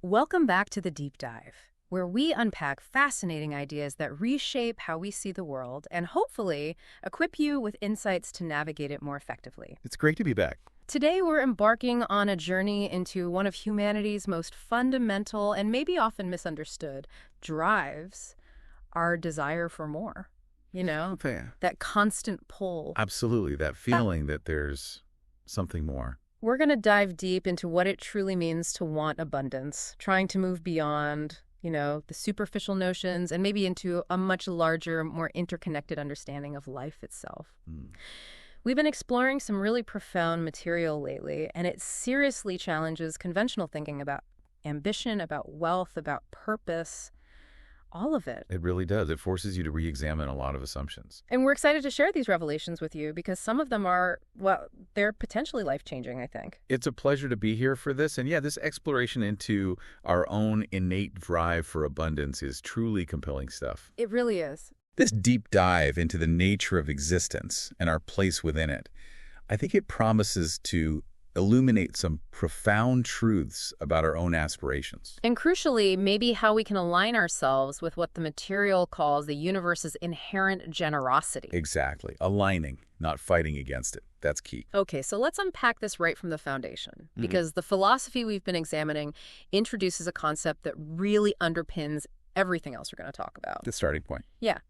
Welcome back to the Deep Dive, where we unpack fascinating ideas that reshape how we see the world and hopefully equip you with insights to navigate it more effectively. It's great to be back. Today, we're embarking on a journey into one of humanity's most fundamental and maybe often misunderstood drives, our desire for more. You know, that constant pull. Absolutely, that feeling that there's something more. We're going to dive deep into what it truly means to want abundance, trying to move beyond, the superficial notions and maybe into a much larger, more interconnected understanding of life itself. We've been exploring some really profound material lately, and it seriously challenges conventional thinking about ambition, about wealth, about purpose. All of it. It really does. It forces you to re-examine a lot of assumptions. And we're excited to share these revelations with you because some of them are, they're potentially life-changing, I think. It's a pleasure to be here for this. And yeah, this exploration into our own innate drive for abundance is truly compelling stuff. It really is. This deep dive into the nature of existence and our place within it, I think it promises to illuminate some profound truths about our own aspirations. And crucially, maybe how we can align ourselves with what the material calls the universe's inherent generosity. Exactly. Aligning, not fighting against it. That's key. Okay, so let's unpack this right from the foundation, because the philosophy we've been examining introduces a concept that really underpins everything else we're going to talk about. The starting point. Yeah.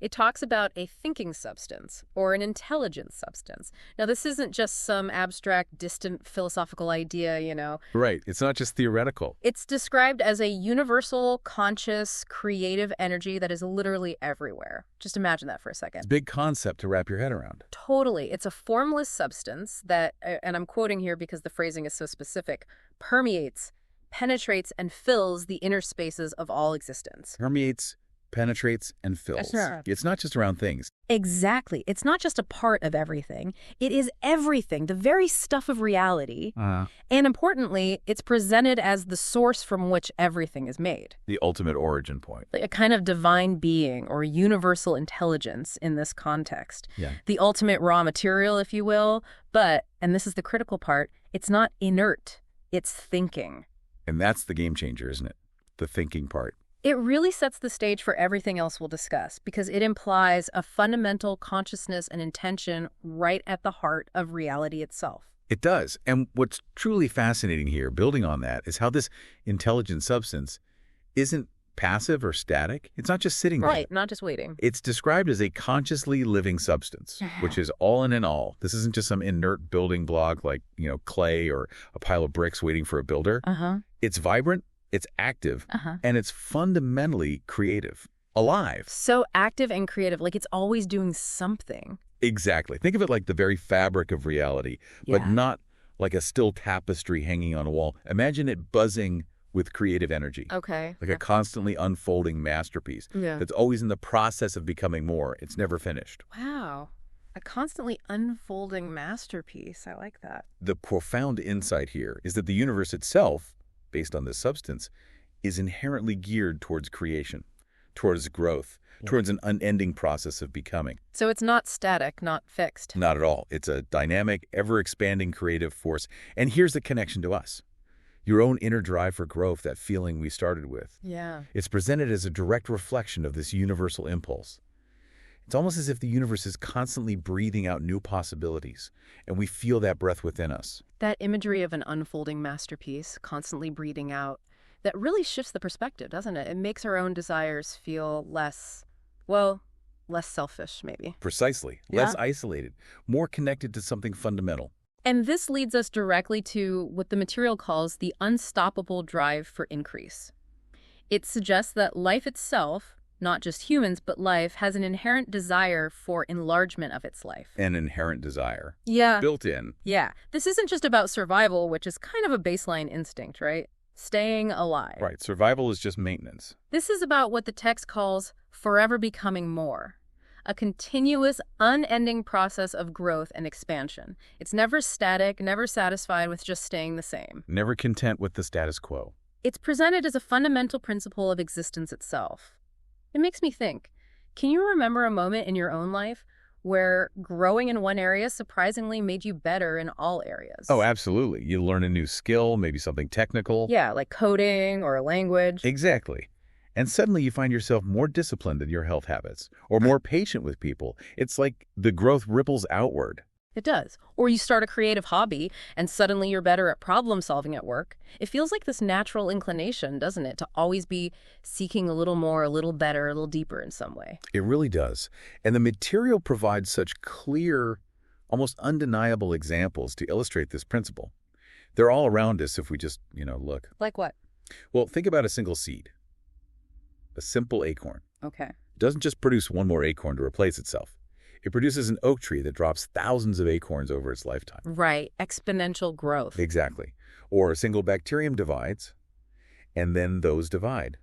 It talks about a thinking substance or an intelligent substance. Now, this isn't just some abstract, distant philosophical idea, Right. It's not just theoretical. It's described as a universal, conscious, creative energy that is literally everywhere. Just imagine that for a second. It's a big concept to wrap your head around. Totally. It's a formless substance that, and I'm quoting here because the phrasing is so specific, permeates, penetrates, and fills the inner spaces of all existence. Permeates, penetrates, and fills. Sure. It's not just around things. Exactly. It's not just a part of everything. It is everything, the very stuff of reality. And importantly, it's presented as the source from which everything is made. The ultimate origin point. A kind of divine being or universal intelligence in this context. Yeah. The ultimate raw material, if you will. But, and this is the critical part, it's not inert. It's thinking. And that's the game changer, isn't it? The thinking part. It really sets the stage for everything else we'll discuss because it implies a fundamental consciousness and intention right at the heart of reality itself. It does. And what's truly fascinating here, building on that, is how this intelligent substance isn't passive or static. It's not just sitting there. Right, not just waiting. It's described as a consciously living substance, which is all in all. This isn't just some inert building block like, clay or a pile of bricks waiting for a builder. It's vibrant. It's active, and it's fundamentally creative, alive. So active and creative, like it's always doing something. Exactly. Think of it like the very fabric of reality, but not like a still tapestry hanging on a wall. Imagine it buzzing with creative energy. Okay. Like a constantly unfolding masterpiece that's always in the process of becoming more. It's never finished. Wow. A constantly unfolding masterpiece. I like that. The profound insight here is that the universe itself, based on this substance, is inherently geared towards creation, towards growth, towards an unending process of becoming. So it's not static, not fixed. Not at all. It's a dynamic, ever-expanding creative force. And here's the connection to us. Your own inner drive for growth, that feeling we started with. Yeah. It's presented as a direct reflection of this universal impulse. It's almost as if the universe is constantly breathing out new possibilities, and we feel that breath within us. That imagery of an unfolding masterpiece, constantly breathing out, that really shifts the perspective, doesn't it? It makes our own desires feel less selfish, maybe. Precisely. Less isolated, more connected to something fundamental. And this leads us directly to what the material calls the unstoppable drive for increase. It suggests that life itself, not just humans, but life, has an inherent desire for enlargement of its life. An inherent desire. Yeah. Built in. Yeah. This isn't just about survival, which is kind of a baseline instinct, right? Staying alive. Right. Survival is just maintenance. This is about what the text calls forever becoming more. A continuous, unending process of growth and expansion. It's never static, never satisfied with just staying the same. Never content with the status quo. It's presented as a fundamental principle of existence itself. It makes me think, can you remember a moment in your own life where growing in one area surprisingly made you better in all areas. Oh, absolutely. You learn a new skill, maybe something technical. Yeah, like coding or a language. Exactly. And suddenly you find yourself more disciplined in your health habits or more patient with people. It's like the growth ripples outward. It does. Or you start a creative hobby and suddenly you're better at problem solving at work. It feels like this natural inclination, doesn't it, to always be seeking a little more, a little better, a little deeper in some way. It really does. And the material provides such clear, almost undeniable examples to illustrate this principle. They're all around us if we just, look. Like what? Well, think about a single seed, a simple acorn. Okay. It doesn't just produce one more acorn to replace itself. It produces an oak tree that drops thousands of acorns over its lifetime. Right. Exponential growth. Exactly. Or a single bacterium divides, and then those divide.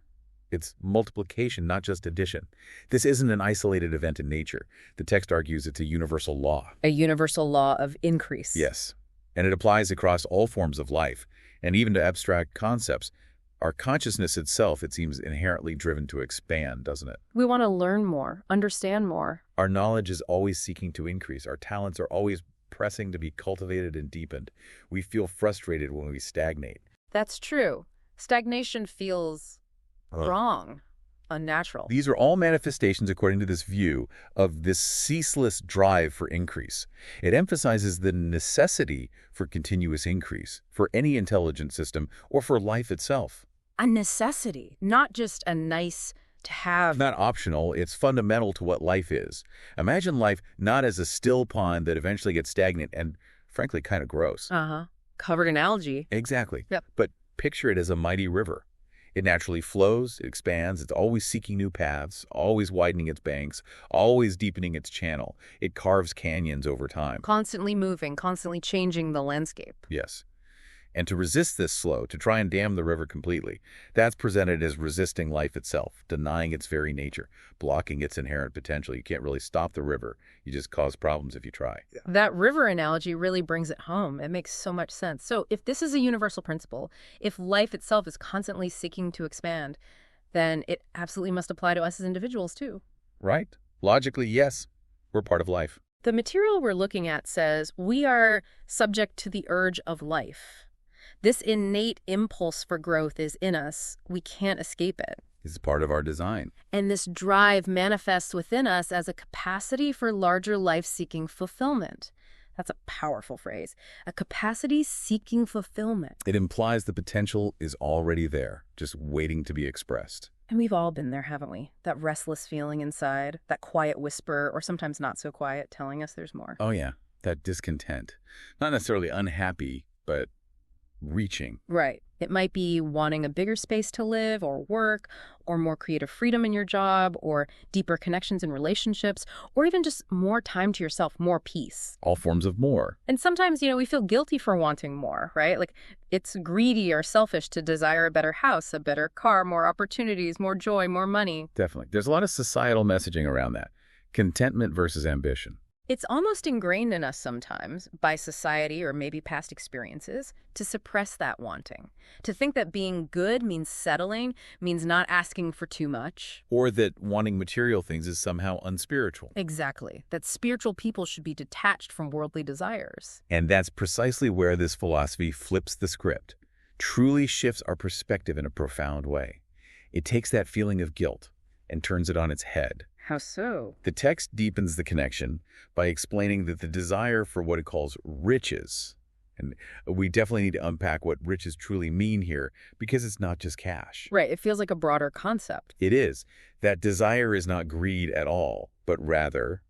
It's multiplication, not just addition. This isn't an isolated event in nature. The text argues it's a universal law. A universal law of increase. Yes. And it applies across all forms of life, and even to abstract concepts. Our consciousness itself, it seems inherently driven to expand, doesn't it? We want to learn more, understand more. Our knowledge is always seeking to increase. Our talents are always pressing to be cultivated and deepened. We feel frustrated when we stagnate. That's true. Stagnation feels wrong, unnatural. These are all manifestations, according to this view, of this ceaseless drive for increase. It emphasizes the necessity for continuous increase, for any intelligent system, or for life itself. A necessity, not just a nice to have. Not optional, it's fundamental to what life is. Imagine life not as a still pond that eventually gets stagnant and, frankly, kind of gross. Covered in algae. Exactly. Yep. But picture it as a mighty river. It naturally flows, it expands, it's always seeking new paths, always widening its banks, always deepening its channel. It carves canyons over time. Constantly moving, constantly changing the landscape. Yes. And to resist this flow, to try and dam the river completely, that's presented as resisting life itself, denying its very nature, blocking its inherent potential. You can't really stop the river. You just cause problems if you try. Yeah. That river analogy really brings it home. It makes so much sense. So if this is a universal principle, if life itself is constantly seeking to expand, then it absolutely must apply to us as individuals too. Right. Logically, yes. We're part of life. The material we're looking at says we are subject to the urge of life. This innate impulse for growth is in us. We can't escape it. It's part of our design. And this drive manifests within us as a capacity for larger life-seeking fulfillment. That's a powerful phrase. A capacity seeking fulfillment. It implies the potential is already there, just waiting to be expressed. And we've all been there, haven't we? That restless feeling inside, that quiet whisper, or sometimes not so quiet, telling us there's more. Oh yeah, that discontent. Not necessarily unhappy, but reaching. Right. It might be wanting a bigger space to live or work, or more creative freedom in your job, or deeper connections in relationships, or even just more time to yourself, more peace. All forms of more. And sometimes, we feel guilty for wanting more, right? Like it's greedy or selfish to desire a better house, a better car, more opportunities, more joy, more money. Definitely. There's a lot of societal messaging around that. Contentment versus ambition. It's almost ingrained in us sometimes, by society or maybe past experiences, to suppress that wanting. To think that being good means settling, means not asking for too much. Or that wanting material things is somehow unspiritual. Exactly. That spiritual people should be detached from worldly desires. And that's precisely where this philosophy flips the script, truly shifts our perspective in a profound way. It takes that feeling of guilt and turns it on its head. How so? The text deepens the connection by explaining that the desire for what it calls riches, and we definitely need to unpack what riches truly mean here, because it's not just cash. Right, it feels like a broader concept. It is. That desire is not greed at all, but rather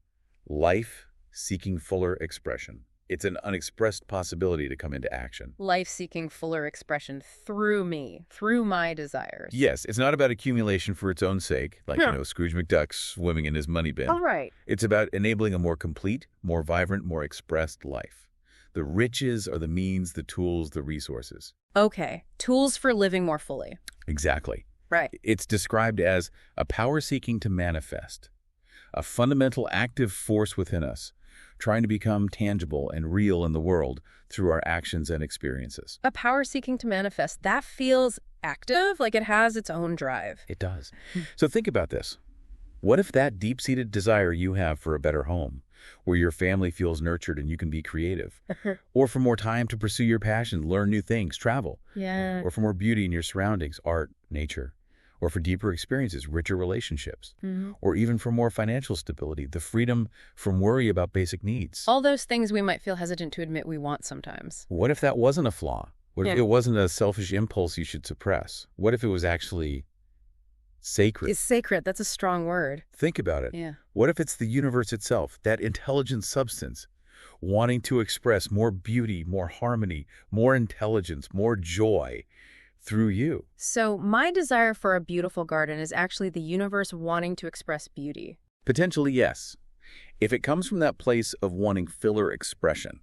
life seeking fuller expression. It's an unexpressed possibility to come into action. Life seeking fuller expression through me, through my desires. Yes, it's not about accumulation for its own sake, like, Scrooge McDuck swimming in his money bin. All right. It's about enabling a more complete, more vibrant, more expressed life. The riches are the means, the tools, the resources. Okay, tools for living more fully. Exactly. Right. It's described as a power seeking to manifest, a fundamental active force within us, trying to become tangible and real in the world through our actions and experiences. A power seeking to manifest. That feels active, like it has its own drive. It does. So think about this. What if that deep-seated desire you have for a better home, where your family feels nurtured and you can be creative, or for more time to pursue your passion, learn new things, travel, Yeah. or for more beauty in your surroundings, art, nature, or for deeper experiences, richer relationships, or even for more financial stability, the freedom from worry about basic needs. All those things we might feel hesitant to admit we want sometimes. What if that wasn't a flaw? What if Yeah. it wasn't a selfish impulse you should suppress? What if it was actually sacred? It's sacred. That's a strong word. Think about it. Yeah. What if it's the universe itself, that intelligent substance, wanting to express more beauty, more harmony, more intelligence, more joy through you? So my desire for a beautiful garden is actually the universe wanting to express beauty. Potentially, yes. If it comes from that place of wanting filler expression,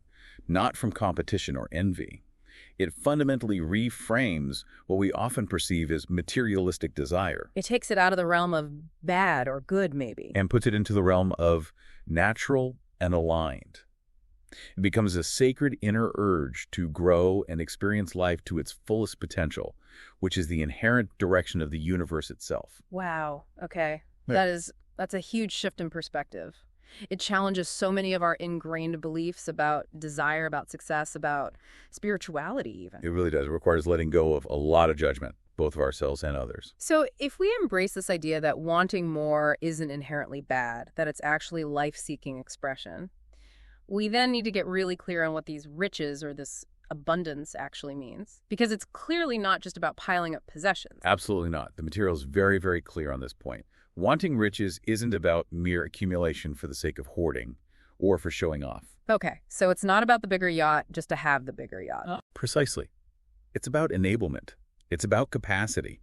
not from competition or envy, it fundamentally reframes what we often perceive as materialistic desire It takes it out of the realm of bad or good, maybe. and puts it into the realm of natural and aligned. It becomes a sacred inner urge to grow and experience life to its fullest potential, which is the inherent direction of the universe itself. Wow. Okay. Yeah. That's a huge shift in perspective. It challenges so many of our ingrained beliefs about desire, about success, about spirituality even. It really does. It requires letting go of a lot of judgment, both of ourselves and others. So if we embrace this idea that wanting more isn't inherently bad, that it's actually life-seeking expression, we then need to get really clear on what these riches or this abundance actually means. Because it's clearly not just about piling up possessions. Absolutely not. The material is very, very clear on this point. Wanting riches isn't about mere accumulation for the sake of hoarding or for showing off. Okay, so it's not about the bigger yacht just to have the bigger yacht. Precisely. It's about enablement. It's about capacity.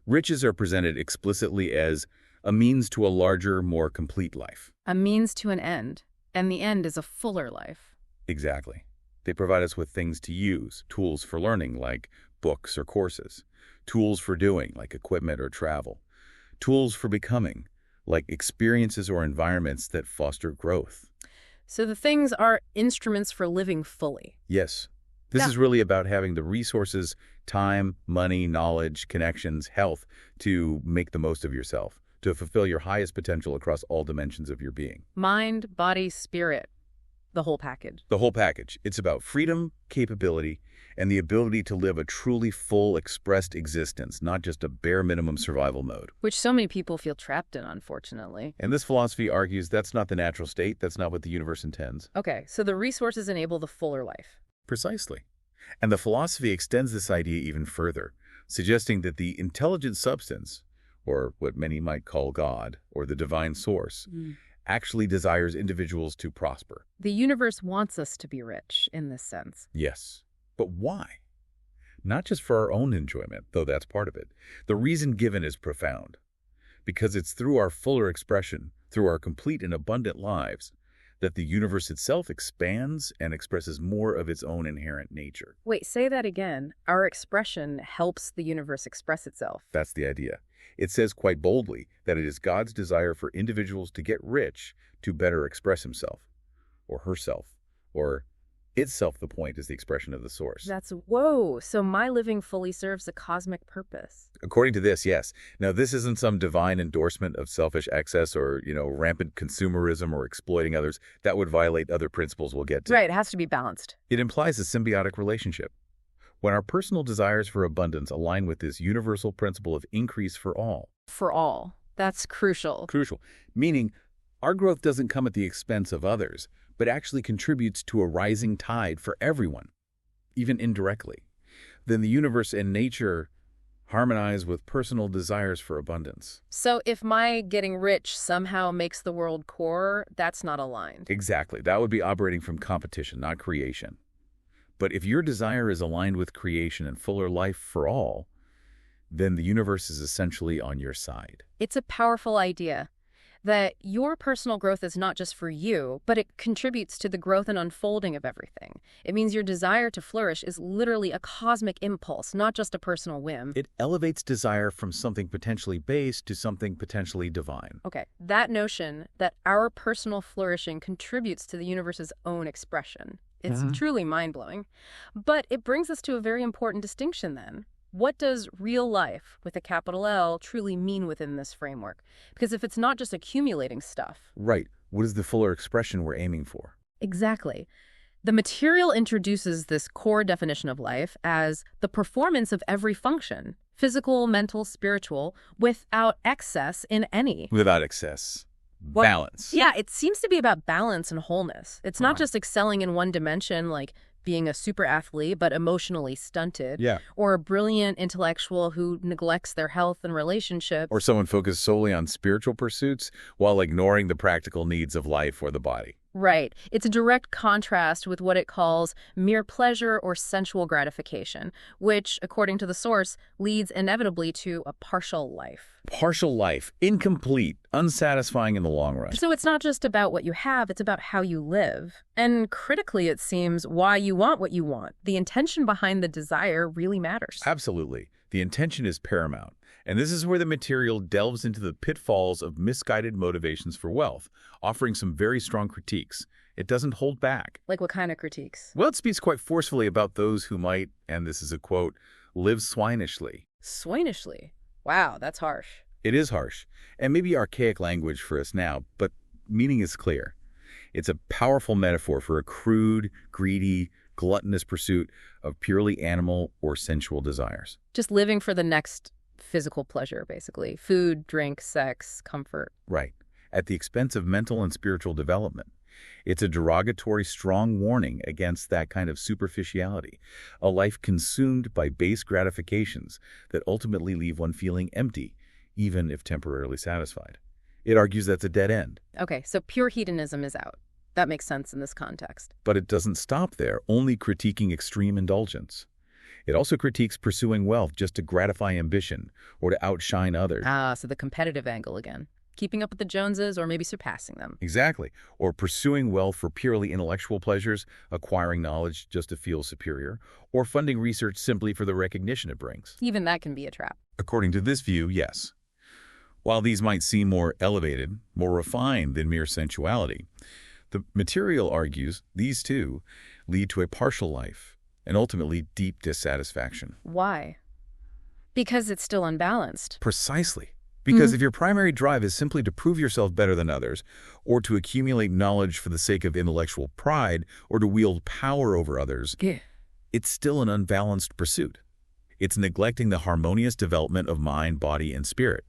Riches are presented explicitly as a means to a larger, more complete life. A means to an end. And the end is a fuller life. Exactly. They provide us with things to use, tools for learning like books or courses, tools for doing like equipment or travel, tools for becoming like experiences or environments that foster growth. So the things are instruments for living fully. Yes, this is really about having the resources, time, money, knowledge, connections, health to make the most of yourself, to fulfill your highest potential across all dimensions of your being. Mind, body, spirit. The whole package. The whole package. It's about freedom, capability, and the ability to live a truly full, expressed existence, not just a bare minimum survival mode. Which so many people feel trapped in, unfortunately. And this philosophy argues that's not the natural state, that's not what the universe intends. Okay, so the resources enable the fuller life. Precisely. And the philosophy extends this idea even further, suggesting that the intelligent substance, or what many might call God, or the divine source, actually desires individuals to prosper. The universe wants us to be rich in this sense. Yes. But why? Not just for our own enjoyment, though that's part of it. The reason given is profound. Because it's through our fuller expression, through our complete and abundant lives, that the universe itself expands and expresses more of its own inherent nature. Wait, say that again. Our expression helps the universe express itself. That's the idea. It says quite boldly that it is God's desire for individuals to get rich to better express himself, or herself, or itself. The point is the expression of the source. Whoa, so my living fully serves a cosmic purpose. According to this, yes. Now, this isn't some divine endorsement of selfish excess or, rampant consumerism or exploiting others. That would violate other principles we'll get to. Right, it has to be balanced. It implies a symbiotic relationship. When our personal desires for abundance align with this universal principle of increase for all. For all. That's crucial. Crucial. Meaning, our growth doesn't come at the expense of others, but actually contributes to a rising tide for everyone, even indirectly. Then the universe and nature harmonize with personal desires for abundance. So if my getting rich somehow makes the world poorer, that's not aligned. Exactly. That would be operating from competition, not creation. But if your desire is aligned with creation and fuller life for all, then the universe is essentially on your side. It's a powerful idea that your personal growth is not just for you, but it contributes to the growth and unfolding of everything. It means your desire to flourish is literally a cosmic impulse, not just a personal whim. It elevates desire from something potentially base to something potentially divine. Okay, that notion that our personal flourishing contributes to the universe's own expression. It's truly mind-blowing. But it brings us to a very important distinction then. What does real life, with a capital L, truly mean within this framework? Because if it's not just accumulating stuff. Right. What is the fuller expression we're aiming for? Exactly. The material introduces this core definition of life as the performance of every function, physical, mental, spiritual, without excess in any. Without excess. What- Balance. Yeah, it seems to be about balance and wholeness. It's not just excelling in one dimension, like being a super athlete, but emotionally stunted. Yeah. Or a brilliant intellectual who neglects their health and relationships. Or someone focused solely on spiritual pursuits while ignoring the practical needs of life or the body. Right. It's a direct contrast with what it calls mere pleasure or sensual gratification, which, according to the source, leads inevitably to a partial life. Partial life, incomplete, unsatisfying in the long run. So it's not just about what you have, it's about how you live. And critically, it seems, why you want what you want. The intention behind the desire really matters. Absolutely. The intention is paramount. And this is where the material delves into the pitfalls of misguided motivations for wealth, offering some very strong critiques. It doesn't hold back. Like what kind of critiques? Well, it speaks quite forcefully about those who might, and this is a quote, live swinishly. Swinishly. Wow, that's harsh. It is harsh, and maybe archaic language for us now, but meaning is clear. It's a powerful metaphor for a crude, greedy, gluttonous pursuit of purely animal or sensual desires. Just living for the next physical pleasure, basically. Food, drink, sex, comfort. Right. At the expense of mental and spiritual development. It's a derogatory, strong warning against that kind of superficiality, a life consumed by base gratifications that ultimately leave one feeling empty, even if temporarily satisfied. It argues that's a dead end. Okay, so pure hedonism is out. That makes sense in this context. But it doesn't stop there, only critiquing extreme indulgence. It also critiques pursuing wealth just to gratify ambition or to outshine others. So the competitive angle again. Keeping up with the Joneses or maybe surpassing them. Exactly. Or pursuing wealth for purely intellectual pleasures, acquiring knowledge just to feel superior, or funding research simply for the recognition it brings. Even that can be a trap. According to this view, yes. While these might seem more elevated, more refined than mere sensuality, the material argues these two lead to a partial life and ultimately deep dissatisfaction. Why? Because it's still unbalanced. Precisely. Because if your primary drive is simply to prove yourself better than others, or to accumulate knowledge for the sake of intellectual pride, or to wield power over others, it's still an unbalanced pursuit. It's neglecting the harmonious development of mind, body, and spirit.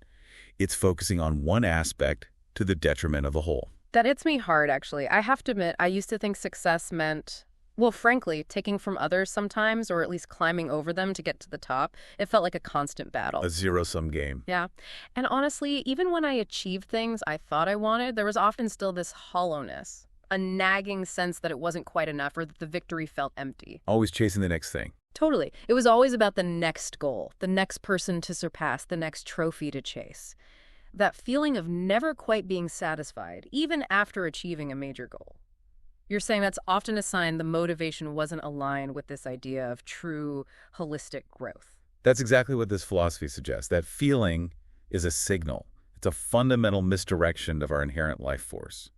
It's focusing on one aspect to the detriment of the whole. That hits me hard, actually. I have to admit, I used to think success meant, well, frankly, taking from others sometimes, or at least climbing over them to get to the top. It felt like a constant battle. A zero-sum game. Yeah. And honestly, even when I achieved things I thought I wanted, there was often still this hollowness, a nagging sense that it wasn't quite enough or that the victory felt empty. Always chasing the next thing. Totally. It was always about the next goal, the next person to surpass, the next trophy to chase. That feeling of never quite being satisfied, even after achieving a major goal. You're saying that's often a sign the motivation wasn't aligned with this idea of true, holistic growth. That's exactly what this philosophy suggests. That feeling is a signal. It's a fundamental misdirection of our inherent life force.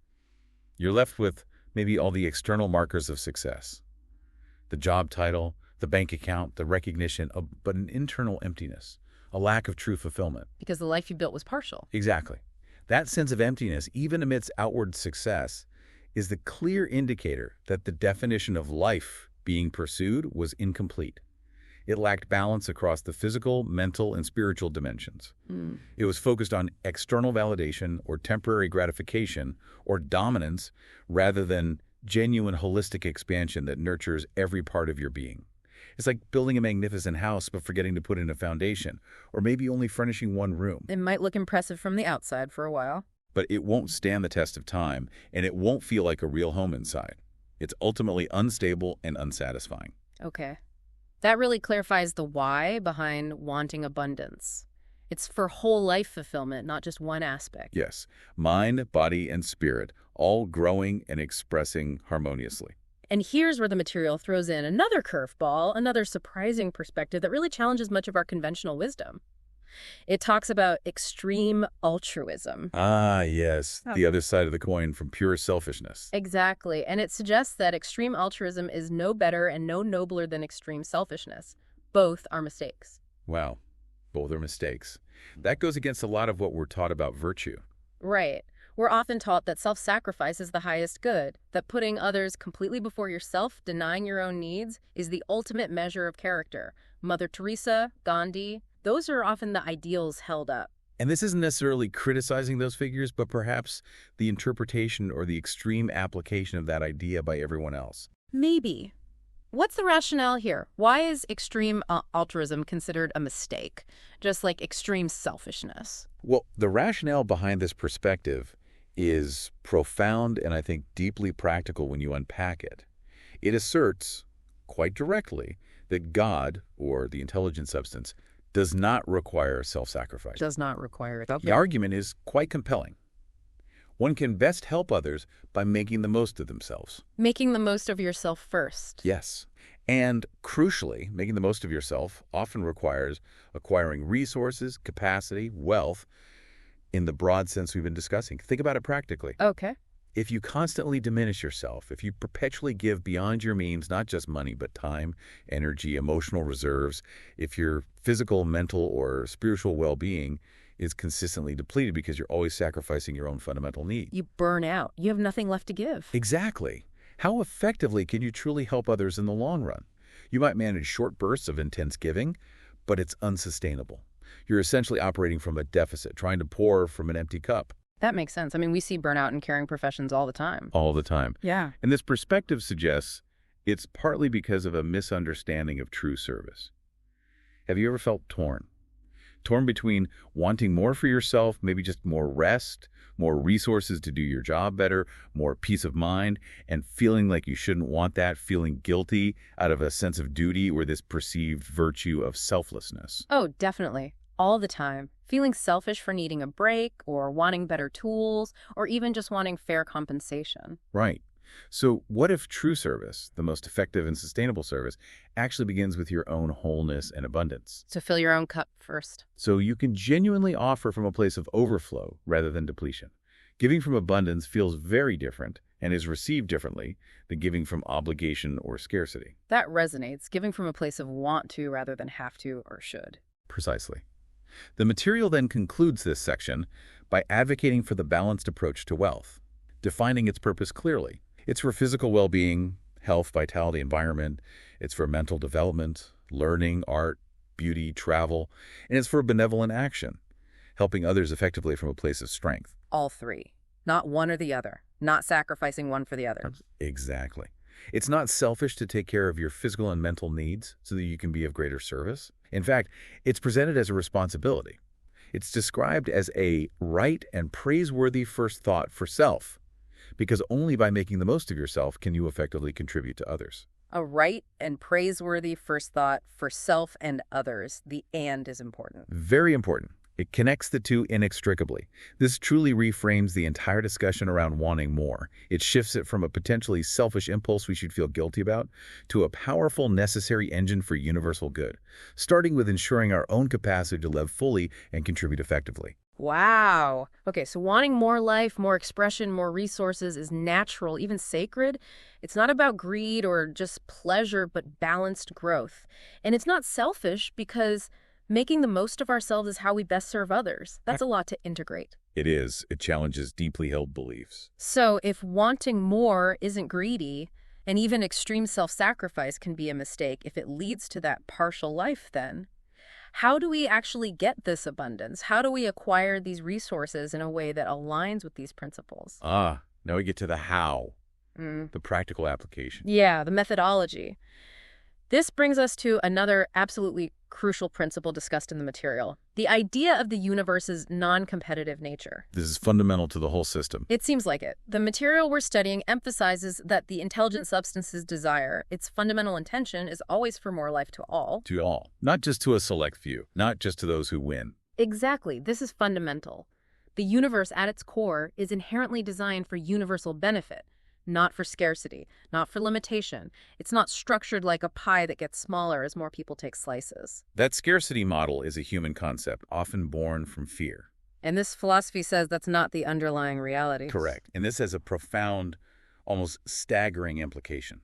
You're left with maybe all the external markers of success. The job title, the bank account, the recognition, but an internal emptiness, a lack of true fulfillment. Because the life you built was partial. Exactly. That sense of emptiness, even amidst outward success, is the clear indicator that the definition of life being pursued was incomplete. It lacked balance across the physical, mental, and spiritual dimensions. It was focused on external validation or temporary gratification or dominance rather than genuine holistic expansion that nurtures every part of your being. It's like building a magnificent house but forgetting to put in a foundation, or maybe only furnishing one room. It might look impressive from the outside for a while. But it won't stand the test of time, and it won't feel like a real home inside. It's ultimately unstable and unsatisfying. Okay. That really clarifies the why behind wanting abundance. It's for whole life fulfillment, not just one aspect. Yes, mind, body, and spirit, all growing and expressing harmoniously. And here's where the material throws in another curveball, another surprising perspective that really challenges much of our conventional wisdom. It talks about extreme altruism. Ah, yes, the other side of the coin from pure selfishness. Exactly. And it suggests that extreme altruism is no better and no nobler than extreme selfishness. Both are mistakes. Wow, both are mistakes. That goes against a lot of what we're taught about virtue. Right. We're often taught that self-sacrifice is the highest good, that putting others completely before yourself, denying your own needs, is the ultimate measure of character. Mother Teresa, Gandhi, those are often the ideals held up. And this isn't necessarily criticizing those figures, but perhaps the interpretation or the extreme application of that idea by everyone else. Maybe. What's the rationale here? Why is extreme altruism considered a mistake, just like extreme selfishness? Well, the rationale behind this perspective is profound and I think deeply practical when you unpack it. It asserts, quite directly, that God, or the intelligent substance, does not require self-sacrifice. Does not require it. Okay. The argument is quite compelling. One can best help others by making the most of themselves. Making the most of yourself first. Yes. And crucially, making the most of yourself often requires acquiring resources, capacity, wealth, in the broad sense we've been discussing. Think about it practically. Okay. If you constantly diminish yourself, if you perpetually give beyond your means, not just money, but time, energy, emotional reserves, if your physical, mental, or spiritual well-being is consistently depleted because you're always sacrificing your own fundamental needs. You burn out. You have nothing left to give. Exactly. How effectively can you truly help others in the long run? You might manage short bursts of intense giving, but it's unsustainable. You're essentially operating from a deficit, trying to pour from an empty cup. That makes sense. I mean, we see burnout in caring professions all the time. All the time. Yeah. And this perspective suggests it's partly because of a misunderstanding of true service. Have you ever felt torn? Torn between wanting more for yourself, maybe just more rest, more resources to do your job better, more peace of mind, and feeling like you shouldn't want that, feeling guilty out of a sense of duty or this perceived virtue of selflessness. Oh, definitely. All the time. Feeling selfish for needing a break or wanting better tools or even just wanting fair compensation. Right. So what if true service, the most effective and sustainable service, actually begins with your own wholeness and abundance? So fill your own cup first. So you can genuinely offer from a place of overflow rather than depletion. Giving from abundance feels very different and is received differently than giving from obligation or scarcity. That resonates, giving from a place of want to rather than have to or should. Precisely. The material then concludes this section by advocating for the balanced approach to wealth, defining its purpose clearly. It's for physical well-being, health, vitality, environment. It's for mental development, learning, art, beauty, travel. And it's for benevolent action, helping others effectively from a place of strength. All three. Not one or the other. Not sacrificing one for the other. Exactly. It's not selfish to take care of your physical and mental needs so that you can be of greater service. In fact, it's presented as a responsibility. It's described as a right and praiseworthy first thought for self, because only by making the most of yourself can you effectively contribute to others. A right and praiseworthy first thought for self and others. The "and" is important. Very important. It connects the two inextricably. This truly reframes the entire discussion around wanting more. It shifts it from a potentially selfish impulse we should feel guilty about to a powerful, necessary engine for universal good, starting with ensuring our own capacity to live fully and contribute effectively. Wow. Okay, so wanting more life, more expression, more resources is natural, even sacred. It's not about greed or just pleasure, but balanced growth. And it's not selfish because making the most of ourselves is how we best serve others. That's a lot to integrate. It is. It challenges deeply held beliefs. So if wanting more isn't greedy, and even extreme self-sacrifice can be a mistake if it leads to that partial life, then how do we actually get this abundance? How do we acquire these resources in a way that aligns with these principles? Now we get to the how, the practical application. Yeah, the methodology. This brings us to another absolutely crucial principle discussed in the material, the idea of the universe's non-competitive nature. This is fundamental to the whole system. It seems like it. The material we're studying emphasizes that the intelligent substance's desire, its fundamental intention, is always for more life to all. To all, not just to a select few, not just to those who win. Exactly. This is fundamental. The universe at its core is inherently designed for universal benefit, not for scarcity, not for limitation. It's not structured like a pie that gets smaller as more people take slices. That scarcity model is a human concept, often born from fear. And this philosophy says that's not the underlying reality. Correct. And this has a profound, almost staggering implication.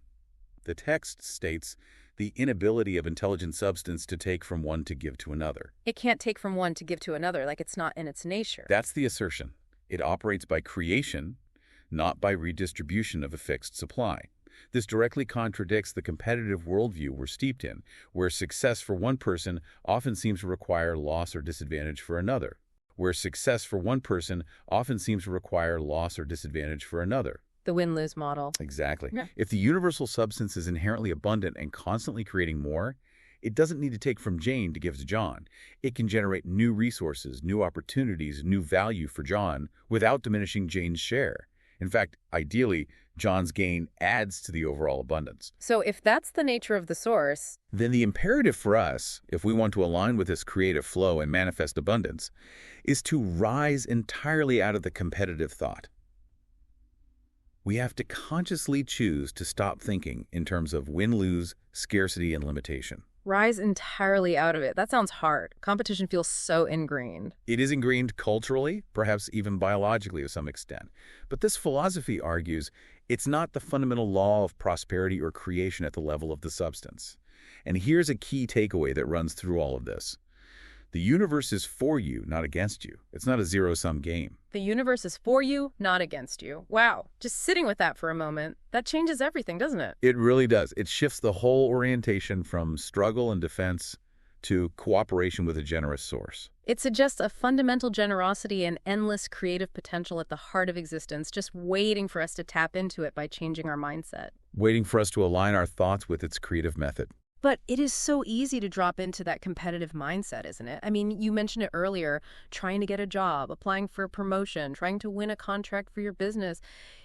The text states the inability of intelligent substance to take from one to give to another. It can't take from one to give to another, like it's not in its nature. That's the assertion. It operates by creation, not by redistribution of a fixed supply. This directly contradicts the competitive worldview we're steeped in, where success for one person often seems to require loss or disadvantage for another. The win-lose model. Exactly. Yeah. If the universal substance is inherently abundant and constantly creating more, it doesn't need to take from Jane to give to John. It can generate new resources, new opportunities, new value for John without diminishing Jane's share. In fact, ideally, John's gain adds to the overall abundance. So if that's the nature of the source, Then the imperative for us, if we want to align with this creative flow and manifest abundance, is to rise entirely out of the competitive thought. We have to consciously choose to stop thinking in terms of win-lose, scarcity, and limitation. rise entirely out of it. That sounds hard. Competition feels so ingrained. It is ingrained culturally, perhaps even biologically to some extent. But this philosophy argues it's not the fundamental law of prosperity or creation at the level of the substance. And here's a key takeaway that runs through all of this. The universe is for you, not against you. It's not a zero-sum game. The universe is for you, not against you. Wow. Just sitting with that for a moment, that changes everything, doesn't it? It really does. It shifts the whole orientation from struggle and defense to cooperation with a generous source. It suggests a fundamental generosity and endless creative potential at the heart of existence, just waiting for us to tap into it by changing our mindset. Waiting for us to align our thoughts with its creative method. But it is so easy to drop into that competitive mindset, isn't it? I mean, you mentioned it earlier, trying to get a job, applying for a promotion, trying to win a contract for your business,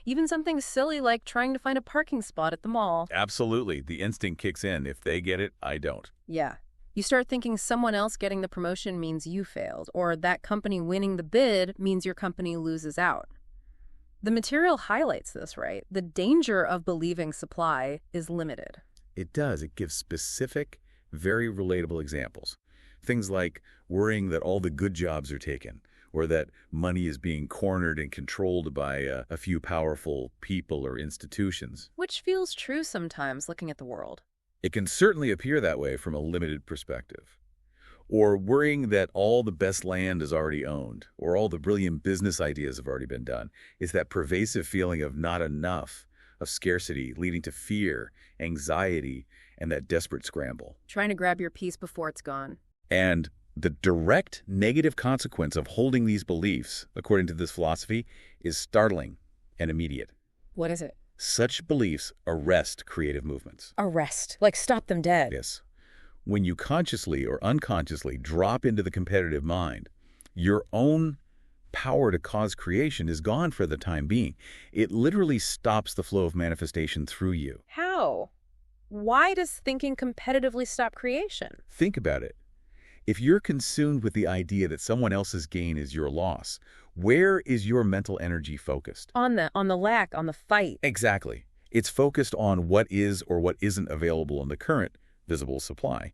even something silly like trying to find a parking spot at the mall. Absolutely. The instinct kicks in. If they get it, I don't. Yeah. You start thinking someone else getting the promotion means you failed, or that company winning the bid means your company loses out. The material highlights this, right? The danger of believing supply is limited. It does. It gives specific, very relatable examples. Things like worrying that all the good jobs are taken, or that money is being cornered and controlled by a few powerful people or institutions. Which feels true sometimes looking at the world. It can certainly appear that way from a limited perspective. Or worrying that all the best land is already owned, or all the brilliant business ideas have already been done, is that pervasive feeling of not enough, of scarcity, leading to fear, anxiety, and that desperate scramble. Trying to grab your piece before it's gone. And the direct negative consequence of holding these beliefs, according to this philosophy, is startling and immediate. What is it? Such beliefs arrest creative movements. Arrest. Like stop them dead. Yes. When you consciously or unconsciously drop into the competitive mind, your own power to cause creation is gone for the time being. It literally stops the flow of manifestation through you. How? Why does thinking competitively stop creation? Think about it. If you're consumed with the idea that someone else's gain is your loss, where is your mental energy focused? On the lack, on the fight. Exactly. It's focused on what is or what isn't available in the current visible supply.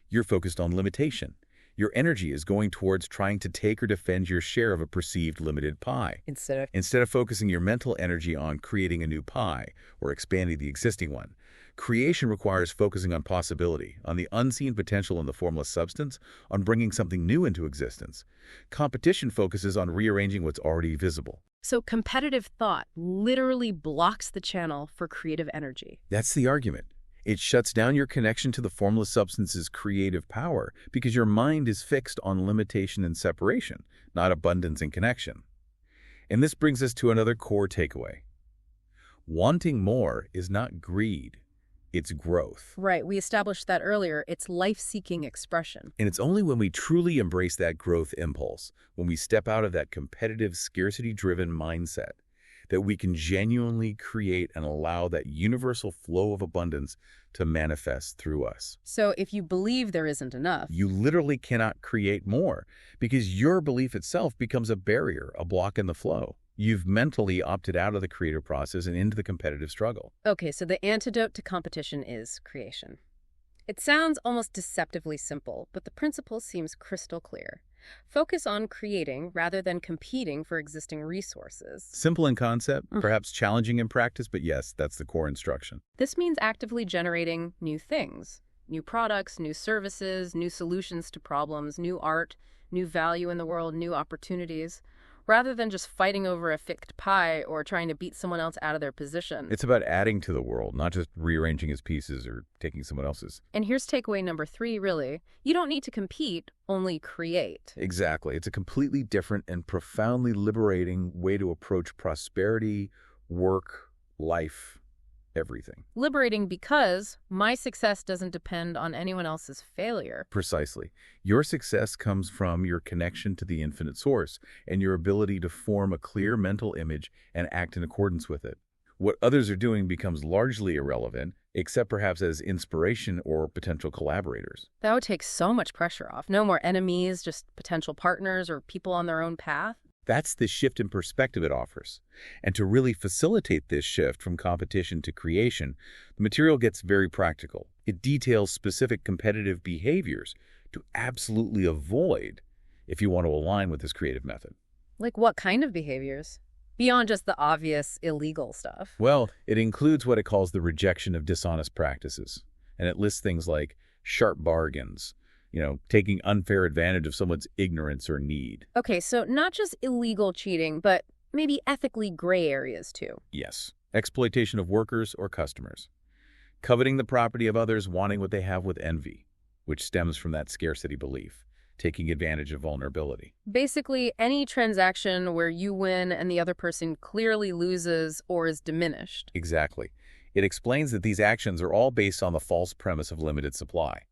You're focused on limitation. Your energy is going towards trying to take or defend your share of a perceived limited pie. Instead of focusing your mental energy on creating a new pie or expanding the existing one. Creation requires focusing on possibility, on the unseen potential in the formless substance, on bringing something new into existence. Competition focuses on rearranging what's already visible. So competitive thought literally blocks the channel for creative energy. That's the argument. It shuts down your connection to the formless substance's creative power because your mind is fixed on limitation and separation, not abundance and connection. And this brings us to another core takeaway. Wanting more is not greed, it's growth. Right, we established that earlier. It's life-seeking expression. And it's only when we truly embrace that growth impulse, when we step out of that competitive, scarcity-driven mindset, that we can genuinely create and allow that universal flow of abundance to manifest through us. So if you believe there isn't enough, you literally cannot create more because your belief itself becomes a barrier, a block in the flow. You've mentally opted out of the creative process and into the competitive struggle. Okay, so the antidote to competition is creation. It sounds almost deceptively simple, but the principle seems crystal clear. Focus on creating rather than competing for existing resources. Simple in concept, perhaps challenging in practice, but yes, that's the core instruction. This means actively generating new things, new products, new services, new solutions to problems, new art, new value in the world, new opportunities, rather than just fighting over a fixed pie or trying to beat someone else out of their position. It's about adding to the world, not just rearranging its pieces or taking someone else's. And here's takeaway number 3, really. You don't need to compete, only create. Exactly. It's a completely different and profoundly liberating way to approach prosperity, work, life, everything. Liberating because my success doesn't depend on anyone else's failure. Precisely. Your success comes from your connection to the infinite source and your ability to form a clear mental image and act in accordance with it. What others are doing becomes largely irrelevant, except perhaps as inspiration or potential collaborators. That would take so much pressure off. No more enemies, just potential partners or people on their own path. That's the shift in perspective it offers. And to really facilitate this shift from competition to creation, the material gets very practical. It details specific competitive behaviors to absolutely avoid if you want to align with this creative method. Like what kind of behaviors? Beyond just the obvious illegal stuff. Well, it includes what it calls the rejection of dishonest practices. And it lists things like sharp bargains, taking unfair advantage of someone's ignorance or need. Okay, so not just illegal cheating, but maybe ethically gray areas too. Yes. Exploitation of workers or customers. Coveting the property of others, wanting what they have with envy, which stems from that scarcity belief. Taking advantage of vulnerability. Basically, any transaction where you win and the other person clearly loses or is diminished. Exactly. It explains that these actions are all based on the false premise of limited supply.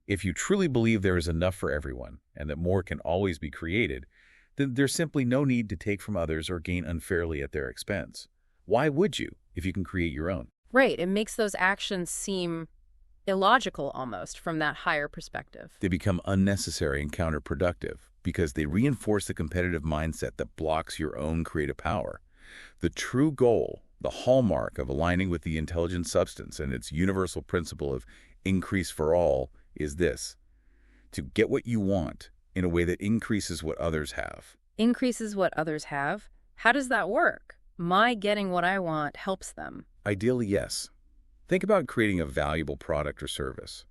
If you truly believe there is enough for everyone and that more can always be created, then there's simply no need to take from others or gain unfairly at their expense. Why would you if you can create your own? Right. It makes those actions seem illogical almost from that higher perspective. They become unnecessary and counterproductive because they reinforce the competitive mindset that blocks your own creative power. The true goal, the hallmark of aligning with the intelligent substance and its universal principle of increase for all, is this: to get what you want in a way that increases what others have. Increases what others have? How does that work? My getting what I want helps them. Ideally, yes. Think about creating a valuable product or service.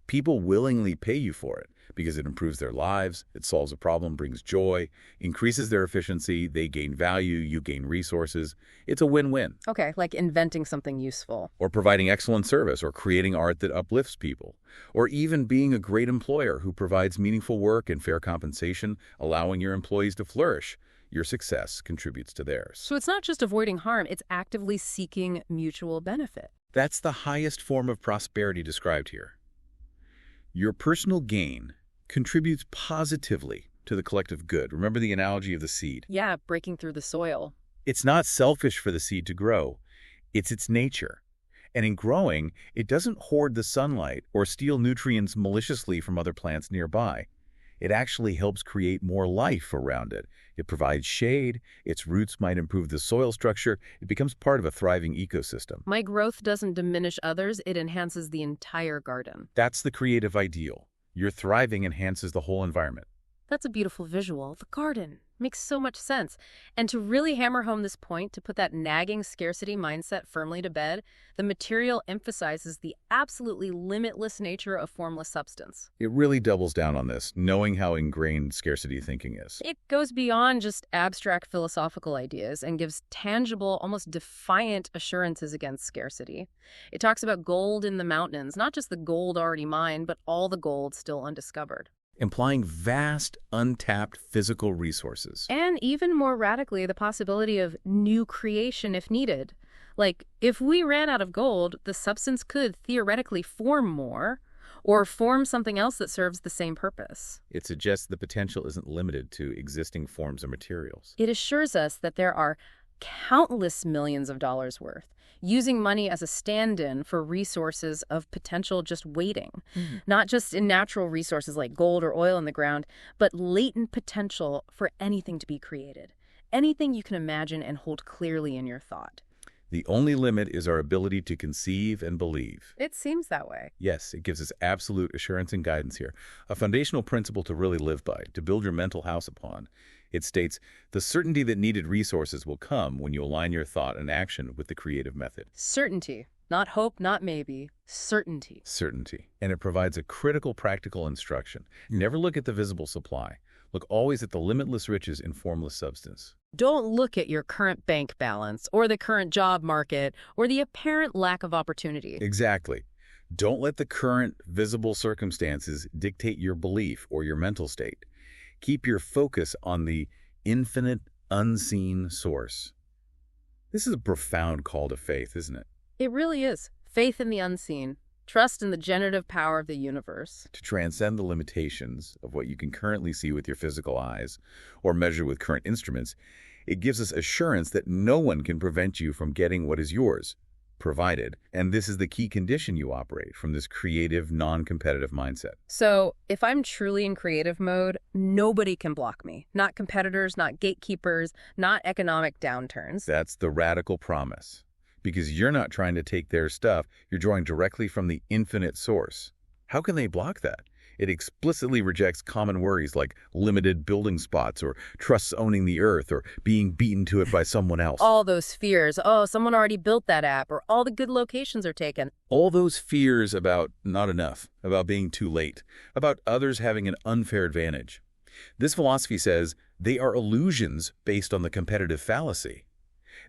People willingly pay you for it because it improves their lives, it solves a problem, brings joy, increases their efficiency, they gain value, you gain resources. It's a win-win. Okay, like inventing something useful. Or providing excellent service, or creating art that uplifts people. Or even being a great employer who provides meaningful work and fair compensation, allowing your employees to flourish. Your success contributes to theirs. So it's not just avoiding harm, it's actively seeking mutual benefit. That's the highest form of prosperity described here. Your personal gain contributes positively to the collective good. Remember the analogy of the seed? Yeah, breaking through the soil. It's not selfish for the seed to grow. It's its nature. And in growing, it doesn't hoard the sunlight or steal nutrients maliciously from other plants nearby. It actually helps create more life around it. It provides shade, its roots might improve the soil structure, it becomes part of a thriving ecosystem. My growth doesn't diminish others, it enhances the entire garden. That's the creative ideal. Your thriving enhances the whole environment. That's a beautiful visual. The garden makes so much sense. And to really hammer home this point, to put that nagging scarcity mindset firmly to bed, the material emphasizes the absolutely limitless nature of formless substance. It really doubles down on this, knowing how ingrained scarcity thinking is. It goes beyond just abstract philosophical ideas and gives tangible, almost defiant assurances against scarcity. It talks about gold in the mountains, not just the gold already mined, but all the gold still undiscovered. Implying vast, untapped physical resources. And even more radically, the possibility of new creation if needed. Like, if we ran out of gold, the substance could theoretically form more, or form something else that serves the same purpose. It suggests the potential isn't limited to existing forms or materials. It assures us that there are countless millions of dollars worth, using money as a stand-in for resources of potential just waiting. Not just in natural resources like gold or oil in the ground, but latent potential for anything to be created. Anything you can imagine and hold clearly in your thought. The only limit is our ability to conceive and believe. It seems that way. Yes, it gives us absolute assurance and guidance here. A foundational principle to really live by, to build your mental house upon. It states, the certainty that needed resources will come when you align your thought and action with the creative method. Certainty. Not hope, not maybe. Certainty. Certainty. And it provides a critical practical instruction. Never look at the visible supply. Look always at the limitless riches in formless substance. Don't look at your current bank balance or the current job market or the apparent lack of opportunity. Exactly. Don't let the current visible circumstances dictate your belief or your mental state. Keep your focus on the infinite, unseen source. This is a profound call to faith, isn't it? It really is. Faith in the unseen. Trust in the generative power of the universe. To transcend the limitations of what you can currently see with your physical eyes or measure with current instruments, it gives us assurance that no one can prevent you from getting what is yours, provided. And this is the key condition you operate from this creative, non-competitive mindset. So if I'm truly in creative mode, nobody can block me. Not competitors, not gatekeepers, not economic downturns. That's the radical promise. Because you're not trying to take their stuff, you're drawing directly from the infinite source. How can they block that? It explicitly rejects common worries like limited building spots or trusts owning the earth or being beaten to it by someone else. All those fears, oh, someone already built that app, or all the good locations are taken. All those fears about not enough, about being too late, about others having an unfair advantage. This philosophy says they are illusions based on the competitive fallacy.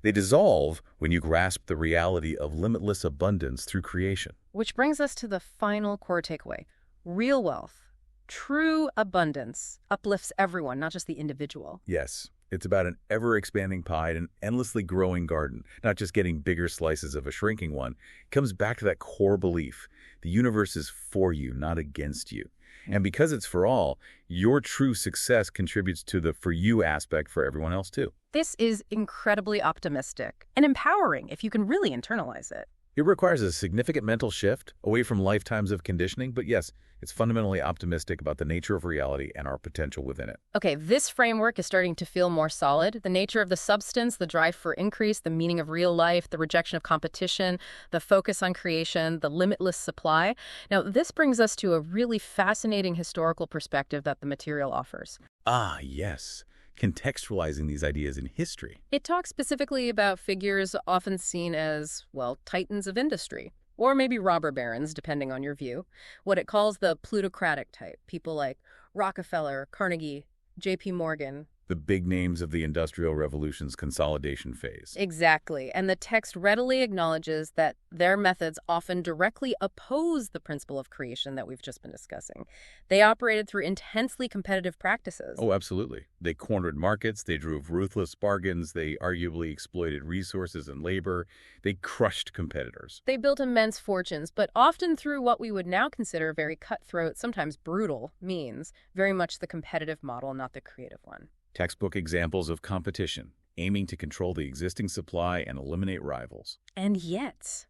They dissolve when you grasp the reality of limitless abundance through creation. Which brings us to the final core takeaway. Real wealth, true abundance, uplifts everyone, not just the individual. Yes, it's about an ever-expanding pie and an endlessly growing garden, not just getting bigger slices of a shrinking one. It comes back to that core belief. The universe is for you, not against you. And because it's for all, your true success contributes to the for you aspect for everyone else too. This is incredibly optimistic and empowering if you can really internalize it. It requires a significant mental shift away from lifetimes of conditioning, but yes, it's fundamentally optimistic about the nature of reality and our potential within it. Okay, this framework is starting to feel more solid. The nature of the substance, the drive for increase, the meaning of real life, the rejection of competition, the focus on creation, the limitless supply. Now, this brings us to a really fascinating historical perspective that the material offers. Ah, yes. Contextualizing these ideas in history. It talks specifically about figures often seen as, well, titans of industry, or maybe robber barons, depending on your view. What it calls the plutocratic type, people like Rockefeller, Carnegie, J.P. Morgan. The big names of the Industrial Revolution's consolidation phase. Exactly. And the text readily acknowledges that their methods often directly oppose the principle of creation that we've just been discussing. They operated through intensely competitive practices. Oh, absolutely. They cornered markets, they drove ruthless bargains, they arguably exploited resources and labor, they crushed competitors. They built immense fortunes, but often through what we would now consider very cutthroat, sometimes brutal means, very much the competitive model, not the creative one. Textbook examples of competition, aiming to control the existing supply and eliminate rivals. And yet,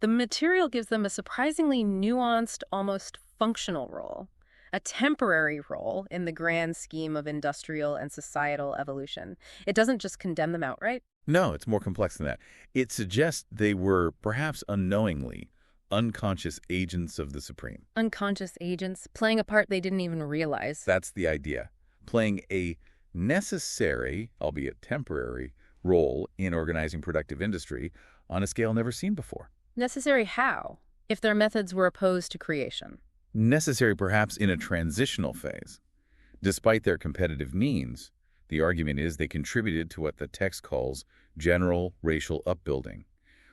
the material gives them a surprisingly nuanced, almost functional role, a temporary role in the grand scheme of industrial and societal evolution. It doesn't just condemn them outright. No, it's more complex than that. It suggests they were, perhaps unknowingly, unconscious agents of the supreme. Unconscious agents, playing a part they didn't even realize. That's the idea. Playing a necessary, albeit temporary, role in organizing productive industry on a scale never seen before. Necessary how, if their methods were opposed to creation? Necessary perhaps in a transitional phase. Despite their competitive means, the argument is they contributed to what the text calls general racial upbuilding,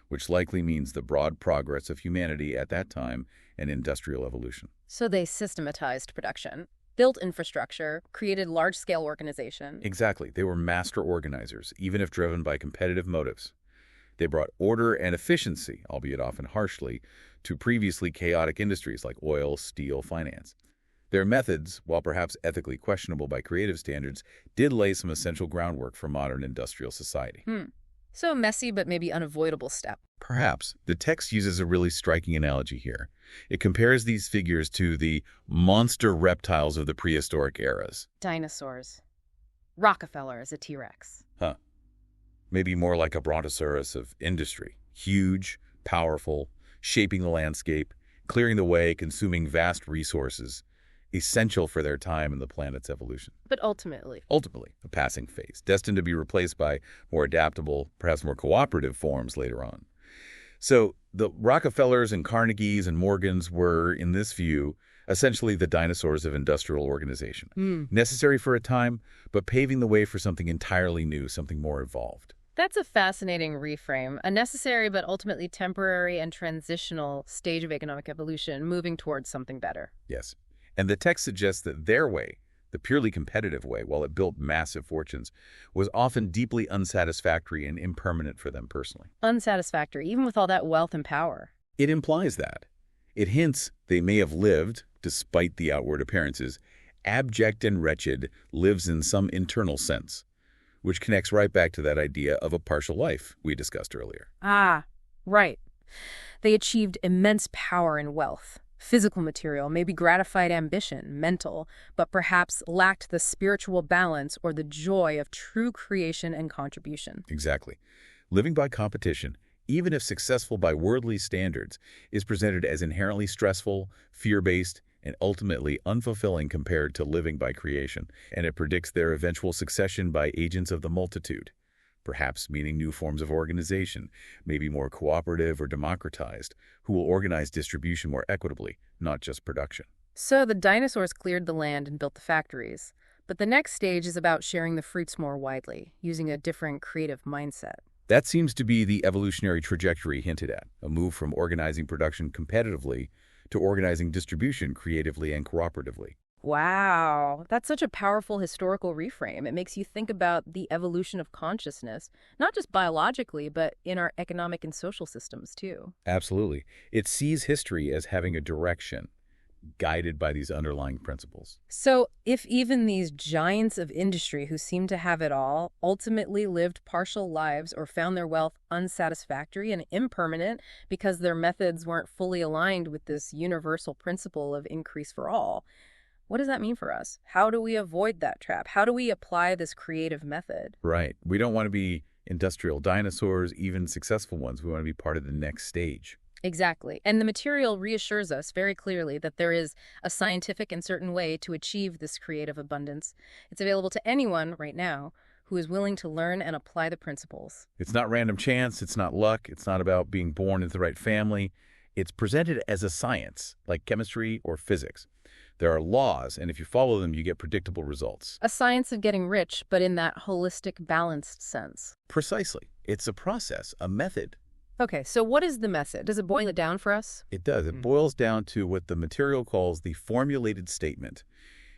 which likely means the broad progress of humanity at that time and industrial evolution. So they systematized production, built infrastructure, created large-scale organization. Exactly. They were master organizers, even if driven by competitive motives. They brought order and efficiency, albeit often harshly, to previously chaotic industries like oil, steel, finance. Their methods, while perhaps ethically questionable by creative standards, did lay some essential groundwork for modern industrial society. So a messy but maybe unavoidable step. Perhaps. The text uses a really striking analogy here. It compares these figures to the monster reptiles of the prehistoric eras. Dinosaurs. Rockefeller is a T-Rex. Maybe more like a brontosaurus of industry. Huge, powerful, shaping the landscape, clearing the way, consuming vast resources, essential for their time and the planet's evolution. But ultimately, A passing phase, destined to be replaced by more adaptable, perhaps more cooperative forms later on. So The Rockefellers and Carnegies and Morgans were, in this view, essentially the dinosaurs of industrial organization. Necessary for a time, but paving the way for something entirely new, something more evolved. That's a fascinating reframe, a necessary but ultimately temporary and transitional stage of economic evolution moving towards something better. Yes. And the text suggests that their way, the purely competitive way, while it built massive fortunes, was often deeply unsatisfactory and impermanent for them personally. Unsatisfactory, even with all that wealth and power. It implies that. It hints they may have lived, despite the outward appearances, abject and wretched lives in some internal sense, which connects right back to that idea of a partial life we discussed earlier. Ah, right. They achieved immense power and wealth. Physical material, maybe gratified ambition, mental, but perhaps lacked the spiritual balance or the joy of true creation and contribution. Exactly. Living by competition, even if successful by worldly standards, is presented as inherently stressful, fear-based, and ultimately unfulfilling compared to living by creation, and it predicts their eventual succession by agents of the multitude, perhaps meaning new forms of organization, maybe more cooperative or democratized, who will organize distribution more equitably, not just production. So the dinosaurs cleared the land and built the factories. But the next stage is about sharing the fruits more widely, using a different creative mindset. That seems to be the evolutionary trajectory hinted at, a move from organizing production competitively to organizing distribution creatively and cooperatively. Wow, that's such a powerful historical reframe. It makes you think about the evolution of consciousness, not just biologically, but in our economic and social systems, too. Absolutely. It sees history as having a direction, guided by these underlying principles. So if even these giants of industry who seem to have it all ultimately lived partial lives or found their wealth unsatisfactory and impermanent because their methods weren't fully aligned with this universal principle of increase for all, what does that mean for us? How do we avoid that trap? How do we apply this creative method? Right. We don't want to be industrial dinosaurs, even successful ones. We want to be part of the next stage. Exactly. And the material reassures us very clearly that there is a scientific and certain way to achieve this creative abundance. It's available to anyone right now who is willing to learn and apply the principles. It's not random chance. It's not luck. It's not about being born into the right family. It's presented as a science, like chemistry or physics. There are laws, and if you follow them, you get predictable results. A science of getting rich, but in that holistic, balanced sense. Precisely. It's a process, a method. Okay, so what is the method? Does it boil it down for us? It does. It boils down to what the material calls the formulated statement,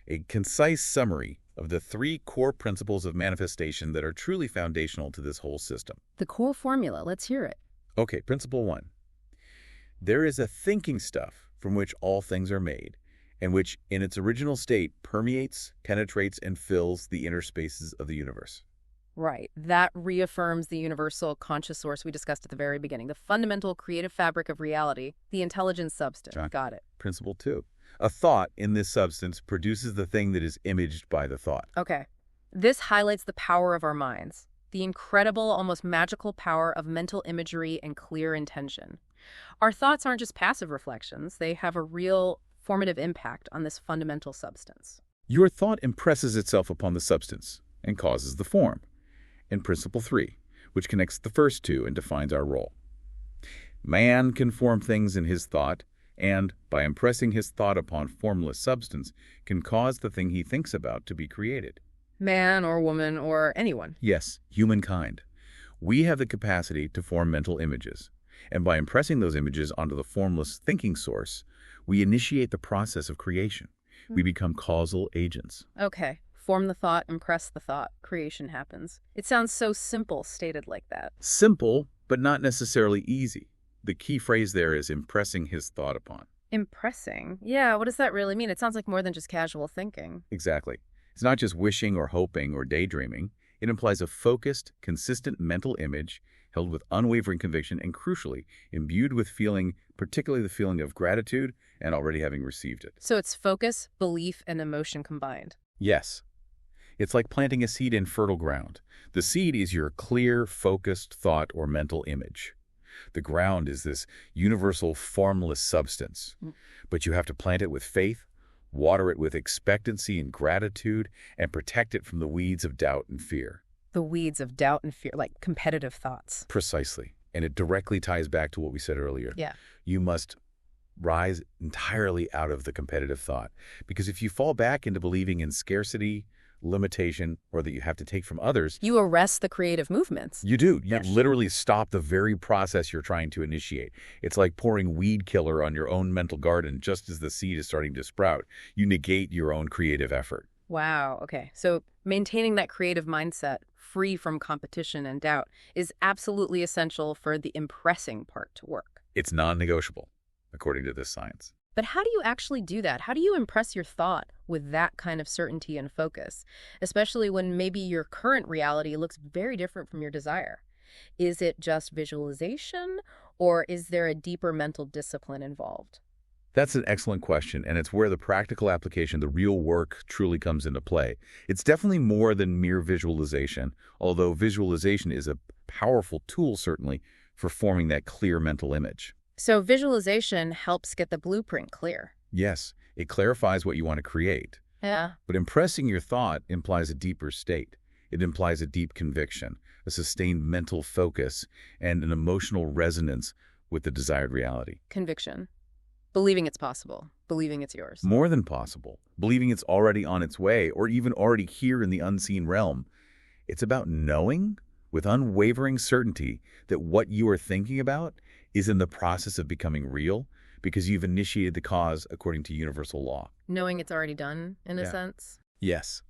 a concise summary of the 3 core principles of manifestation that are truly foundational to this whole system. The core formula. Let's hear it. Okay, principle 1. There is a thinking stuff from which all things are made, and which, in its original state, permeates, penetrates, and fills the inner spaces of the universe. Right. That reaffirms the universal conscious source we discussed at the very beginning, the fundamental creative fabric of reality, the intelligent substance. John, Got it. Principle 2. A thought in this substance produces the thing that is imaged by the thought. Okay. This highlights the power of our minds, the incredible, almost magical power of mental imagery and clear intention. Our thoughts aren't just passive reflections. They have a real formative impact on this fundamental substance. Your thought impresses itself upon the substance and causes the form. In Principle 3, which connects the first 2 and defines our role. Man can form things in his thought, and, by impressing his thought upon formless substance, can cause the thing he thinks about to be created. Man or woman or anyone. Yes, humankind. We have the capacity to form mental images, and by impressing those images onto the formless thinking source, we initiate the process of creation. We become causal agents. Okay. Form the thought, impress the thought, creation happens. It sounds so simple stated like that. Simple, but not necessarily easy. The key phrase there is impressing his thought upon. Impressing? Yeah, what does that really mean? It sounds like more than just casual thinking. Exactly. It's not just wishing or hoping or daydreaming. It implies a focused, consistent mental image held with unwavering conviction and, crucially, imbued with feeling, particularly the feeling of gratitude and already having received it. So it's focus, belief, and emotion combined. Yes. It's like planting a seed in fertile ground. The seed is your clear, focused thought or mental image. The ground is this universal, formless substance. But you have to plant it with faith, water it with expectancy and gratitude, and protect it from the weeds of doubt and fear. The weeds of doubt and fear, like competitive thoughts. Precisely. And it directly ties back to what we said earlier. Yeah. You must rise entirely out of the competitive thought. Because if you fall back into believing in scarcity, limitation, or that you have to take from others, You arrest the creative movements. you do. You Yes. literally stop the very process you're trying to initiate. It's like pouring weed killer on your own mental garden just as the seed is starting to sprout. You negate your own creative effort. Wow. Okay. So maintaining that creative mindset, free from competition and doubt, is absolutely essential for the impressing part to work. It's non-negotiable, according to this science. But how do you actually do that? How do you impress your thought with that kind of certainty and focus, especially when maybe your current reality looks very different from your desire? Is it just visualization, or is there a deeper mental discipline involved? That's an excellent question, and it's where the practical application, the real work, truly comes into play. It's definitely more than mere visualization, although visualization is a powerful tool, certainly, for forming that clear mental image. So visualization helps get the blueprint clear. Yes, it clarifies what you want to create. Yeah. But impressing your thought implies a deeper state. It implies a deep conviction, a sustained mental focus, and an emotional resonance with the desired reality. Conviction. Believing it's possible. Believing it's yours. More than possible, believing it's already on its way, or even already here in the unseen realm. It's about knowing with unwavering certainty that what you are thinking about is in the process of becoming real because you've initiated the cause according to universal law. Knowing it's already done, in a Yeah. sense. Yes.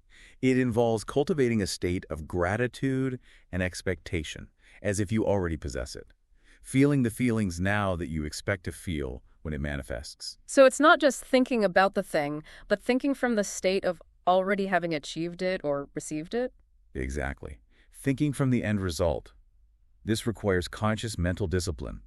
It involves cultivating a state of gratitude and expectation, as if you already possess it. Feeling the feelings now that you expect to feel when it manifests. So it's not just thinking about the thing, but thinking from the state of already having achieved it or received it? Exactly. Thinking from the end result. This requires conscious mental discipline.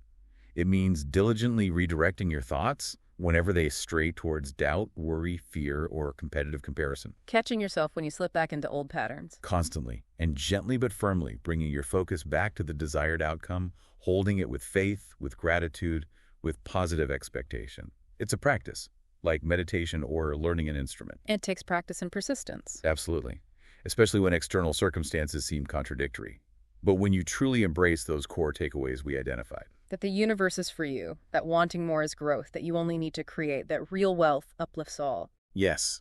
It means diligently redirecting your thoughts whenever they stray towards doubt, worry, fear, or competitive comparison. Catching yourself when you slip back into old patterns. Constantly, and gently but firmly bringing your focus back to the desired outcome, holding it with faith, with gratitude, with positive expectation. It's a practice, like meditation or learning an instrument. It takes practice and persistence. Absolutely, especially when external circumstances seem contradictory. But when you truly embrace those core takeaways we identified. That the universe is for you, that wanting more is growth, that you only need to create, that real wealth uplifts all. Yes.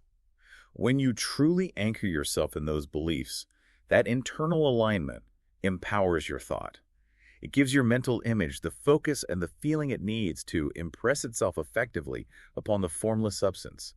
When you truly anchor yourself in those beliefs, that internal alignment empowers your thought. It gives your mental image the focus and the feeling it needs to impress itself effectively upon the formless substance.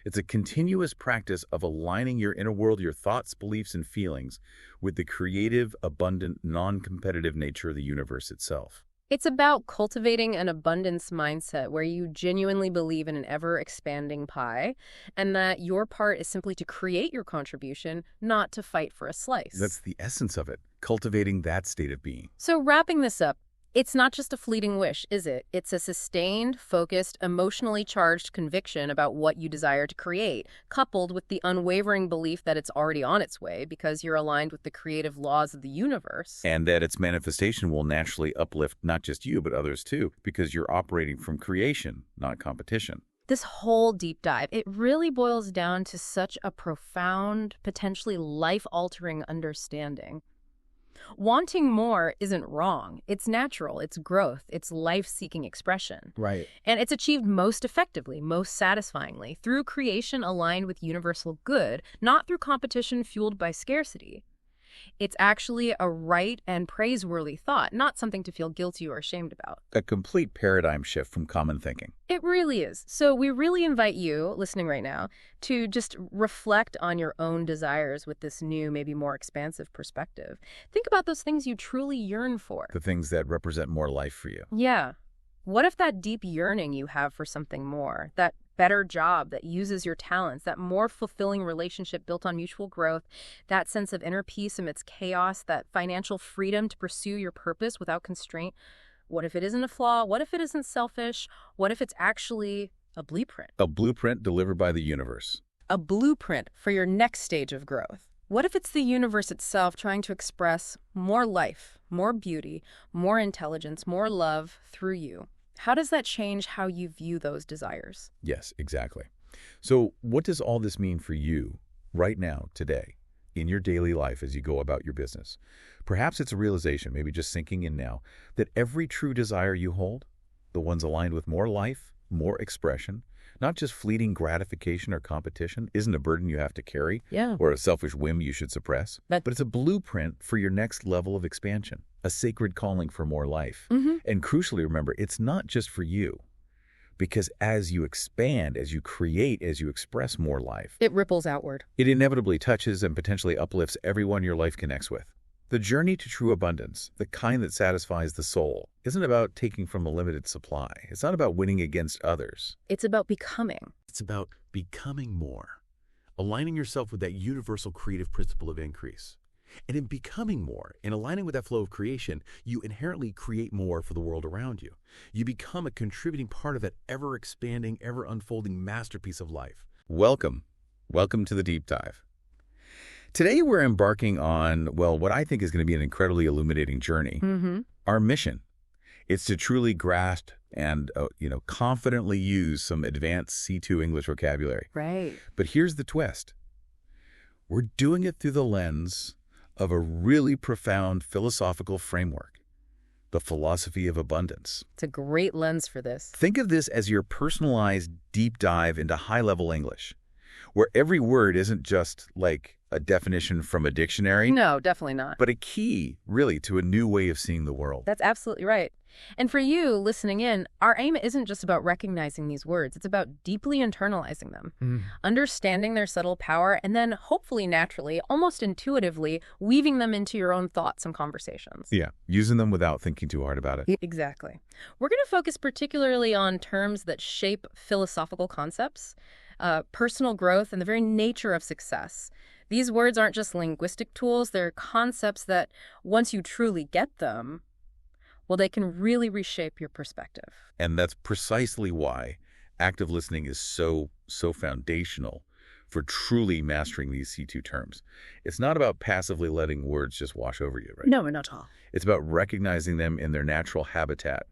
It's a continuous practice of aligning your inner world, your thoughts, beliefs, and feelings with the creative, abundant, non-competitive nature of the universe itself. It's about cultivating an abundance mindset where you genuinely believe in an ever-expanding pie and that your part is simply to create your contribution, not to fight for a slice. That's the essence of it, cultivating that state of being. So wrapping this up, it's not just a fleeting wish, is it? It's a sustained, focused, emotionally charged conviction about what you desire to create, coupled with the unwavering belief that it's already on its way because you're aligned with the creative laws of the universe. And that its manifestation will naturally uplift not just you, but others too, because you're operating from creation, not competition. This whole deep dive, it really boils down to such a profound, potentially life-altering understanding. Wanting more isn't wrong. It's natural. It's growth. It's life-seeking expression. Right. And it's achieved most effectively, most satisfyingly, through creation aligned with universal good, not through competition fueled by scarcity. It's actually a right and praiseworthy thought, not something to feel guilty or ashamed about. A complete paradigm shift from common thinking. It really is. So we really invite you, listening right now, to just reflect on your own desires with this new, maybe more expansive perspective. Think about those things you truly yearn for. The things that represent more life for you. Yeah. What if that deep yearning you have for something more, that better job that uses your talents, that more fulfilling relationship built on mutual growth, that sense of inner peace amidst chaos, that financial freedom to pursue your purpose without constraint? What if it isn't a flaw? What if it isn't selfish? What if it's actually a blueprint? A blueprint delivered by the universe. A blueprint for your next stage of growth. What if it's the universe itself trying to express more life, more beauty, more intelligence, more love through you? How does that change how you view those desires? Yes, exactly. So what does all this mean for you right now, today? in your daily life as you go about your business. Perhaps it's a realization, maybe just sinking in now, that every true desire you hold, the ones aligned with more life, more expression, not just fleeting gratification or competition, isn't a burden you have to carry or a selfish whim you should suppress, but it's a blueprint for your next level of expansion, a sacred calling for more life. And crucially, remember, it's not just for you. Because as you expand, as you create, as you express more life, it ripples outward. It inevitably touches and potentially uplifts everyone your life connects with. The journey to true abundance, the kind that satisfies the soul, isn't about taking from a limited supply. It's not about winning against others. It's about becoming. It's about becoming more, aligning yourself with that universal creative principle of increase. And in becoming more, in aligning with that flow of creation, you inherently create more for the world around you. You become a contributing part of that ever-expanding, ever-unfolding masterpiece of life. Welcome. Welcome to the Deep Dive. Today we're embarking on, well, what I think is going to be an incredibly illuminating journey. Our mission. It's to truly grasp and, confidently use some advanced C2 English vocabulary. Right. But here's the twist. We're doing it through the lens of a really profound philosophical framework, the philosophy of abundance. It's a great lens for this. Think of this as your personalized deep dive into high-level English, where every word isn't just like a definition from a dictionary. No, definitely not. But a key, really, to a new way of seeing the world. That's absolutely right. And for you listening in, our aim isn't just about recognizing these words. It's about deeply internalizing them, understanding their subtle power, and then hopefully naturally, almost intuitively, weaving them into your own thoughts and conversations. Yeah, using them without thinking too hard about it. Exactly. We're going to focus particularly on terms that shape philosophical concepts, personal growth, and the very nature of success. These words aren't just linguistic tools. They're concepts that, once you truly get them, well, they can really reshape your perspective. And that's precisely why active listening is so foundational for truly mastering these C2 terms. It's not about passively letting words just wash over you, right? No, not at all. It's about recognizing them in their natural habitat,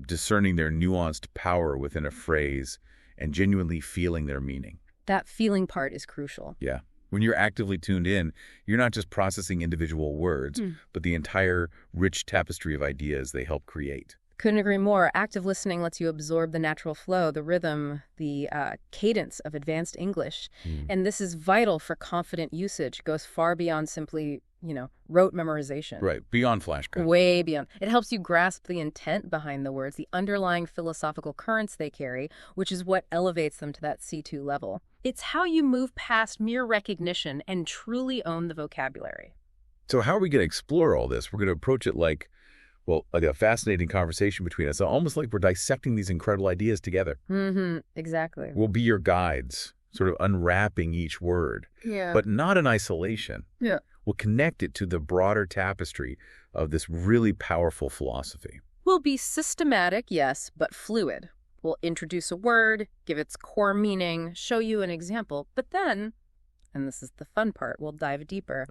discerning their nuanced power within a phrase, and genuinely feeling their meaning. That feeling part is crucial. Yeah. When you're actively tuned in, you're not just processing individual words, but the entire rich tapestry of ideas they help create. Couldn't agree more. Active listening lets you absorb the natural flow, the rhythm, the cadence of advanced English. And this is vital for confident usage. It goes far beyond simply, rote memorization. Right, beyond flashcards. Way beyond. It helps you grasp the intent behind the words, the underlying philosophical currents they carry, which is what elevates them to that C2 level. It's how you move past mere recognition and truly own the vocabulary. So how are we going to explore all this? We're going to approach it like a fascinating conversation between us, almost like we're dissecting these incredible ideas together. Exactly. We'll be your guides, sort of unwrapping each word, but not in isolation. Yeah. We'll connect it to the broader tapestry of this really powerful philosophy. We'll be systematic, yes, but fluid. We'll introduce a word, give its core meaning, show you an example, but then, and this is the fun part, we'll dive deeper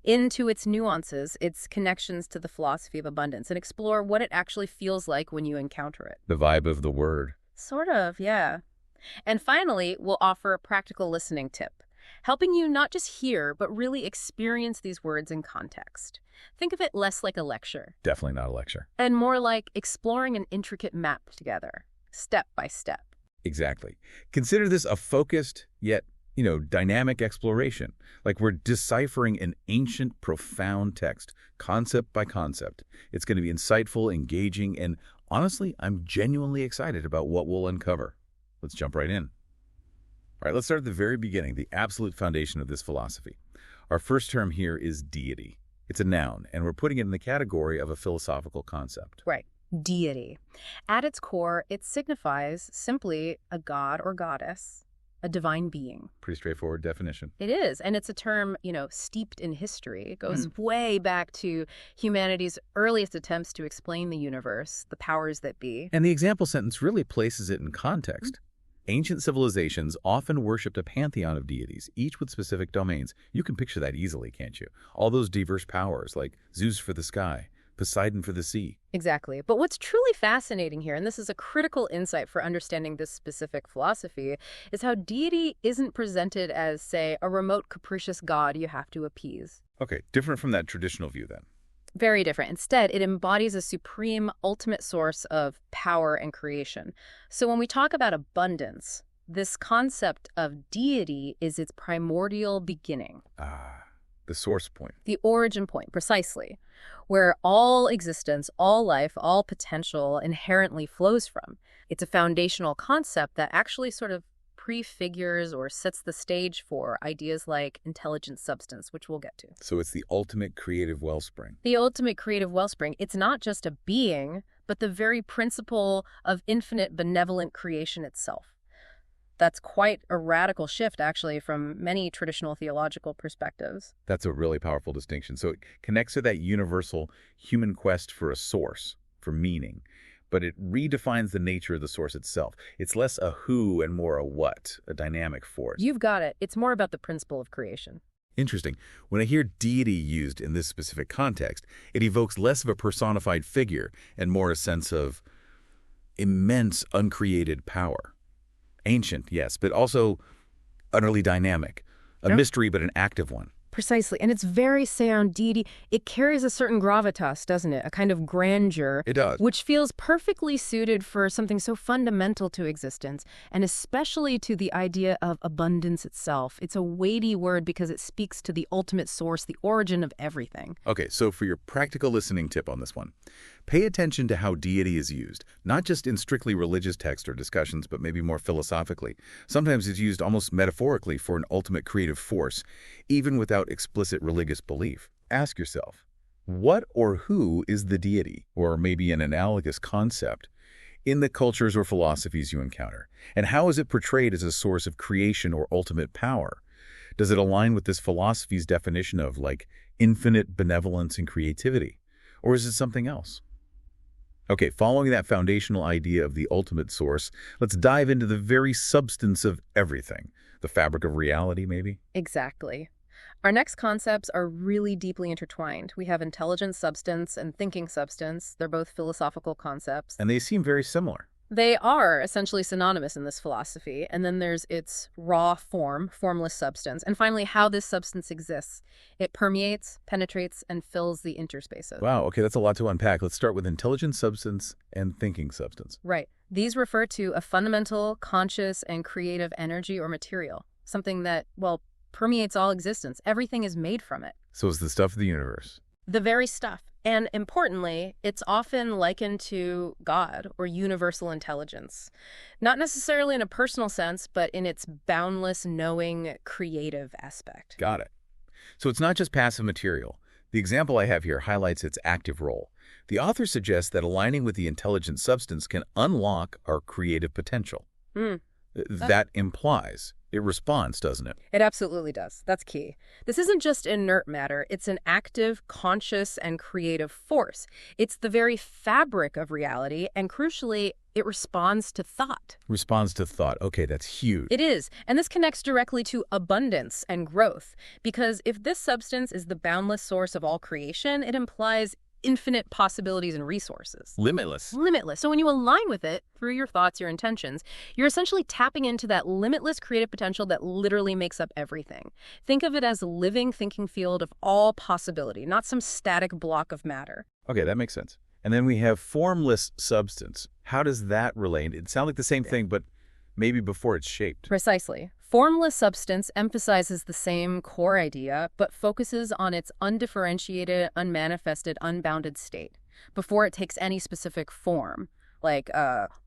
into its nuances, its connections to the philosophy of abundance, and explore what it actually feels like when you encounter it. The vibe of the word. Sort of, yeah. And finally, we'll offer a practical listening tip, helping you not just hear, but really experience these words in context. Think of it less like a lecture. Definitely not a lecture. And more like exploring an intricate map together, step by step. Exactly. Consider this a focused, yet, dynamic exploration. Like we're deciphering an ancient, profound text, concept by concept. It's going to be insightful, engaging, and honestly, I'm genuinely excited about what we'll uncover. Let's jump right in. All right, let's start at the very beginning, the absolute foundation of this philosophy. Our first term here is deity. It's a noun, and we're putting it in the category of a philosophical concept. Right. Deity. At its core, it signifies simply a god or goddess, a divine being. Pretty straightforward definition. It is, and it's a term, steeped in history. It goes way back to humanity's earliest attempts to explain the universe, the powers that be. And the example sentence really places it in context. Ancient civilizations often worshipped a pantheon of deities, each with specific domains. You can picture that easily, can't you? All those diverse powers, like Zeus for the sky, Poseidon for the sea. Exactly. But what's truly fascinating here, and this is a critical insight for understanding this specific philosophy, is how deity isn't presented as, say, a remote capricious god you have to appease. Okay, different from that traditional view then. Very different. Instead, it embodies a supreme, ultimate source of power and creation. So when we talk about abundance, this concept of deity is its primordial beginning. Ah, the source point. The origin point, precisely, where all existence, all life, all potential inherently flows from. It's a foundational concept that actually sort of prefigures or sets the stage for ideas like intelligent substance, which we'll get to. So it's the ultimate creative wellspring. The ultimate creative wellspring. It's not just a being, but the very principle of infinite benevolent creation itself. That's quite a radical shift, actually, from many traditional theological perspectives. That's a really powerful distinction. So it connects to that universal human quest for a source, for meaning, but it redefines the nature of the source itself. It's less a who and more a what, a dynamic force. You've got it. It's more about the principle of creation. Interesting. When I hear deity used in this specific context, it evokes less of a personified figure and more a sense of immense uncreated power. Ancient, yes, but also utterly dynamic. A mystery, but an active one. Precisely. And it's very sound deity. It carries a certain gravitas, doesn't it? A kind of grandeur. It does. Which feels perfectly suited for something so fundamental to existence, and especially to the idea of abundance itself. It's a weighty word because it speaks to the ultimate source, the origin of everything. Okay, so for your practical listening tip on this one, pay attention to how deity is used, not just in strictly religious texts or discussions, but maybe more philosophically. Sometimes it's used almost metaphorically for an ultimate creative force, even without explicit religious belief. Ask yourself, what or who is the deity, or maybe an analogous concept, in the cultures or philosophies you encounter? And how is it portrayed as a source of creation or ultimate power? Does it align with this philosophy's definition of, like, infinite benevolence and creativity? Or is it something else? Okay, following that foundational idea of the ultimate source, let's dive into the very substance of everything. The fabric of reality, maybe? Exactly. Our next concepts are really deeply intertwined. We have intelligent substance and thinking substance. They're both philosophical concepts. And they seem very similar. They are essentially synonymous in this philosophy. And then there's its raw form, formless substance. And finally, how this substance exists. It permeates, penetrates, and fills the interspaces. Wow, okay, that's a lot to unpack. Let's start with intelligent substance and thinking substance. Right. These refer to a fundamental, conscious, and creative energy or material. Something that, well, permeates all existence. Everything is made from it. So it's the stuff of the universe. The very stuff. And importantly, it's often likened to God or universal intelligence. Not necessarily in a personal sense, but in its boundless, knowing, creative aspect. Got it. So it's not just passive material. The example I have here highlights its active role. The author suggests that aligning with the intelligent substance can unlock our creative potential. That implies it responds, doesn't it? It absolutely does. That's key. This isn't just inert matter. It's an active, conscious, and creative force. It's the very fabric of reality, and crucially, it responds to thought. Responds to thought. Okay, that's huge. It is. And this connects directly to abundance and growth. Because if this substance is the boundless source of all creation, it implies infinite possibilities and resources. Limitless. Limitless. So when you align with it through your thoughts, your intentions, you're essentially tapping into that limitless creative potential that literally makes up everything. Think of it as a living, thinking field of all possibility, not some static block of matter. Okay, that makes sense. And then we have formless substance. How does that relate? It sounds like the same thing, but maybe before it's shaped. Precisely. Formless substance emphasizes the same core idea, but focuses on its undifferentiated, unmanifested, unbounded state, before it takes any specific form, like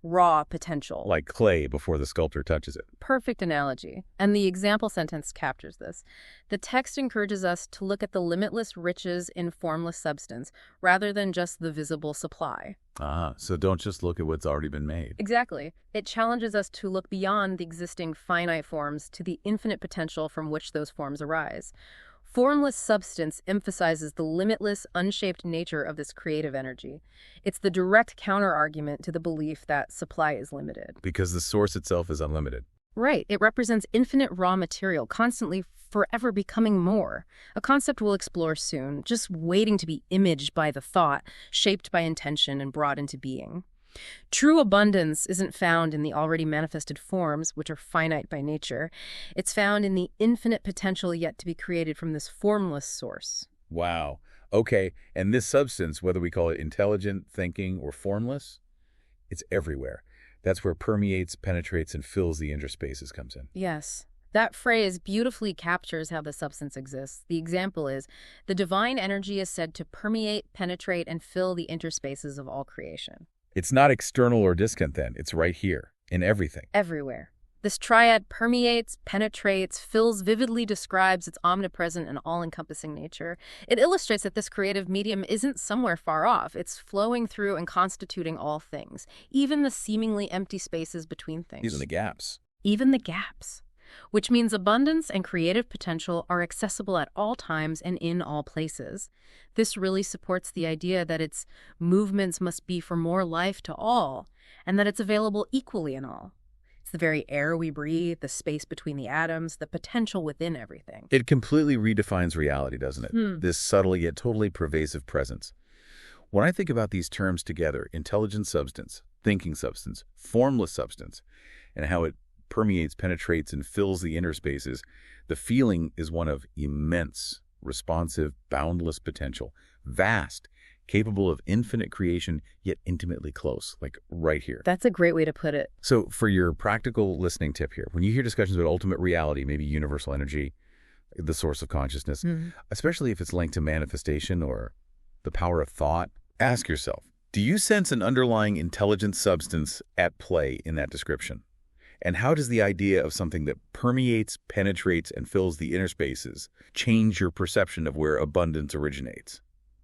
raw potential. Like clay before the sculptor touches it. Perfect analogy. And the example sentence captures this. The text encourages us to look at the limitless riches in formless substance, rather than just the visible supply. Ah, so don't just look at what's already been made. Exactly. It challenges us to look beyond the existing finite forms to the infinite potential from which those forms arise. Formless substance emphasizes the limitless, unshaped nature of this creative energy. It's the direct counterargument to the belief that supply is limited. Because the source itself is unlimited. Right. It represents infinite raw material, constantly forever becoming more. A concept we'll explore soon, just waiting to be imaged by the thought, shaped by intention, and brought into being. True abundance isn't found in the already manifested forms, which are finite by nature. It's found in the infinite potential yet to be created from this formless source. Wow. Okay, and this substance, whether we call it intelligent, thinking, or formless, it's everywhere. That's where permeates, penetrates, and fills the interspaces comes in. Yes. That phrase beautifully captures how the substance exists. The example is, the divine energy is said to permeate, penetrate, and fill the interspaces of all creation. It's not external or distant then. It's right here, in everything. Everywhere. This triad permeates, penetrates, fills, vividly describes its omnipresent and all-encompassing nature. It illustrates that this creative medium isn't somewhere far off. It's flowing through and constituting all things, even the seemingly empty spaces between things. Even the gaps. Even the gaps. Which means abundance and creative potential are accessible at all times and in all places. This really supports the idea that its movements must be for more life to all, and that it's available equally in all. It's the very air we breathe, the space between the atoms, the potential within everything. It completely redefines reality, doesn't it? This subtle yet totally pervasive presence. When I think about these terms together, intelligent substance, thinking substance, formless substance, and how it permeates, penetrates, and fills the inner spaces, the feeling is one of immense, responsive, boundless potential, vast, capable of infinite creation, yet intimately close, like right here. That's a great way to put it. So for your practical listening tip here, when you hear discussions about ultimate reality, maybe universal energy, the source of consciousness, especially if it's linked to manifestation or the power of thought, ask yourself, do you sense an underlying intelligent substance at play in that description? And how does the idea of something that permeates, penetrates, and fills the inner spaces change your perception of where abundance originates?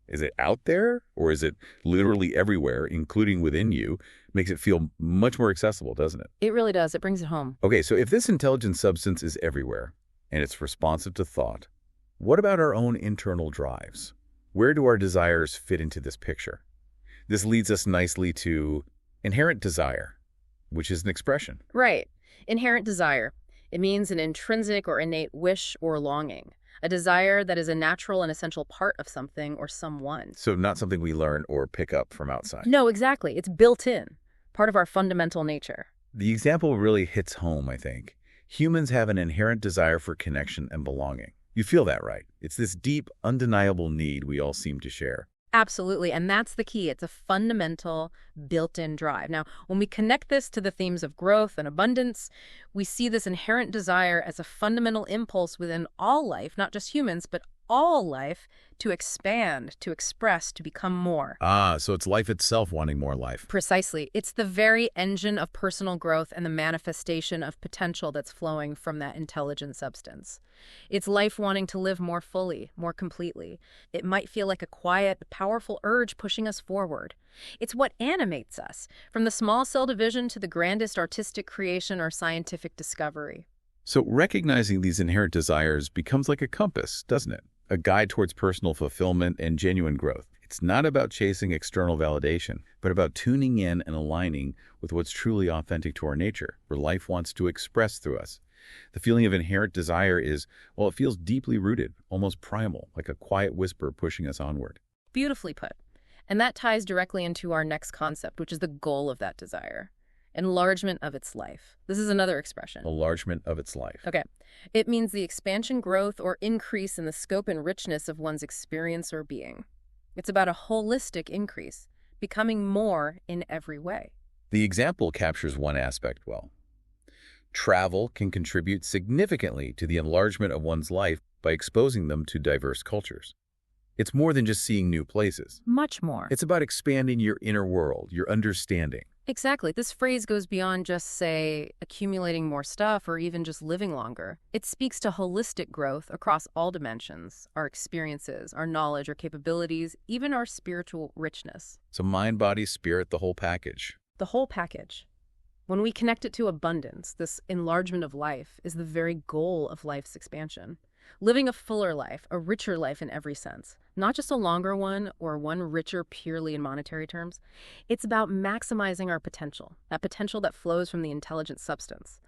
Is it out there, or is it literally everywhere, including within you? Makes it feel much more accessible, doesn't it? It really does. It brings it home. Okay, so if this intelligent substance is everywhere, and it's responsive to thought, what about our own internal drives? Where do our desires fit into this picture? This leads us nicely to inherent desire, which is an expression. Right. Inherent desire. It means an intrinsic or innate wish or longing. A desire that is a natural and essential part of something or someone. So not something we learn or pick up from outside. No, exactly. It's built in. Part of our fundamental nature. The example really hits home, I think. Humans have an inherent desire for connection and belonging. You feel that, right? It's this deep, undeniable need we all seem to share. Absolutely, and that's the key. It's a fundamental, built-in drive. Now, when we connect this to the themes of growth and abundance, we see this inherent desire as a fundamental impulse within all life, not just humans, but all life, to expand, to express, to become more. Ah, so it's life itself wanting more life. Precisely. It's the very engine of personal growth and the manifestation of potential that's flowing from that intelligent substance. It's life wanting to live more fully, more completely. It might feel like a quiet, powerful urge pushing us forward. It's what animates us, from the small cell division to the grandest artistic creation or scientific discovery. So recognizing these inherent desires becomes like a compass, doesn't it? A guide towards personal fulfillment and genuine growth. It's not about chasing external validation, but about tuning in and aligning with what's truly authentic to our nature, where life wants to express through us. The feeling of inherent desire is, well, it feels deeply rooted, almost primal, like a quiet whisper pushing us onward. Beautifully put. And that ties directly into our next concept, which is the goal of that desire. Enlargement of its life. This is another expression. Enlargement of its life. Okay. It means the expansion, growth, or increase in the scope and richness of one's experience or being. It's about a holistic increase, becoming more in every way. The example captures one aspect well. Travel can contribute significantly to the enlargement of one's life by exposing them to diverse cultures. It's more than just seeing new places. Much more. It's about expanding your inner world, your understanding. Exactly. This phrase goes beyond just, say, accumulating more stuff or even just living longer. It speaks to holistic growth across all dimensions, our experiences, our knowledge, our capabilities, even our spiritual richness. So mind, body, spirit, the whole package. The whole package. When we connect it to abundance, this enlargement of life is the very goal of life's expansion. living a fuller life, a richer life in every sense. Not just a longer one or one richer purely in monetary terms. It's about maximizing our potential, that potential that flows from the intelligent substance.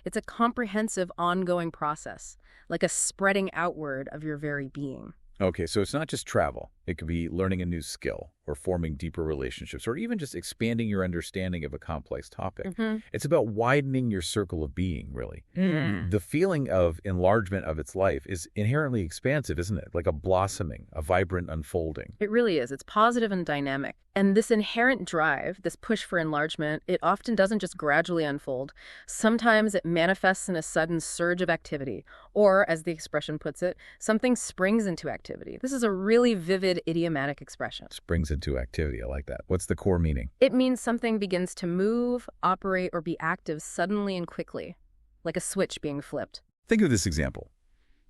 It's a comprehensive, ongoing process, like a spreading outward of your very being. Okay, so it's not just travel. It could be learning a new skill or forming deeper relationships or even just expanding your understanding of a complex topic. It's about widening your circle of being, really. The feeling of enlargement of its life is inherently expansive, isn't it? Like a blossoming, a vibrant unfolding. It really is. It's positive and dynamic. And this inherent drive, this push for enlargement, it often doesn't just gradually unfold. Sometimes it manifests in a sudden surge of activity, or, as the expression puts it, something springs into activity. This is a really vivid idiomatic expression. Springs into activity. I like that. What's the core meaning? It means something begins to move, operate, or be active suddenly and quickly, like a switch being flipped. Think of this example.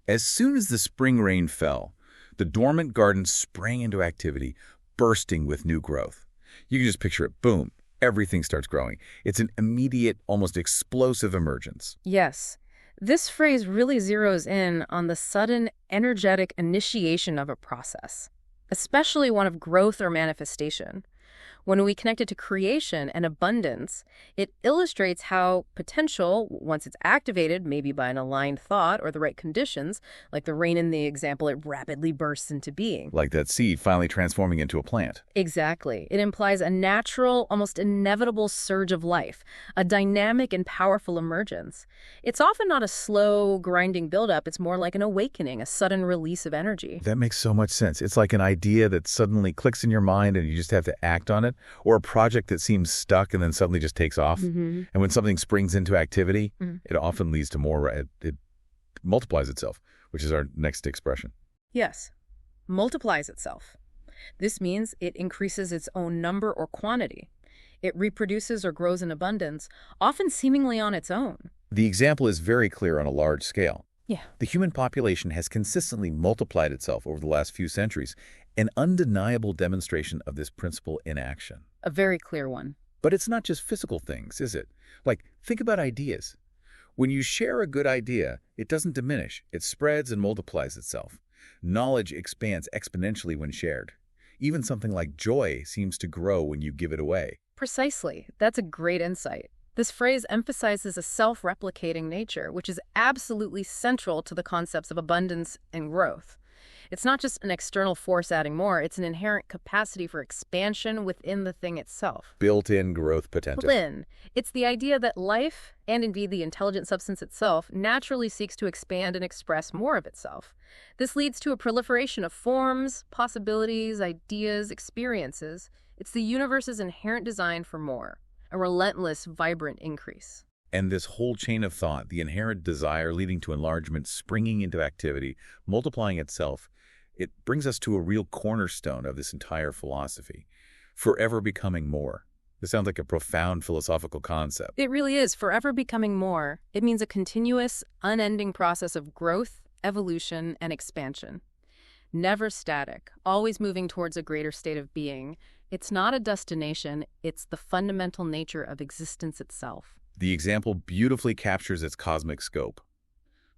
As soon as the spring rain fell, the dormant garden sprang into activity, bursting with new growth. You can just picture it. Boom. Everything starts growing. It's an immediate, almost explosive emergence. Yes. This phrase really zeroes in on the sudden, energetic initiation of a process, especially one of growth or manifestation. When we connect it to creation and abundance, it illustrates how potential, once it's activated, maybe by an aligned thought or the right conditions, like the rain in the example, it rapidly bursts into being. Like that seed finally transforming into a plant. Exactly. It implies a natural, almost inevitable surge of life, a dynamic and powerful emergence. It's often not a slow, grinding buildup. It's more like an awakening, a sudden release of energy. That makes so much sense. It's like an idea that suddenly clicks in your mind and you just have to act on it, or a project that seems stuck and then suddenly just takes off. And when something springs into activity, it often leads to more, it multiplies itself, which is our next expression. Yes, multiplies itself. This means it increases its own number or quantity. It reproduces or grows in abundance, often seemingly on its own. The example is very clear on a large scale. Yeah. The human population has consistently multiplied itself over the last few centuries, an undeniable demonstration of this principle in action. A very clear one. But it's not just physical things, is it? Like, think about ideas. When you share a good idea, it doesn't diminish. It spreads and multiplies itself. Knowledge expands exponentially when shared. Even something like joy seems to grow when you give it away. Precisely. That's a great insight. This phrase emphasizes a self-replicating nature, which is absolutely central to the concepts of abundance and growth. It's not just an external force adding more, it's an inherent capacity for expansion within the thing itself. Built-in growth potential. It's the idea that life, and indeed the intelligent substance itself, naturally seeks to expand and express more of itself. This leads to a proliferation of forms, possibilities, ideas, experiences. It's the universe's inherent design for more, a relentless, vibrant increase. And this whole chain of thought, the inherent desire leading to enlargement, springing into activity, multiplying itself, it brings us to a real cornerstone of this entire philosophy, forever becoming more. This sounds like a profound philosophical concept. It really is. Forever becoming more. It means a continuous, unending process of growth, evolution, and expansion. Never static, always moving towards a greater state of being. It's not a destination, it's the fundamental nature of existence itself. The example beautifully captures its cosmic scope.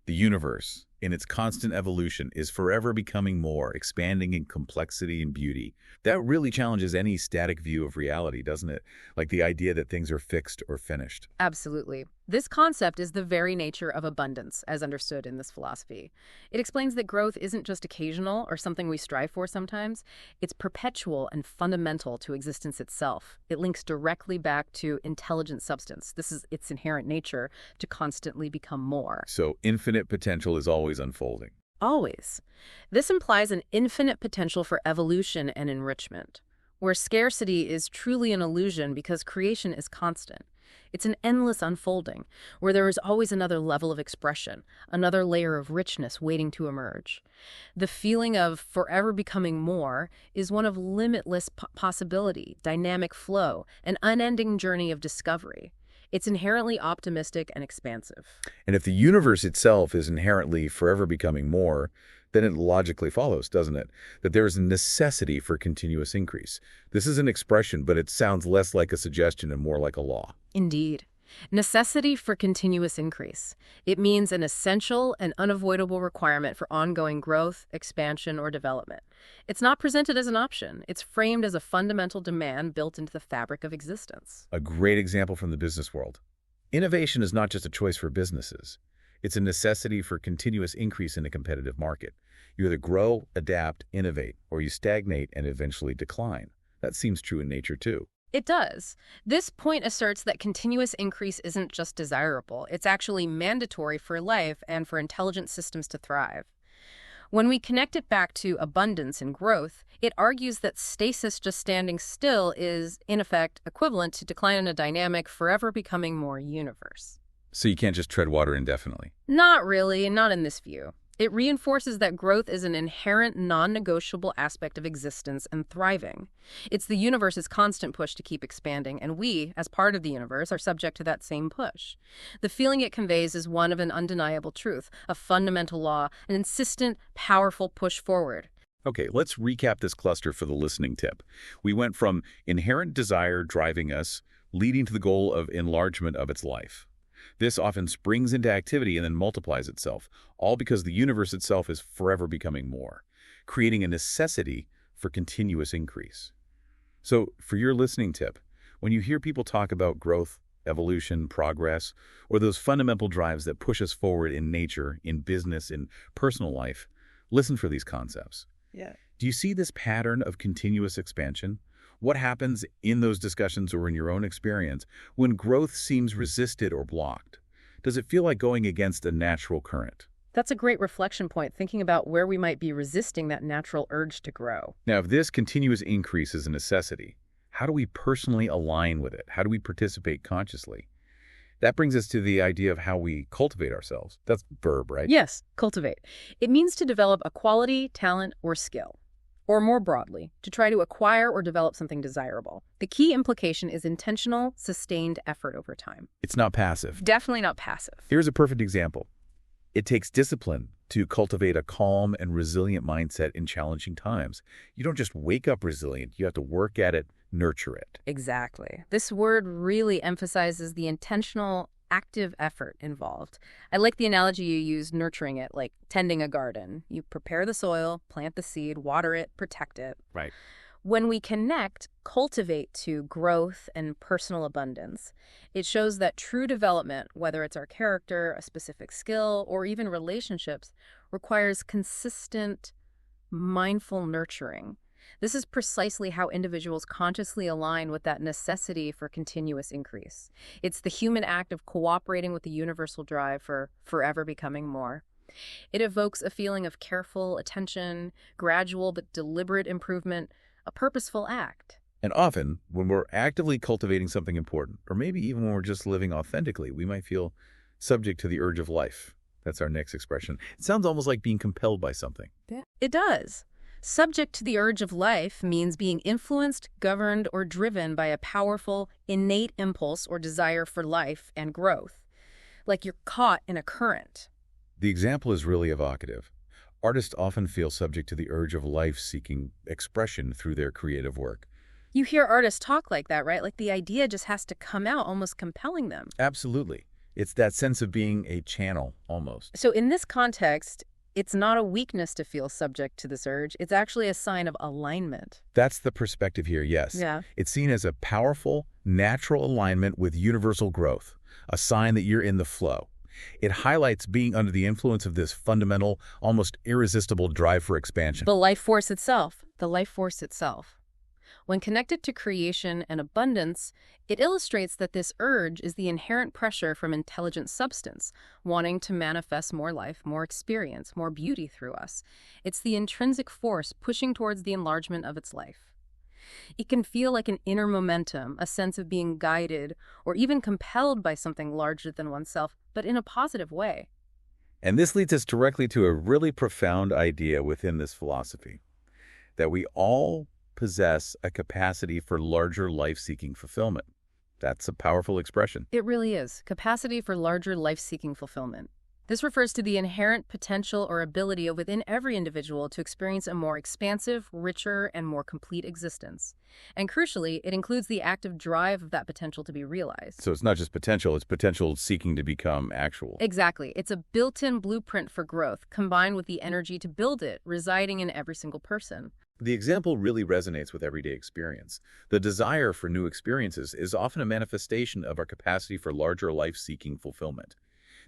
The universe, in its constant evolution, is forever becoming more, expanding in complexity and beauty. That really challenges any static view of reality, doesn't it? Like the idea that things are fixed or finished. Absolutely. This concept is the very nature of abundance, as understood in this philosophy. It explains that growth isn't just occasional or something we strive for sometimes. It's perpetual and fundamental to existence itself. It links directly back to intelligent substance. This is its inherent nature, to constantly become more. So infinite potential is always unfolding. Always. This implies an infinite potential for evolution and enrichment, where scarcity is truly an illusion because creation is constant. It's an endless unfolding, where there is always another level of expression, another layer of richness waiting to emerge. The feeling of forever becoming more is one of limitless possibility, dynamic flow, an unending journey of discovery. It's inherently optimistic and expansive. And if the universe itself is inherently forever becoming more, then it logically follows, doesn't it, that there is a necessity for continuous increase. This is an expression, but it sounds less like a suggestion and more like a law. Indeed. Necessity for continuous increase. It means an essential and unavoidable requirement for ongoing growth, expansion, or development. It's not presented as an option. It's framed as a fundamental demand built into the fabric of existence. A great example from the business world. Innovation is not just a choice for businesses. It's a necessity for continuous increase in a competitive market. You either grow, adapt, innovate, or you stagnate and eventually decline. That seems true in nature too. It does. This point asserts that continuous increase isn't just desirable. It's actually mandatory for life and for intelligent systems to thrive. When we connect it back to abundance and growth, it argues that stasis, just standing still, is, in effect, equivalent to decline in a dynamic, forever becoming more universe. So you can't just tread water indefinitely. Not really, not in this view. It reinforces that growth is an inherent, non-negotiable aspect of existence and thriving. It's the universe's constant push to keep expanding, and we, as part of the universe, are subject to that same push. The feeling it conveys is one of an undeniable truth, a fundamental law, an insistent, powerful push forward. Okay, let's recap this cluster for the listening tip. We went from inherent desire driving us, leading to the goal of enlargement of its life. This often springs into activity and then multiplies itself, all because the universe itself is forever becoming more, creating a necessity for continuous increase. So, for your listening tip, when you hear people talk about growth, evolution, progress, or those fundamental drives that push us forward in nature, in business, in personal life, listen for these concepts. Yeah. Do you see this pattern of continuous expansion? What happens in those discussions or in your own experience when growth seems resisted or blocked? Does it feel like going against a natural current? That's a great reflection point, thinking about where we might be resisting that natural urge to grow. Now, if this continuous increase is a necessity, how do we personally align with it? How do we participate consciously? That brings us to the idea of how we cultivate ourselves. That's a verb, right? Yes, cultivate. It means to develop a quality, talent, or skill. Or more broadly, to try to acquire or develop something desirable. The key implication is intentional, sustained effort over time. It's not passive. Definitely not passive. Here's a perfect example. It takes discipline to cultivate a calm and resilient mindset in challenging times. You don't just wake up resilient. You have to work at it, nurture it. Exactly. This word really emphasizes the intentional, active effort involved. I like the analogy you use, nurturing it, like tending a garden. You prepare the soil, plant the seed, water it, protect it. Right. When we connect, cultivate to growth and personal abundance, it shows that true development, whether it's our character, a specific skill, or even relationships, requires consistent, mindful nurturing. This is precisely how individuals consciously align with that necessity for continuous increase. It's the human act of cooperating with the universal drive for forever becoming more. It evokes a feeling of careful attention, gradual but deliberate improvement, a purposeful act. And often, when we're actively cultivating something important, or maybe even when we're just living authentically, we might feel subject to the urge of life. That's our next expression. It sounds almost like being compelled by something. It does. Subject to the urge of life means being influenced, governed, or driven by a powerful, innate impulse or desire for life and growth, like you're caught in a current. The example is really evocative. Artists often feel subject to the urge of life-seeking expression through their creative work. You hear artists talk like that, right? Like the idea just has to come out, almost compelling them. Absolutely. It's that sense of being a channel, almost. So in this context, it's not a weakness to feel subject to this urge. It's actually a sign of alignment. That's the perspective here, yes. Yeah. It's seen as a powerful, natural alignment with universal growth, a sign that you're in the flow. It highlights being under the influence of this fundamental, almost irresistible drive for expansion. The life force itself. The life force itself. When connected to creation and abundance, it illustrates that this urge is the inherent pressure from intelligent substance, wanting to manifest more life, more experience, more beauty through us. It's the intrinsic force pushing towards the enlargement of its life. It can feel like an inner momentum, a sense of being guided or even compelled by something larger than oneself, but in a positive way. And this leads us directly to a really profound idea within this philosophy, that we all possess a capacity for larger life-seeking fulfillment. That's a powerful expression. It really is. Capacity for larger life-seeking fulfillment. This refers to the inherent potential or ability within every individual to experience a more expansive, richer, and more complete existence. And crucially, it includes the active drive of that potential to be realized. So it's not just potential, it's potential seeking to become actual. Exactly. It's a built-in blueprint for growth, combined with the energy to build it, residing in every single person. The example really resonates with everyday experience. The desire for new experiences is often a manifestation of our capacity for larger life-seeking fulfillment.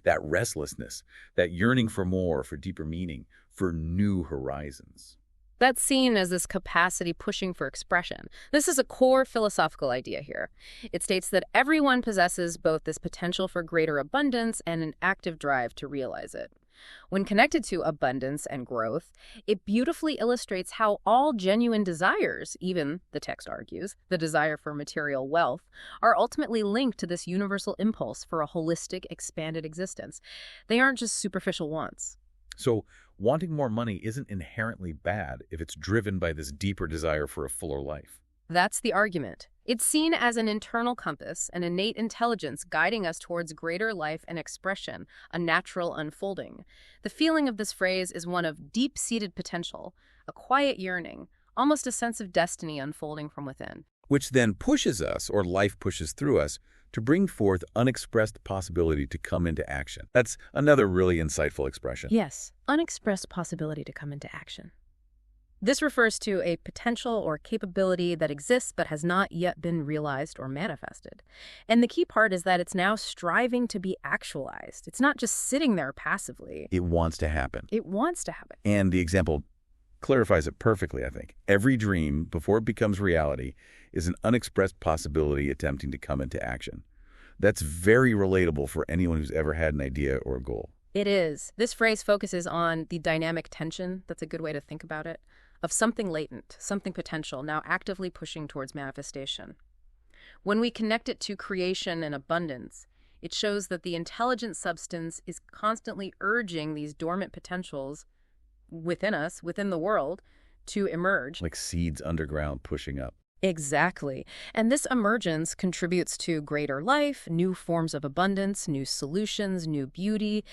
That restlessness, that yearning for more, for deeper meaning, for new horizons. That's seen as this capacity pushing for expression. This is a core philosophical idea here. It states that everyone possesses both this potential for greater abundance and an active drive to realize it. When connected to abundance and growth, it beautifully illustrates how all genuine desires, even, the text argues, the desire for material wealth, are ultimately linked to this universal impulse for a holistic, expanded existence. They aren't just superficial wants. So, wanting more money isn't inherently bad if it's driven by this deeper desire for a fuller life. That's the argument. It's seen as an internal compass, an innate intelligence guiding us towards greater life and expression, a natural unfolding. The feeling of this phrase is one of deep-seated potential, a quiet yearning, almost a sense of destiny unfolding from within. Which then pushes us, or life pushes through us, to bring forth unexpressed possibility to come into action. That's another really insightful expression. Yes, unexpressed possibility to come into action. This refers to a potential or capability that exists but has not yet been realized or manifested. And the key part is that it's now striving to be actualized. It's not just sitting there passively. It wants to happen. It wants to happen. And the example clarifies it perfectly, I think. Every dream, before it becomes reality, is an unexpressed possibility attempting to come into action. That's very relatable for anyone who's ever had an idea or a goal. It is. This phrase focuses on the dynamic tension, that's a good way to think about it, of something latent, something potential, now actively pushing towards manifestation. When we connect it to creation and abundance, it shows that the intelligent substance is constantly urging these dormant potentials within us, within the world, to emerge. Like seeds underground pushing up. Exactly. And this emergence contributes to greater life, new forms of abundance, new solutions, new beauty.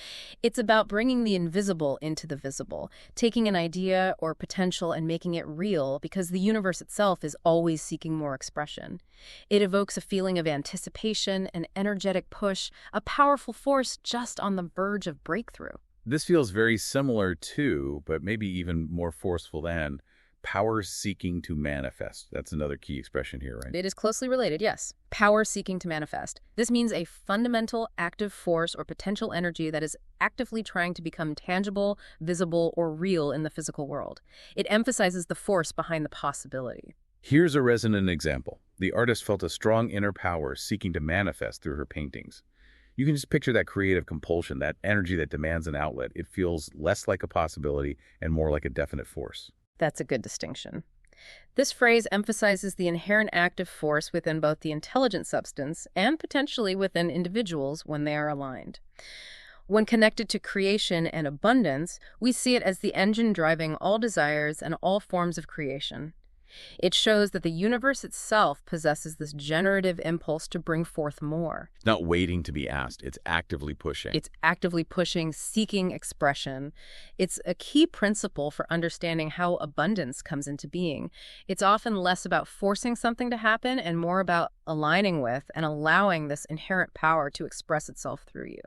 It's about bringing the invisible into the visible, taking an idea or potential and making it real because the universe itself is always seeking more expression. It evokes a feeling of anticipation, an energetic push, a powerful force just on the verge of breakthrough. This feels very similar to, but maybe even more forceful than, power seeking to manifest. That's another key expression here, right? It is closely related, yes. Power seeking to manifest. This means a fundamental active force or potential energy that is actively trying to become tangible, visible, or real in the physical world. It emphasizes the force behind the possibility. Here's a resonant example. The artist felt a strong inner power seeking to manifest through her paintings. You can just picture that creative compulsion, that energy that demands an outlet. It feels less like a possibility and more like a definite force. That's a good distinction. This phrase emphasizes the inherent active force within both the intelligent substance and potentially within individuals when they are aligned. When connected to creation and abundance, we see it as the engine driving all desires and all forms of creation. It shows that the universe itself possesses this generative impulse to bring forth more. It's not waiting to be asked. It's actively pushing. It's actively pushing, seeking expression. It's a key principle for understanding how abundance comes into being. It's often less about forcing something to happen and more about aligning with and allowing this inherent power to express itself through you.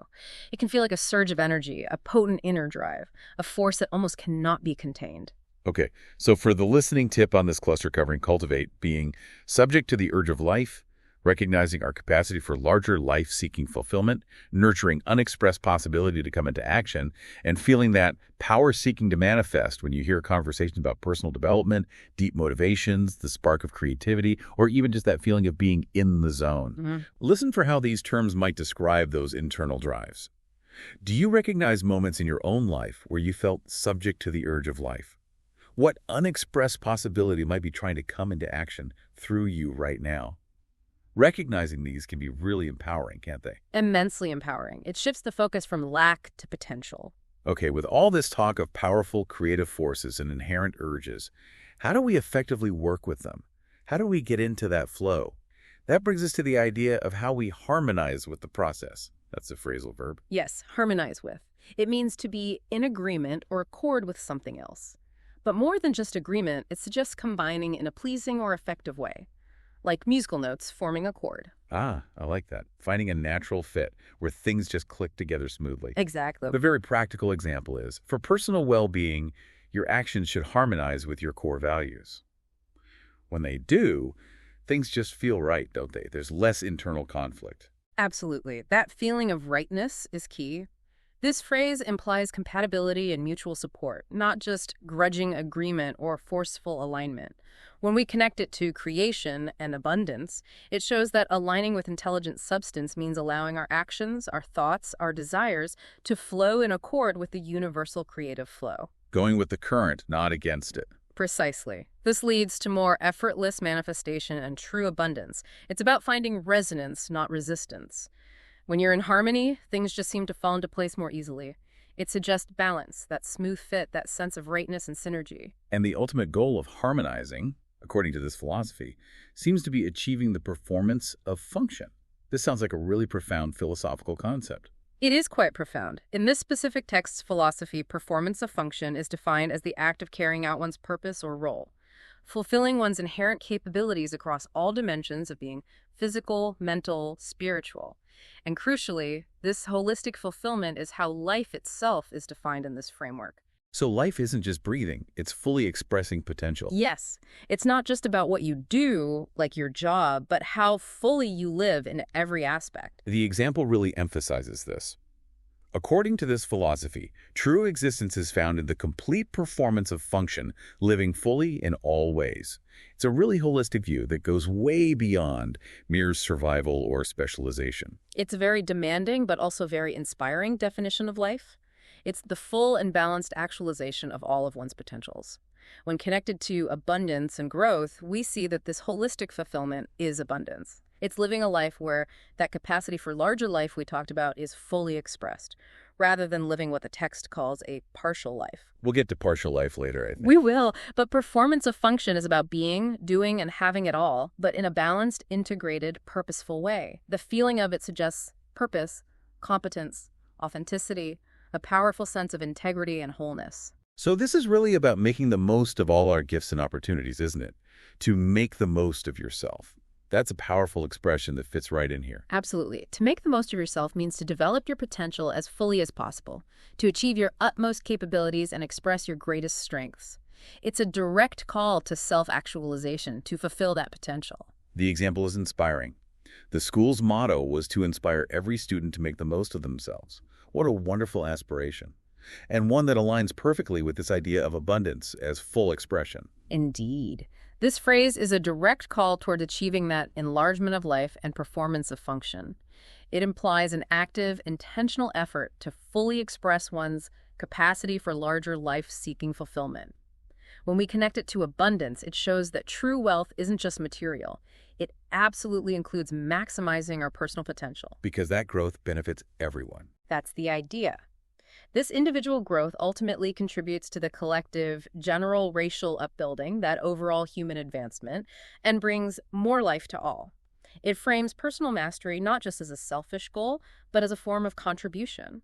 It can feel like a surge of energy, a potent inner drive, a force that almost cannot be contained. Okay, so for the listening tip on this cluster covering cultivate being subject to the urge of life, recognizing our capacity for larger life-seeking fulfillment, nurturing unexpressed possibility to come into action, and feeling that power seeking to manifest when you hear conversations about personal development, deep motivations, the spark of creativity, or even just that feeling of being in the zone. Mm-hmm. Listen for how these terms might describe those internal drives. Do you recognize moments in your own life where you felt subject to the urge of life? What unexpressed possibility might be trying to come into action through you right now? Recognizing these can be really empowering, can't they? Immensely empowering. It shifts the focus from lack to potential. Okay, with all this talk of powerful creative forces and inherent urges, how do we effectively work with them? How do we get into that flow? That brings us to the idea of how we harmonize with the process. That's a phrasal verb. Yes, harmonize with. It means to be in agreement or accord with something else. But more than just agreement, it suggests combining in a pleasing or effective way, like musical notes forming a chord. Ah, I like that. Finding a natural fit where things just click together smoothly. Exactly. The very practical example is, for personal well-being, your actions should harmonize with your core values. When they do, things just feel right, don't they? There's less internal conflict. Absolutely. That feeling of rightness is key. This phrase implies compatibility and mutual support, not just grudging agreement or forceful alignment. When we connect it to creation and abundance, it shows that aligning with intelligent substance means allowing our actions, our thoughts, our desires to flow in accord with the universal creative flow. Going with the current, not against it. Precisely. This leads to more effortless manifestation and true abundance. It's about finding resonance, not resistance. When you're in harmony, things just seem to fall into place more easily. It suggests balance, that smooth fit, that sense of rightness and synergy. And the ultimate goal of harmonizing, according to this philosophy, seems to be achieving the performance of function. This sounds like a really profound philosophical concept. It is quite profound. In this specific text's philosophy, performance of function is defined as the act of carrying out one's purpose or role, fulfilling one's inherent capabilities across all dimensions of being physical, mental, spiritual. And crucially, this holistic fulfillment is how life itself is defined in this framework. So life isn't just breathing, it's fully expressing potential. Yes, it's not just about what you do, like your job, but how fully you live in every aspect. The example really emphasizes this. According to this philosophy, true existence is found in the complete performance of function, living fully in all ways. It's a really holistic view that goes way beyond mere survival or specialization. It's a very demanding but also very inspiring definition of life. It's the full and balanced actualization of all of one's potentials. When connected to abundance and growth, we see that this holistic fulfillment is abundance. It's living a life where that capacity for larger life we talked about is fully expressed, rather than living what the text calls a partial life. We'll get to partial life later, I think. We will, but performance of function is about being, doing, and having it all, but in a balanced, integrated, purposeful way. The feeling of it suggests purpose, competence, authenticity, a powerful sense of integrity and wholeness. So this is really about making the most of all our gifts and opportunities, isn't it? To make the most of yourself. That's a powerful expression that fits right in here. Absolutely. To make the most of yourself means to develop your potential as fully as possible, to achieve your utmost capabilities and express your greatest strengths. It's a direct call to self-actualization to fulfill that potential. The example is inspiring. The school's motto was to inspire every student to make the most of themselves. What a wonderful aspiration. And one that aligns perfectly with this idea of abundance as full expression. Indeed. This phrase is a direct call toward achieving that enlargement of life and performance of function. It implies an active, intentional effort to fully express one's capacity for larger life-seeking fulfillment. When we connect it to abundance, it shows that true wealth isn't just material. It absolutely includes maximizing our personal potential. Because that growth benefits everyone. That's the idea. This individual growth ultimately contributes to the collective general racial upbuilding, that overall human advancement, and brings more life to all. It frames personal mastery not just as a selfish goal, but as a form of contribution.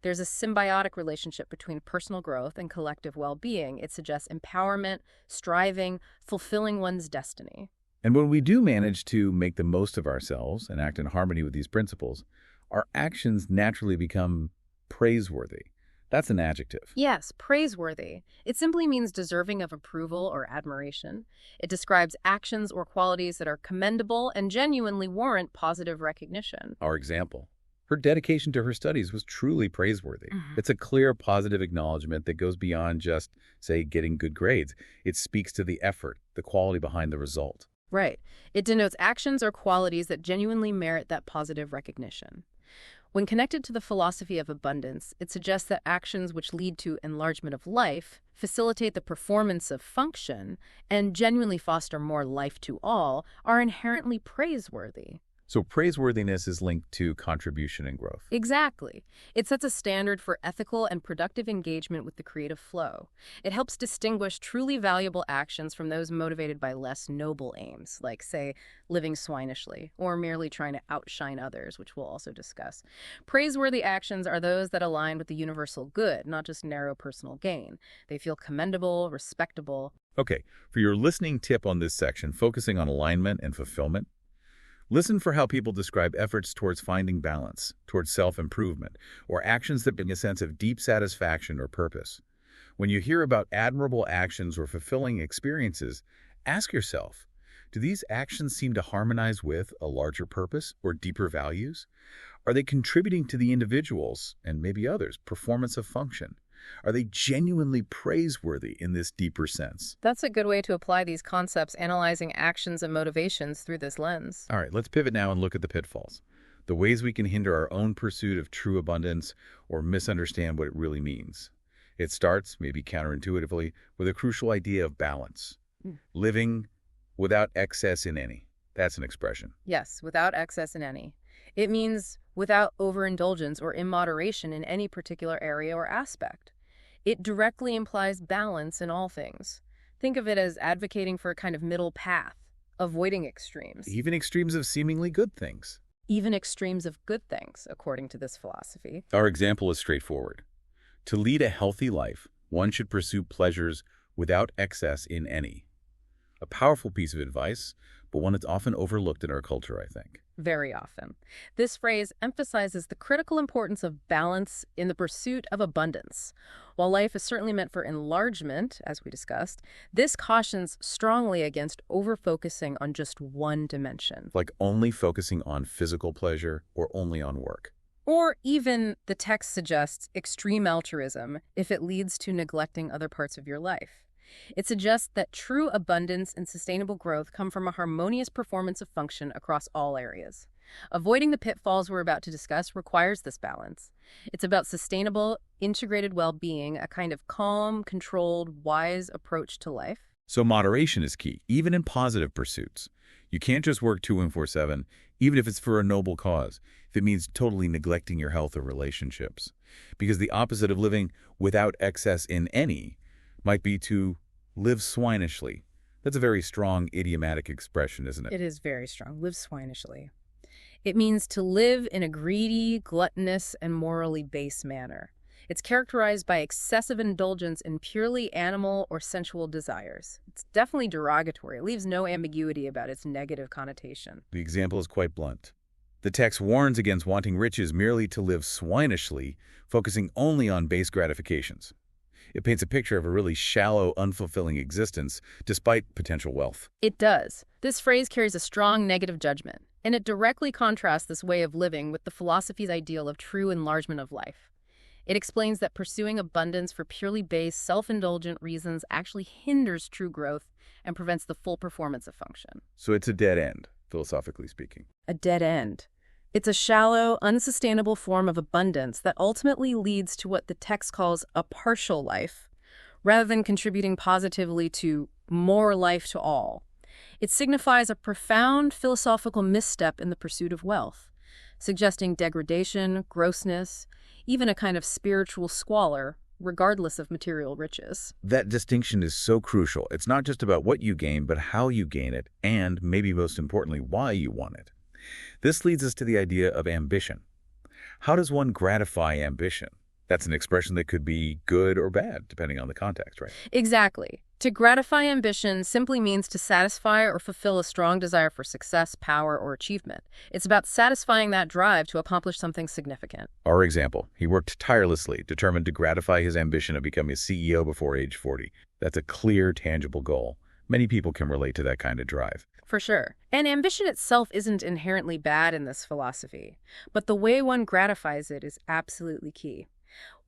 There's a symbiotic relationship between personal growth and collective well-being. It suggests empowerment, striving, fulfilling one's destiny. And when we do manage to make the most of ourselves and act in harmony with these principles, our actions naturally become praiseworthy. That's an adjective. Yes, praiseworthy. It simply means deserving of approval or admiration. It describes actions or qualities that are commendable and genuinely warrant positive recognition. Our example. Her dedication to her studies was truly praiseworthy. It's a clear, positive acknowledgement that goes beyond just, say, getting good grades. It speaks to the effort, the quality behind the result. Right. It denotes actions or qualities that genuinely merit that positive recognition. When connected to the philosophy of abundance, it suggests that actions which lead to enlargement of life, facilitate the performance of function, and genuinely foster more life to all are inherently praiseworthy. So praiseworthiness is linked to contribution and growth. Exactly. It sets a standard for ethical and productive engagement with the creative flow. It helps distinguish truly valuable actions from those motivated by less noble aims, like, say, living swinishly, or merely trying to outshine others, which we'll also discuss. Praiseworthy actions are those that align with the universal good, not just narrow personal gain. They feel commendable, respectable. Okay, for your listening tip on this section, focusing on alignment and fulfillment, listen for how people describe efforts towards finding balance, towards self-improvement, or actions that bring a sense of deep satisfaction or purpose. When you hear about admirable actions or fulfilling experiences, ask yourself, do these actions seem to harmonize with a larger purpose or deeper values? Are they contributing to the individual's, and maybe others', performance of function? Are they genuinely praiseworthy in this deeper sense? That's a good way to apply these concepts, analyzing actions and motivations through this lens. All right, let's pivot now and look at the pitfalls, the ways we can hinder our own pursuit of true abundance or misunderstand what it really means. It starts, maybe counterintuitively, with a crucial idea of balance. Living without excess in any. That's an expression. Yes, without excess in any. It means without overindulgence or immoderation in any particular area or aspect. It directly implies balance in all things. Think of it as advocating for a kind of middle path, avoiding extremes. Even extremes of seemingly good things. Even extremes of good things, according to this philosophy. Our example is straightforward. To lead a healthy life, one should pursue pleasures without excess in any. A powerful piece of advice, but one that's often overlooked in our culture, I think. Very often. This phrase emphasizes the critical importance of balance in the pursuit of abundance. While life is certainly meant for enlargement, as we discussed, this cautions strongly against over-focusing on just one dimension. Like only focusing on physical pleasure or only on work. Or even, the text suggests, extreme altruism if it leads to neglecting other parts of your life. It suggests that true abundance and sustainable growth come from a harmonious performance of function across all areas. Avoiding the pitfalls we're about to discuss requires this balance. It's about sustainable, integrated well-being, a kind of calm, controlled, wise approach to life. So moderation is key, even in positive pursuits. You can't just work 24/7, even if it's for a noble cause, if it means totally neglecting your health or relationships. Because the opposite of living without excess in any might be to live swinishly. That's a very strong idiomatic expression, isn't it? It is very strong. Live swinishly. It means to live in a greedy, gluttonous, and morally base manner. It's characterized by excessive indulgence in purely animal or sensual desires. It's definitely derogatory. It leaves no ambiguity about its negative connotation. The example is quite blunt. The text warns against wanting riches merely to live swinishly, focusing only on base gratifications. It paints a picture of a really shallow, unfulfilling existence, despite potential wealth. It does. This phrase carries a strong negative judgment, and it directly contrasts this way of living with the philosophy's ideal of true enlargement of life. It explains that pursuing abundance for purely base, self-indulgent reasons actually hinders true growth and prevents the full performance of function. So it's a dead end, philosophically speaking. A dead end. It's a shallow, unsustainable form of abundance that ultimately leads to what the text calls a partial life, rather than contributing positively to more life to all. It signifies a profound philosophical misstep in the pursuit of wealth, suggesting degradation, grossness, even a kind of spiritual squalor, regardless of material riches. That distinction is so crucial. It's not just about what you gain, but how you gain it, and, maybe most importantly, why you want it. This leads us to the idea of ambition. How does one gratify ambition? That's an expression that could be good or bad, depending on the context, right? Exactly. To gratify ambition simply means to satisfy or fulfill a strong desire for success, power, or achievement. It's about satisfying that drive to accomplish something significant. Our example, he worked tirelessly, determined to gratify his ambition of becoming a CEO before age 40. That's a clear, tangible goal. Many people can relate to that kind of drive. For sure. And ambition itself isn't inherently bad in this philosophy, but the way one gratifies it is absolutely key.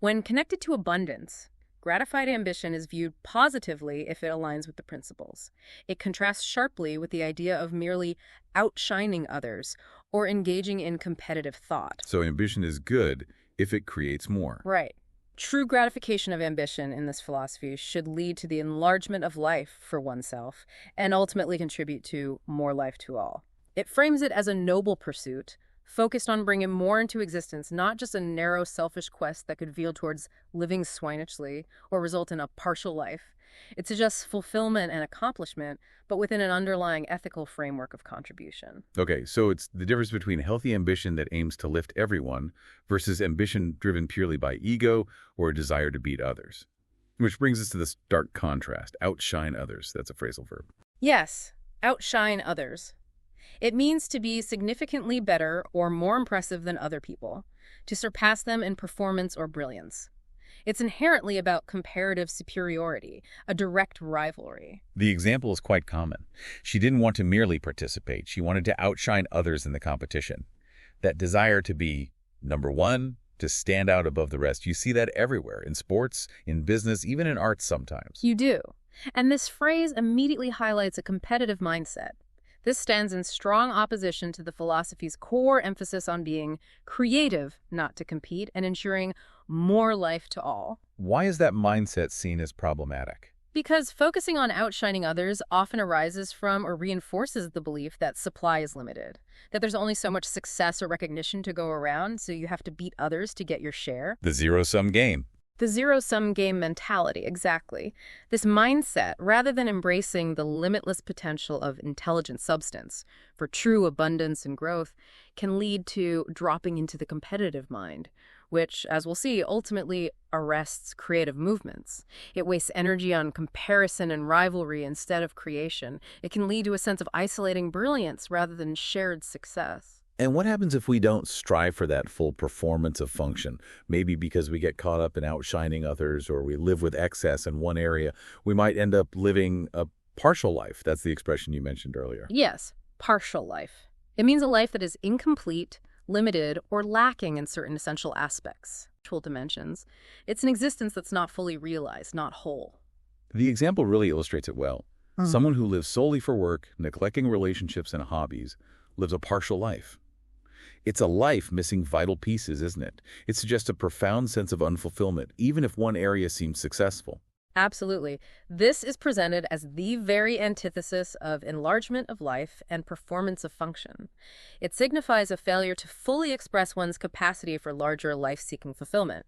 When connected to abundance, gratified ambition is viewed positively if it aligns with the principles. It contrasts sharply with the idea of merely outshining others or engaging in competitive thought. So ambition is good if it creates more. Right. True gratification of ambition in this philosophy should lead to the enlargement of life for oneself and ultimately contribute to more life to all. It frames it as a noble pursuit, focused on bringing more into existence, not just a narrow, selfish quest that could veer towards living swinishly or result in a partial life. It suggests fulfillment and accomplishment, but within an underlying ethical framework of contribution. Okay, so it's the difference between healthy ambition that aims to lift everyone versus ambition driven purely by ego or a desire to beat others. Which brings us to this stark contrast, outshine others. That's a phrasal verb. Yes, outshine others. It means to be significantly better or more impressive than other people, to surpass them in performance or brilliance. It's inherently about comparative superiority, a direct rivalry. The example is quite common. She didn't want to merely participate. She wanted to outshine others in the competition. That desire to be number one, to stand out above the rest. You see that everywhere, in sports, in business, even in arts sometimes. You do. And this phrase immediately highlights a competitive mindset. This stands in strong opposition to the philosophy's core emphasis on being creative, not to compete, and ensuring more life to all. Why is that mindset seen as problematic? Because focusing on outshining others often arises from or reinforces the belief that supply is limited, that there's only so much success or recognition to go around, so you have to beat others to get your share. The zero-sum game. The zero-sum game mentality, exactly. This mindset, rather than embracing the limitless potential of intelligent substance for true abundance and growth, can lead to dropping into the competitive mind, which, as we'll see, ultimately arrests creative movements. It wastes energy on comparison and rivalry instead of creation. It can lead to a sense of isolating brilliance rather than shared success. And what happens if we don't strive for that full performance of function? Maybe because we get caught up in outshining others or we live with excess in one area, we might end up living a partial life. That's the expression you mentioned earlier. Yes, partial life. It means a life that is incomplete, limited, or lacking in certain essential aspects, dimensions. It's an existence that's not fully realized, not whole. The example really illustrates it well. Someone who lives solely for work, neglecting relationships and hobbies, lives a partial life. It's a life missing vital pieces, isn't it? It suggests a profound sense of unfulfillment, even if one area seems successful. Absolutely. This is presented as the very antithesis of enlargement of life and performance of function. It signifies a failure to fully express one's capacity for larger life-seeking fulfillment.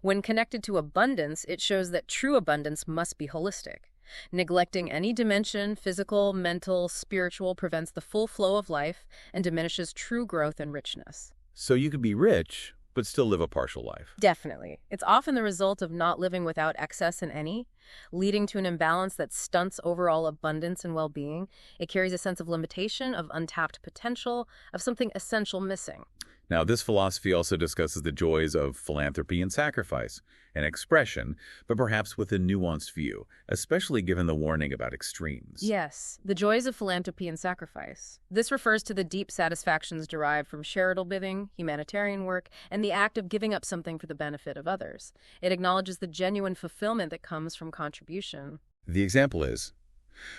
When connected to abundance, it shows that true abundance must be holistic. Neglecting any dimension, physical, mental, spiritual, prevents the full flow of life and diminishes true growth and richness. So you could be rich, but still live a partial life. Definitely. It's often the result of not living without excess in any, leading to an imbalance that stunts overall abundance and well-being. It carries a sense of limitation, of untapped potential, of something essential missing. Now, this philosophy also discusses the joys of philanthropy and sacrifice, and expression, but perhaps with a nuanced view, especially given the warning about extremes. Yes, the joys of philanthropy and sacrifice. This refers to the deep satisfactions derived from charitable giving, humanitarian work, and the act of giving up something for the benefit of others. It acknowledges the genuine fulfillment that comes from contribution. The example is,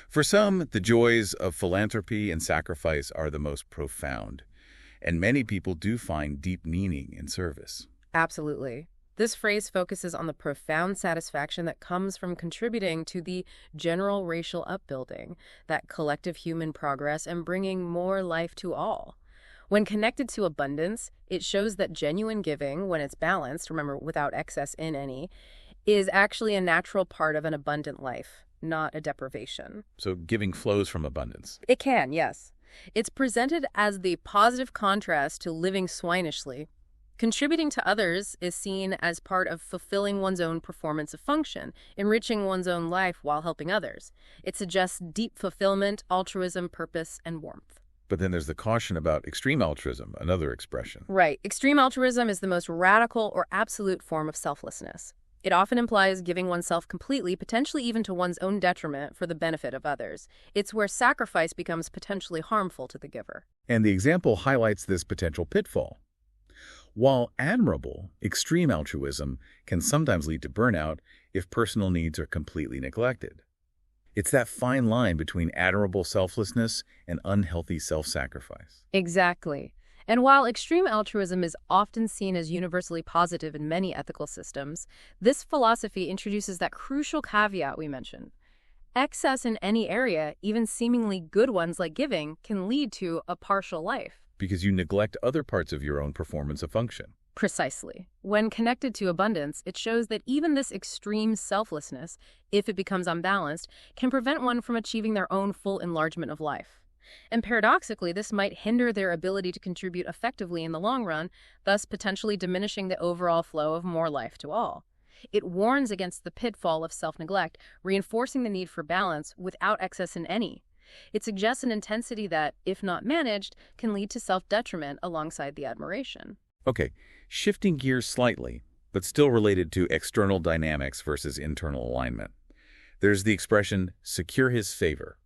for some, the joys of philanthropy and sacrifice are the most profound, and many people do find deep meaning in service. Absolutely. This phrase focuses on the profound satisfaction that comes from contributing to the general racial upbuilding, that collective human progress, and bringing more life to all. When connected to abundance, it shows that genuine giving, when it's balanced, remember, without excess in any, is actually a natural part of an abundant life, not a deprivation. So giving flows from abundance. It can, yes. It's presented as the positive contrast to living swinishly. Contributing to others is seen as part of fulfilling one's own performance of function, enriching one's own life while helping others. It suggests deep fulfillment, altruism, purpose, and warmth. But then there's the caution about extreme altruism, another expression. Right. Extreme altruism is the most radical or absolute form of selflessness. It often implies giving oneself completely, potentially even to one's own detriment, for the benefit of others. It's where sacrifice becomes potentially harmful to the giver. And the example highlights this potential pitfall. While admirable, extreme altruism can sometimes lead to burnout if personal needs are completely neglected. It's that fine line between admirable selflessness and unhealthy self-sacrifice. Exactly. And while extreme altruism is often seen as universally positive in many ethical systems, this philosophy introduces that crucial caveat we mentioned. Excess in any area, even seemingly good ones like giving, can lead to a partial life. Because you neglect other parts of your own performance of function. Precisely. When connected to abundance, it shows that even this extreme selflessness, if it becomes unbalanced, can prevent one from achieving their own full enlargement of life. And paradoxically, this might hinder their ability to contribute effectively in the long run, thus potentially diminishing the overall flow of more life to all. It warns against the pitfall of self-neglect, reinforcing the need for balance without excess in any. It suggests an intensity that, if not managed, can lead to self-detriment alongside the admiration. Okay, shifting gears slightly, but still related to external dynamics versus internal alignment. There's the expression, secure his favor.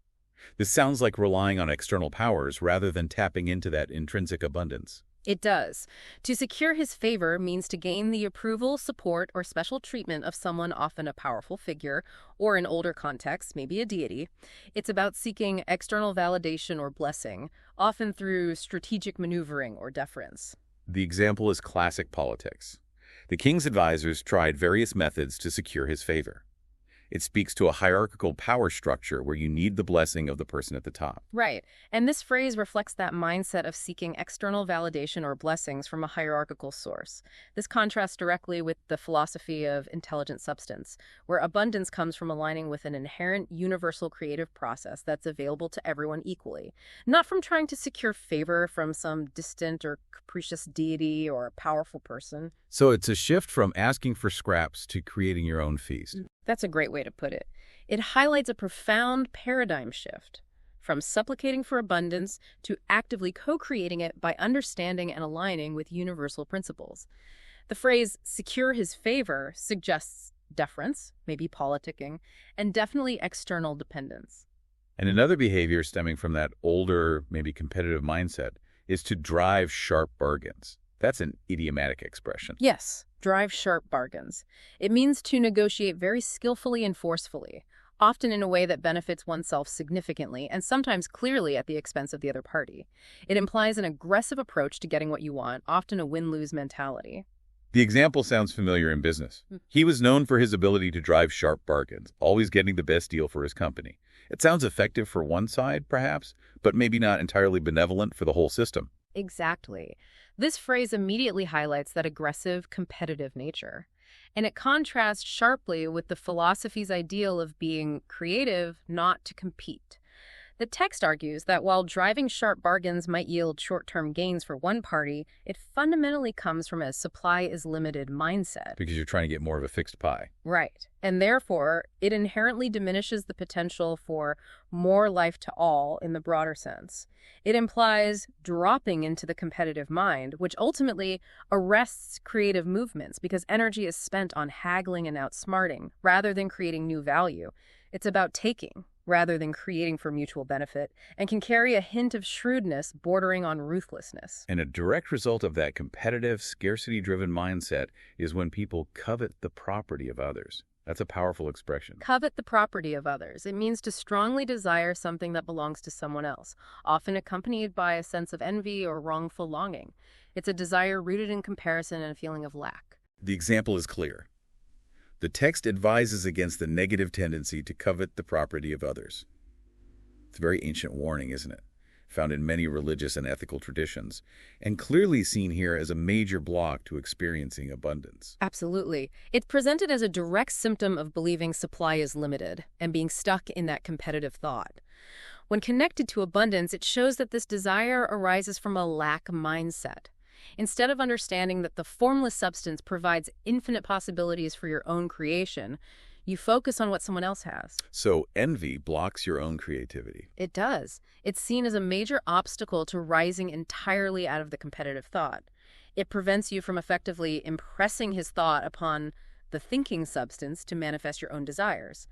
This sounds like relying on external powers rather than tapping into that intrinsic abundance. It does. To secure his favor means to gain the approval, support, or special treatment of someone, often a powerful figure, or in older contexts, maybe a deity. It's about seeking external validation or blessing, often through strategic maneuvering or deference. The example is classic politics. The king's advisors tried various methods to secure his favor. It speaks to a hierarchical power structure where you need the blessing of the person at the top. Right. And this phrase reflects that mindset of seeking external validation or blessings from a hierarchical source. This contrasts directly with the philosophy of intelligent substance, where abundance comes from aligning with an inherent universal creative process that's available to everyone equally, not from trying to secure favor from some distant or capricious deity or powerful person. So it's a shift from asking for scraps to creating your own feast. That's a great way to put it. It highlights a profound paradigm shift from supplicating for abundance to actively co-creating it by understanding and aligning with universal principles. The phrase secure his favor suggests deference, maybe politicking, and definitely external dependence. And another behavior stemming from that older, maybe competitive mindset is to drive sharp bargains. That's an idiomatic expression. Yes, drive sharp bargains. It means to negotiate very skillfully and forcefully, often in a way that benefits oneself significantly and sometimes clearly at the expense of the other party. It implies an aggressive approach to getting what you want, often a win-lose mentality. The example sounds familiar in business. He was known for his ability to drive sharp bargains, always getting the best deal for his company. It sounds effective for one side, perhaps, but maybe not entirely benevolent for the whole system. Exactly. This phrase immediately highlights that aggressive, competitive nature. And it contrasts sharply with the philosophy's ideal of being creative, not to compete. The text argues that while driving sharp bargains might yield short-term gains for one party, it fundamentally comes from a supply-is-limited mindset. Because you're trying to get more of a fixed pie. Right. And therefore, it inherently diminishes the potential for more life to all in the broader sense. It implies dropping into the competitive mind, which ultimately arrests creative movements because energy is spent on haggling and outsmarting rather than creating new value. It's about taking rather than creating for mutual benefit, and can carry a hint of shrewdness bordering on ruthlessness. And a direct result of that competitive, scarcity-driven mindset is when people covet the property of others. That's a powerful expression. Covet the property of others. It means to strongly desire something that belongs to someone else, often accompanied by a sense of envy or wrongful longing. It's a desire rooted in comparison and a feeling of lack. The example is clear. The text advises against the negative tendency to covet the property of others. It's a very ancient warning, isn't it? Found in many religious and ethical traditions, and clearly seen here as a major block to experiencing abundance. Absolutely. It's presented as a direct symptom of believing supply is limited and being stuck in that competitive thought. When connected to abundance, it shows that this desire arises from a lack mindset. Instead of understanding that the formless substance provides infinite possibilities for your own creation, you focus on what someone else has. So envy blocks your own creativity. It does. It's seen as a major obstacle to rising entirely out of the competitive thought. It prevents you from effectively impressing his thought upon the thinking substance to manifest your own desires.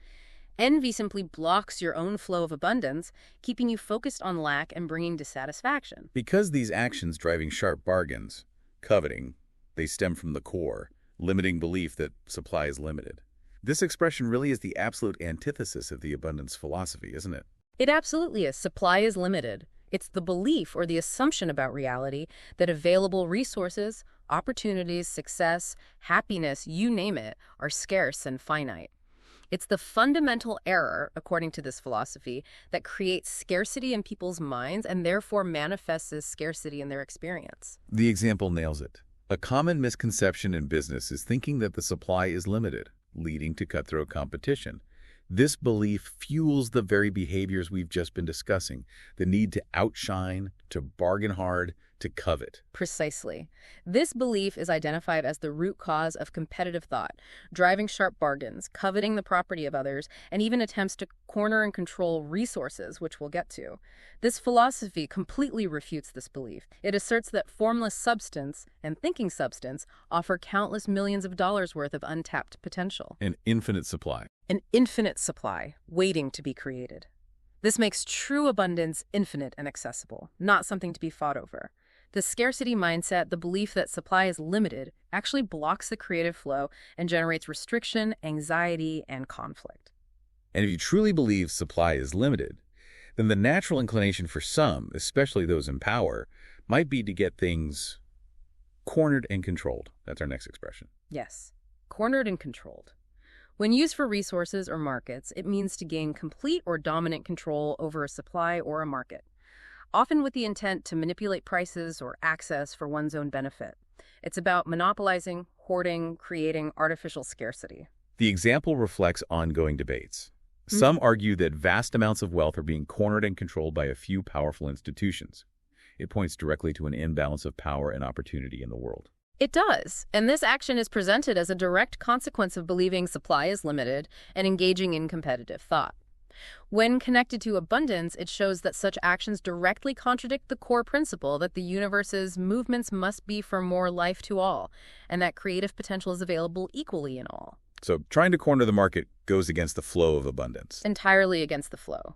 Envy simply blocks your own flow of abundance, keeping you focused on lack and bringing dissatisfaction. Because these actions driving sharp bargains, coveting, they stem from the core, limiting belief that supply is limited. This expression really is the absolute antithesis of the abundance philosophy, isn't it? It absolutely is. Supply is limited. It's the belief or the assumption about reality that available resources, opportunities, success, happiness, you name it, are scarce and finite. It's the fundamental error, according to this philosophy, that creates scarcity in people's minds and therefore manifests as scarcity in their experience. The example nails it. A common misconception in business is thinking that the supply is limited, leading to cutthroat competition. This belief fuels the very behaviors we've just been discussing, the need to outshine, to bargain hard, to covet. Precisely. This belief is identified as the root cause of competitive thought, driving sharp bargains, coveting the property of others, and even attempts to corner and control resources, which we'll get to. This philosophy completely refutes this belief. It asserts that formless substance and thinking substance offer countless millions of dollars worth of untapped potential. An infinite supply. An infinite supply waiting to be created. This makes true abundance infinite and accessible, not something to be fought over. The scarcity mindset, the belief that supply is limited, actually blocks the creative flow and generates restriction, anxiety, and conflict. And if you truly believe supply is limited, then the natural inclination for some, especially those in power, might be to get things cornered and controlled. That's our next expression. Yes, cornered and controlled. When used for resources or markets, it means to gain complete or dominant control over a supply or a market, often with the intent to manipulate prices or access for one's own benefit. It's about monopolizing, hoarding, creating artificial scarcity. The example reflects ongoing debates. Some argue that vast amounts of wealth are being cornered and controlled by a few powerful institutions. It points directly to an imbalance of power and opportunity in the world. It does, and this action is presented as a direct consequence of believing supply is limited and engaging in competitive thought. When connected to abundance, it shows that such actions directly contradict the core principle that the universe's movements must be for more life to all, and that creative potential is available equally in all. So trying to corner the market goes against the flow of abundance. Entirely against the flow.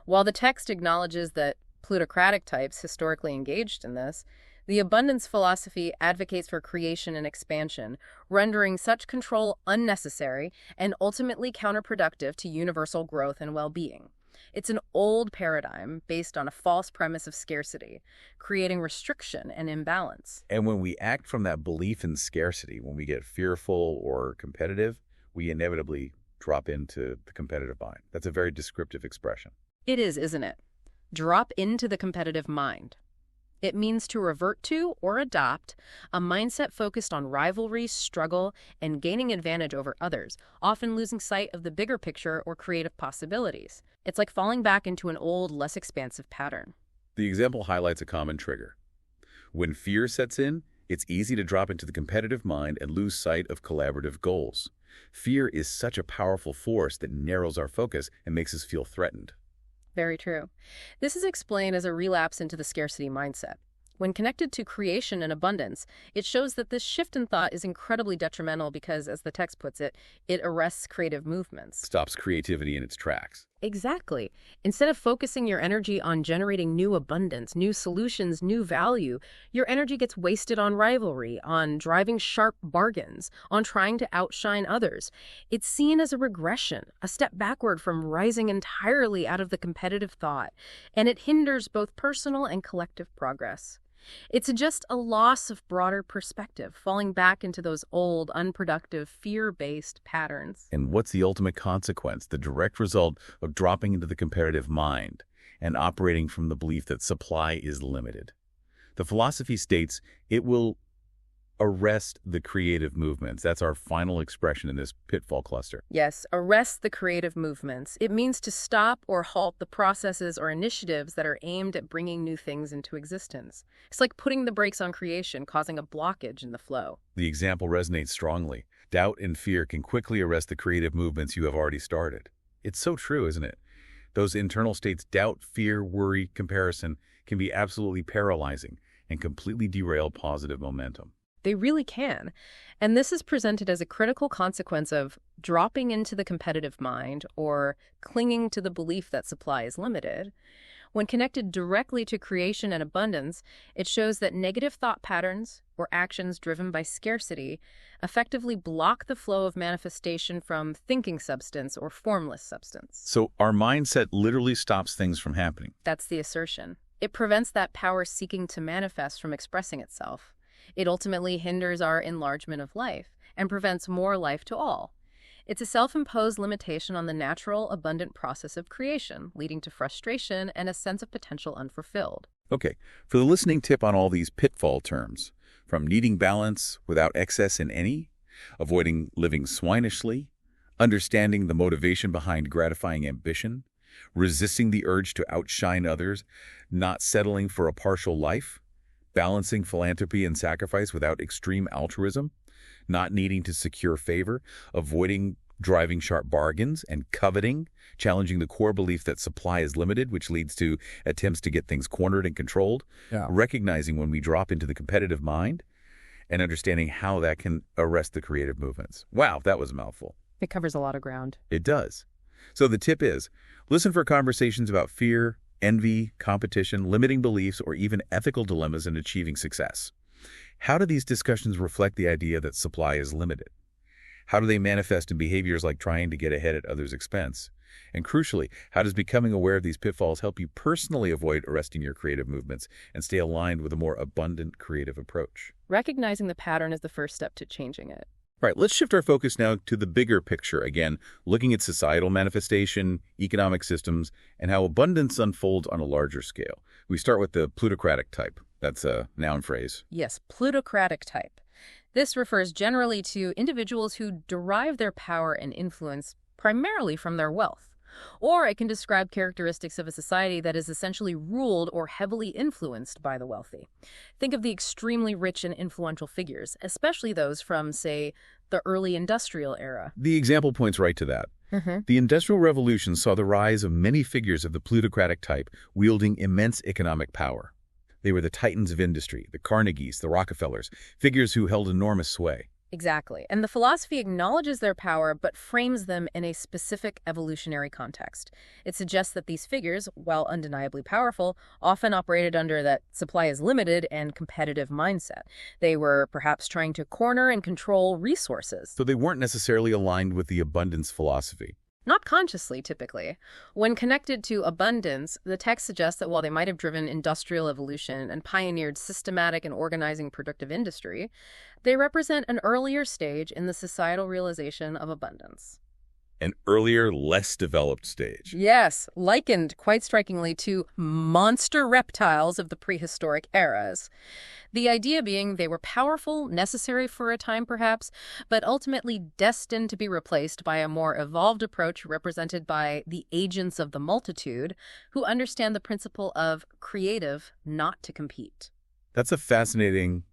While the text acknowledges that plutocratic types historically engaged in this, the abundance philosophy advocates for creation and expansion, rendering such control unnecessary and ultimately counterproductive to universal growth and well-being. It's an old paradigm based on a false premise of scarcity, creating restriction and imbalance. And when we act from that belief in scarcity, when we get fearful or competitive, we inevitably drop into the competitive mind. That's a very descriptive expression. It is, isn't it? Drop into the competitive mind. It means to revert to or adopt a mindset focused on rivalry, struggle, and gaining advantage over others, often losing sight of the bigger picture or creative possibilities. It's like falling back into an old, less expansive pattern. The example highlights a common trigger. When fear sets in, it's easy to drop into the competitive mind and lose sight of collaborative goals. Fear is such a powerful force that narrows our focus and makes us feel threatened. Very true. This is explained as a relapse into the scarcity mindset. When connected to creation and abundance, it shows that this shift in thought is incredibly detrimental because, as the text puts it, it arrests creative movements. Stops creativity in its tracks. Exactly. Instead of focusing your energy on generating new abundance, new solutions, new value, your energy gets wasted on rivalry, on driving sharp bargains, on trying to outshine others. It's seen as a regression, a step backward from rising entirely out of the competitive thought, and it hinders both personal and collective progress. It's just a loss of broader perspective, falling back into those old, unproductive, fear-based patterns. And what's the ultimate consequence, the direct result of dropping into the competitive mind and operating from the belief that supply is limited? The philosophy states it will arrest the creative movements. That's our final expression in this pitfall cluster. Yes, arrest the creative movements. It means to stop or halt the processes or initiatives that are aimed at bringing new things into existence. It's like putting the brakes on creation, causing a blockage in the flow. The example resonates strongly. Doubt and fear can quickly arrest the creative movements you have already started. It's so true, isn't it? Those internal states, doubt, fear, worry, comparison, can be absolutely paralyzing and completely derail positive momentum. They really can. And this is presented as a critical consequence of dropping into the competitive mind or clinging to the belief that supply is limited. When connected directly to creation and abundance, it shows that negative thought patterns or actions driven by scarcity effectively block the flow of manifestation from thinking substance or formless substance. So our mindset literally stops things from happening. That's the assertion. It prevents that power seeking to manifest from expressing itself. It ultimately hinders our enlargement of life and prevents more life to all. It's a self-imposed limitation on the natural, abundant process of creation, leading to frustration and a sense of potential unfulfilled. Okay, for the listening tip on all these pitfall terms, from needing balance without excess in any, avoiding living swinishly, understanding the motivation behind gratifying ambition, resisting the urge to outshine others, not settling for a partial life, balancing philanthropy and sacrifice without extreme altruism, not needing to secure favor, avoiding driving sharp bargains and coveting, challenging the core belief that supply is limited, which leads to attempts to get things cornered and controlled, recognizing when we drop into the competitive mind, and understanding how that can arrest the creative movements. Wow, that was a mouthful. It covers a lot of ground. It does. So the tip is, listen for conversations about fear, envy, competition, limiting beliefs, or even ethical dilemmas in achieving success. How do these discussions reflect the idea that supply is limited? How do they manifest in behaviors like trying to get ahead at others' expense? And crucially, how does becoming aware of these pitfalls help you personally avoid arresting your creative movements and stay aligned with a more abundant creative approach? Recognizing the pattern is the first step to changing it. Right, let's shift our focus now to the bigger picture, again, looking at societal manifestation, economic systems, and how abundance unfolds on a larger scale. We start with the plutocratic type. That's a noun phrase. Yes, plutocratic type. This refers generally to individuals who derive their power and influence primarily from their wealth. Or it can describe characteristics of a society that is essentially ruled or heavily influenced by the wealthy. Think of the extremely rich and influential figures, especially those from, say, the early industrial era. The example points right to that. The Industrial Revolution saw the rise of many figures of the plutocratic type wielding immense economic power. They were the titans of industry, the Carnegies, the Rockefellers, figures who held enormous sway. Exactly. And the philosophy acknowledges their power but frames them in a specific evolutionary context. It suggests that these figures, while undeniably powerful, often operated under that supply is limited and competitive mindset. They were perhaps trying to corner and control resources. So they weren't necessarily aligned with the abundance philosophy. Not consciously, typically. When connected to abundance, the text suggests that while they might have driven industrial evolution and pioneered systematic and organizing productive industry, they represent an earlier stage in the societal realization of abundance. An earlier, less developed stage. Yes, likened quite strikingly to monster reptiles of the prehistoric eras. The idea being they were powerful, necessary for a time perhaps, but ultimately destined to be replaced by a more evolved approach represented by the agents of the multitude who understand the principle of creative, not to compete. That's a fascinating,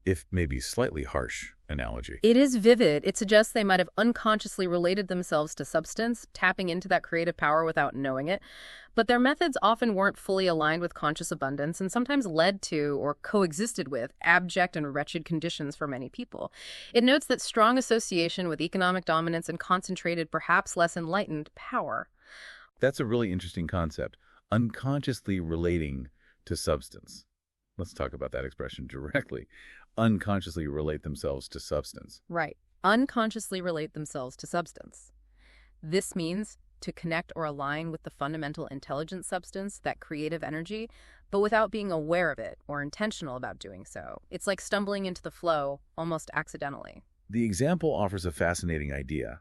if maybe slightly harsh, analogy. It is vivid. It suggests they might have unconsciously related themselves to substance, tapping into that creative power without knowing it. But their methods often weren't fully aligned with conscious abundance and sometimes led to or coexisted with abject and wretched conditions for many people. It notes that strong association with economic dominance and concentrated, perhaps less enlightened, power. That's a really interesting concept. Unconsciously relating to substance. Let's talk about that expression directly. Unconsciously relate themselves to substance. Right. Unconsciously relate themselves to substance. This means to connect or align with the fundamental intelligent substance, that creative energy, but without being aware of it or intentional about doing so. It's like stumbling into the flow, almost accidentally. The example offers a fascinating idea.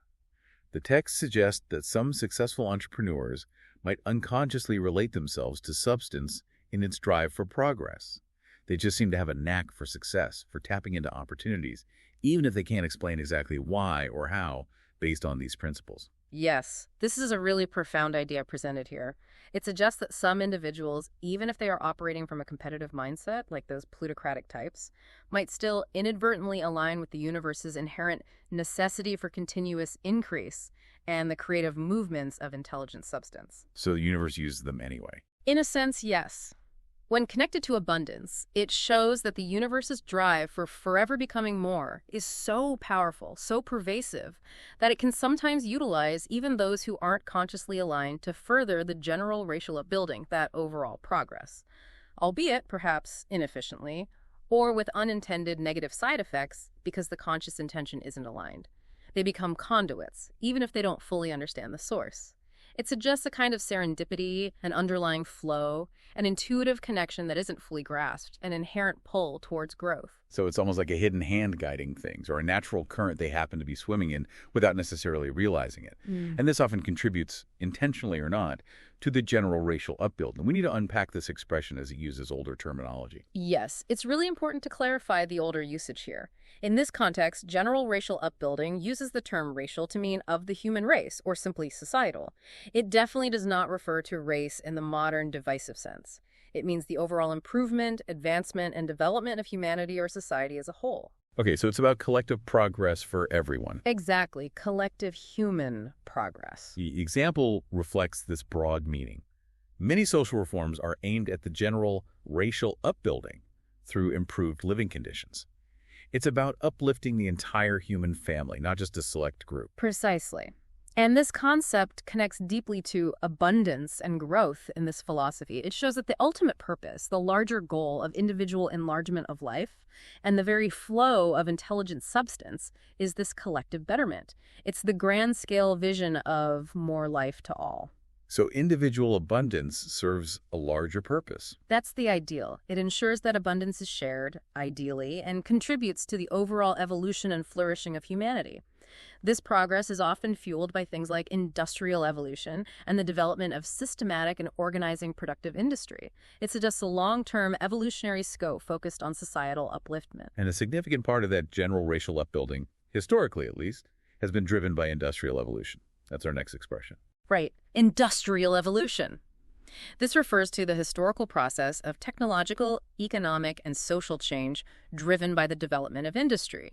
The text suggests that some successful entrepreneurs might unconsciously relate themselves to substance in its drive for progress. They just seem to have a knack for success, for tapping into opportunities, even if they can't explain exactly why or how based on these principles. Yes, this is a really profound idea presented here. It suggests that some individuals, even if they are operating from a competitive mindset, like those plutocratic types, might still inadvertently align with the universe's inherent necessity for continuous increase and the creative movements of intelligent substance. So the universe uses them anyway. In a sense, yes. When connected to abundance, it shows that the universe's drive for forever becoming more is so powerful, so pervasive, that it can sometimes utilize even those who aren't consciously aligned to further the general racial upbuilding, that overall progress. Albeit, perhaps, inefficiently, or with unintended negative side effects because the conscious intention isn't aligned. They become conduits, even if they don't fully understand the source. It suggests a kind of serendipity, an underlying flow, an intuitive connection that isn't fully grasped, an inherent pull towards growth. So it's almost like a hidden hand guiding things, or a natural current they happen to be swimming in without necessarily realizing it. And this often contributes, intentionally or not, to the general racial upbuild. And we need to unpack this expression as it uses older terminology. Yes, it's really important to clarify the older usage here. In this context, general racial upbuilding uses the term racial to mean of the human race, or simply societal. It definitely does not refer to race in the modern divisive sense. It means the overall improvement, advancement, and development of humanity or society as a whole. Okay, so it's about collective progress for everyone. Exactly, collective human progress. The example reflects this broad meaning. Many social reforms are aimed at the general racial upbuilding through improved living conditions. It's about uplifting the entire human family, not just a select group. Precisely. And this concept connects deeply to abundance and growth in this philosophy. It shows that the ultimate purpose, the larger goal of individual enlargement of life, and the very flow of intelligent substance is this collective betterment. It's the grand-scale vision of more life to all. So individual abundance serves a larger purpose. That's the ideal. It ensures that abundance is shared, ideally, and contributes to the overall evolution and flourishing of humanity. This progress is often fueled by things like industrial evolution and the development of systematic and organizing productive industry. It suggests a long-term evolutionary scope focused on societal upliftment. And a significant part of that general racial upbuilding, historically at least, has been driven by industrial evolution. That's our next expression. Right. Industrial evolution. This refers to the historical process of technological, economic, and social change driven by the development of industry.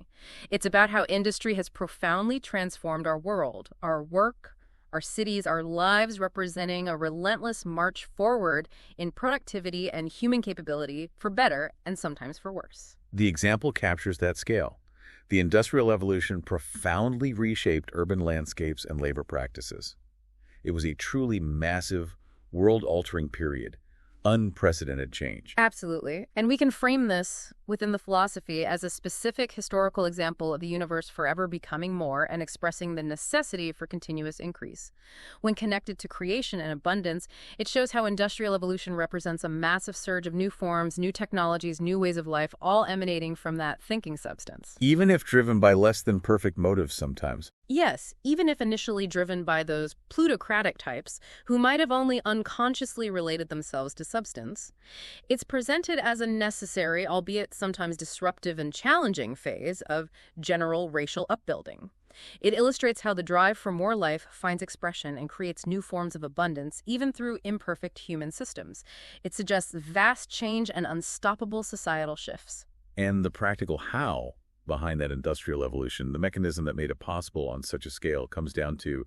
It's about how industry has profoundly transformed our world, our work, our cities, our lives, representing a relentless march forward in productivity and human capability for better and sometimes for worse. The example captures that scale. The industrial evolution profoundly reshaped urban landscapes and labor practices. It was a truly massive, world-altering period, unprecedented change. Absolutely. And we can frame this within the philosophy as a specific historical example of the universe forever becoming more and expressing the necessity for continuous increase. When connected to creation and abundance, it shows how industrial evolution represents a massive surge of new forms, new technologies, new ways of life, all emanating from that thinking substance. Even if driven by less than perfect motives sometimes. Yes, even if initially driven by those plutocratic types who might have only unconsciously related themselves to substance, it's presented as a necessary, albeit sometimes disruptive and challenging phase of general racial upbuilding. It illustrates how the drive for more life finds expression and creates new forms of abundance, even through imperfect human systems. It suggests vast change and unstoppable societal shifts. And the practical how behind that industrial evolution, the mechanism that made it possible on such a scale, comes down to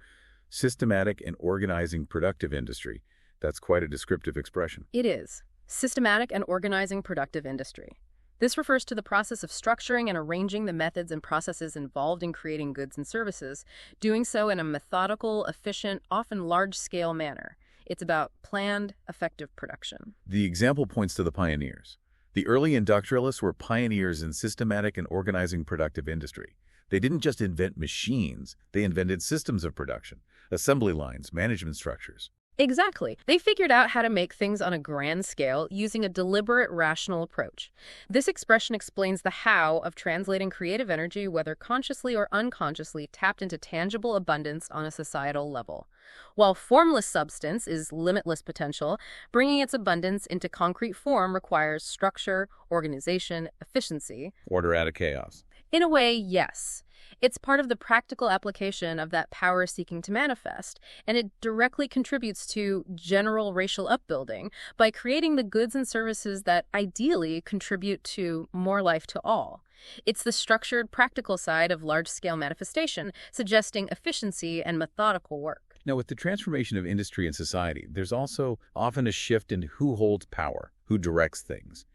systematic and organizing productive industry. That's quite a descriptive expression. It is. Systematic and organizing productive industry. This refers to the process of structuring and arranging the methods and processes involved in creating goods and services, doing so in a methodical, efficient, often large-scale manner. It's about planned, effective production. The example points to the pioneers. The early industrialists were pioneers in systematic and organizing productive industry. They didn't just invent machines, they invented systems of production, assembly lines, management structures. Exactly. They figured out how to make things on a grand scale using a deliberate, rational approach. This expression explains the how of translating creative energy, whether consciously or unconsciously, tapped into tangible abundance on a societal level. While formless substance is limitless potential, bringing its abundance into concrete form requires structure, organization, efficiency. Order out of chaos. In a way, yes. It's part of the practical application of that power seeking to manifest, and it directly contributes to general racial upbuilding by creating the goods and services that ideally contribute to more life to all. It's the structured, practical side of large-scale manifestation, suggesting efficiency and methodical work. Now, with the transformation of industry and society, there's also often a shift in who holds power, who directs things.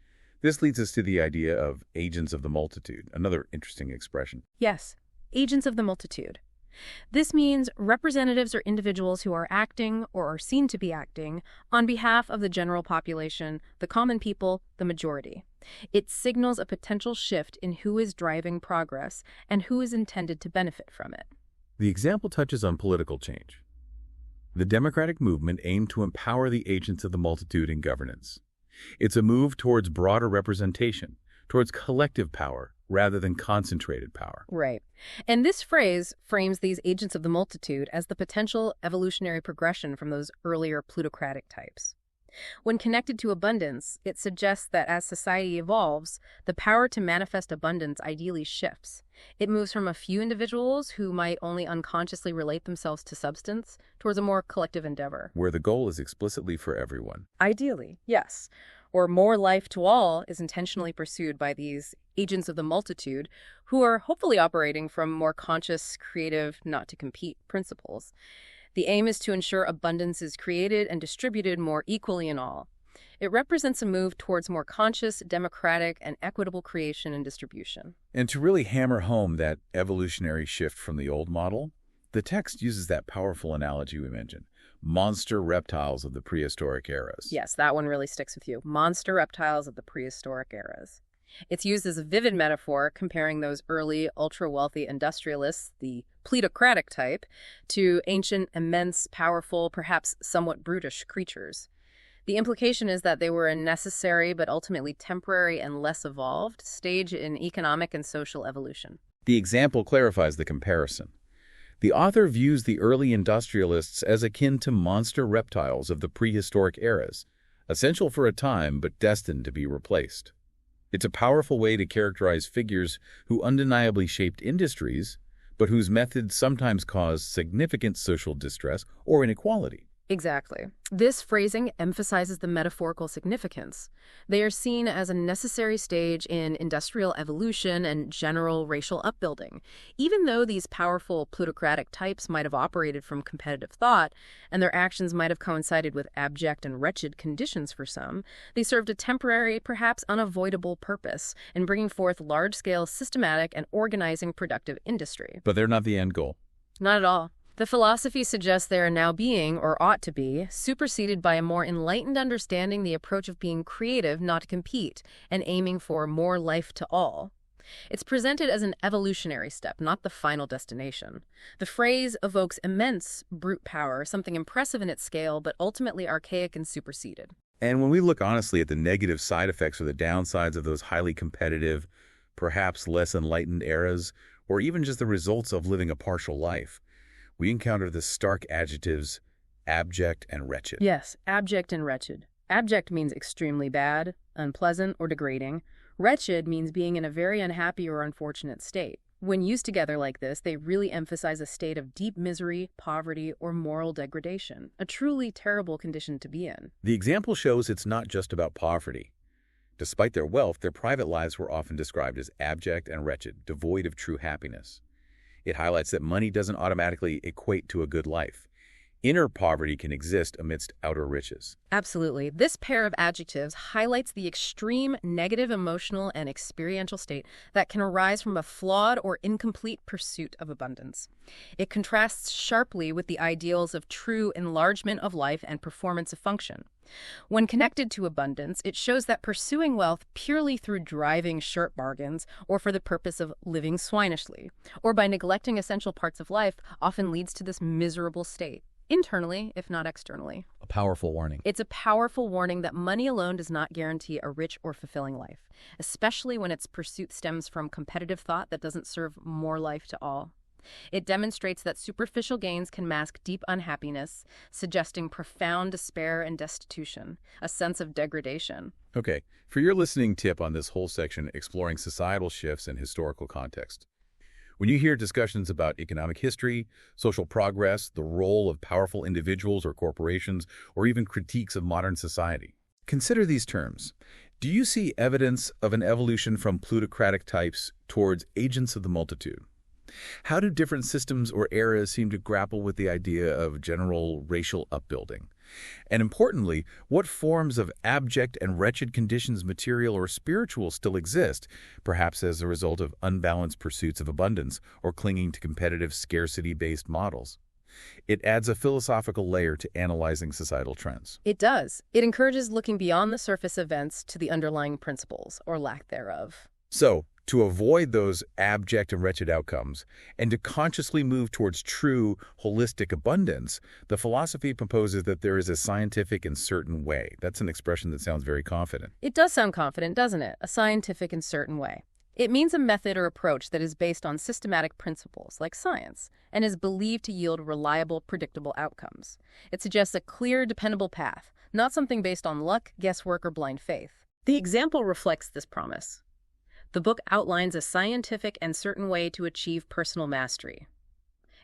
This leads us to the idea of agents of the multitude, another interesting expression. Yes. Agents of the multitude. This means representatives or individuals who are acting or are seen to be acting on behalf of the general population, the common people, the majority. It signals a potential shift in who is driving progress and who is intended to benefit from it. The example touches on political change. The democratic movement aimed to empower the agents of the multitude in governance. It's a move towards broader representation, towards collective power rather than concentrated power. Right. And this phrase frames these agents of the multitude as the potential evolutionary progression from those earlier plutocratic types. When connected to abundance, it suggests that as society evolves, the power to manifest abundance ideally shifts. It moves from a few individuals who might only unconsciously relate themselves to substance towards a more collective endeavor. Where the goal is explicitly for everyone. Ideally, yes. Or more life to all is intentionally pursued by these agents of the multitude who are hopefully operating from more conscious, creative, not-to-compete principles. The aim is to ensure abundance is created and distributed more equally in all. It represents a move towards more conscious, democratic, and equitable creation and distribution. And to really hammer home that evolutionary shift from the old model, the text uses that powerful analogy we mentioned, monster reptiles of the prehistoric eras. Yes, that one really sticks with you. Monster reptiles of the prehistoric eras. It's used as a vivid metaphor comparing those early, ultra-wealthy industrialists, the plutocratic type, to ancient, immense, powerful, perhaps somewhat brutish creatures. The implication is that they were a necessary but ultimately temporary and less evolved stage in economic and social evolution. The example clarifies the comparison. The author views the early industrialists as akin to monster reptiles of the prehistoric eras, essential for a time but destined to be replaced. It's a powerful way to characterize figures who undeniably shaped industries, but whose methods sometimes caused significant social distress or inequality. Exactly. This phrasing emphasizes the metaphorical significance. They are seen as a necessary stage in industrial evolution and general racial upbuilding. Even though these powerful plutocratic types might have operated from competitive thought, and their actions might have coincided with abject and wretched conditions for some, they served a temporary, perhaps unavoidable purpose in bringing forth large-scale, systematic, and organizing productive industry. But they're not the end goal. Not at all. The philosophy suggests they are now being, or ought to be, superseded by a more enlightened understanding the approach of being creative, not to compete, and aiming for more life to all. It's presented as an evolutionary step, not the final destination. The phrase evokes immense brute power, something impressive in its scale, but ultimately archaic and superseded. And when we look honestly at the negative side effects or the downsides of those highly competitive, perhaps less enlightened eras, or even just the results of living a partial life, we encounter the stark adjectives abject and wretched. Yes, abject and wretched. Abject means extremely bad, unpleasant, or degrading. Wretched means being in a very unhappy or unfortunate state. When used together like this, they really emphasize a state of deep misery, poverty, or moral degradation, a truly terrible condition to be in. The example shows it's not just about poverty. Despite their wealth, their private lives were often described as abject and wretched, devoid of true happiness. It highlights that money doesn't automatically equate to a good life. Inner poverty can exist amidst outer riches. Absolutely. This pair of adjectives highlights the extreme negative emotional and experiential state that can arise from a flawed or incomplete pursuit of abundance. It contrasts sharply with the ideals of true enlargement of life and performance of function. When connected to abundance, it shows that pursuing wealth purely through driving shirt bargains or for the purpose of living swinishly, or by neglecting essential parts of life, often leads to this miserable state. Internally, if not externally. A powerful warning. It's a powerful warning that money alone does not guarantee a rich or fulfilling life, especially when its pursuit stems from competitive thought that doesn't serve more life to all. It demonstrates that superficial gains can mask deep unhappiness, suggesting profound despair and destitution, a sense of degradation. Okay, for your listening tip on this whole section exploring societal shifts and historical context. When you hear discussions about economic history, social progress, the role of powerful individuals or corporations, or even critiques of modern society, consider these terms. Do you see evidence of an evolution from plutocratic types towards agents of the multitude? How do different systems or eras seem to grapple with the idea of general racial upbuilding? And importantly, what forms of abject and wretched conditions, material or spiritual, still exist, perhaps as a result of unbalanced pursuits of abundance or clinging to competitive scarcity-based models? It adds a philosophical layer to analyzing societal trends. It does. It encourages looking beyond the surface events to the underlying principles, or lack thereof. So, to avoid those abject and wretched outcomes, and to consciously move towards true, holistic abundance, the philosophy proposes that there is a scientific and certain way. That's an expression that sounds very confident. It does sound confident, doesn't it? A scientific and certain way. It means a method or approach that is based on systematic principles, like science, and is believed to yield reliable, predictable outcomes. It suggests a clear, dependable path, not something based on luck, guesswork, or blind faith. The example reflects this promise. The book outlines a scientific and certain way to achieve personal mastery.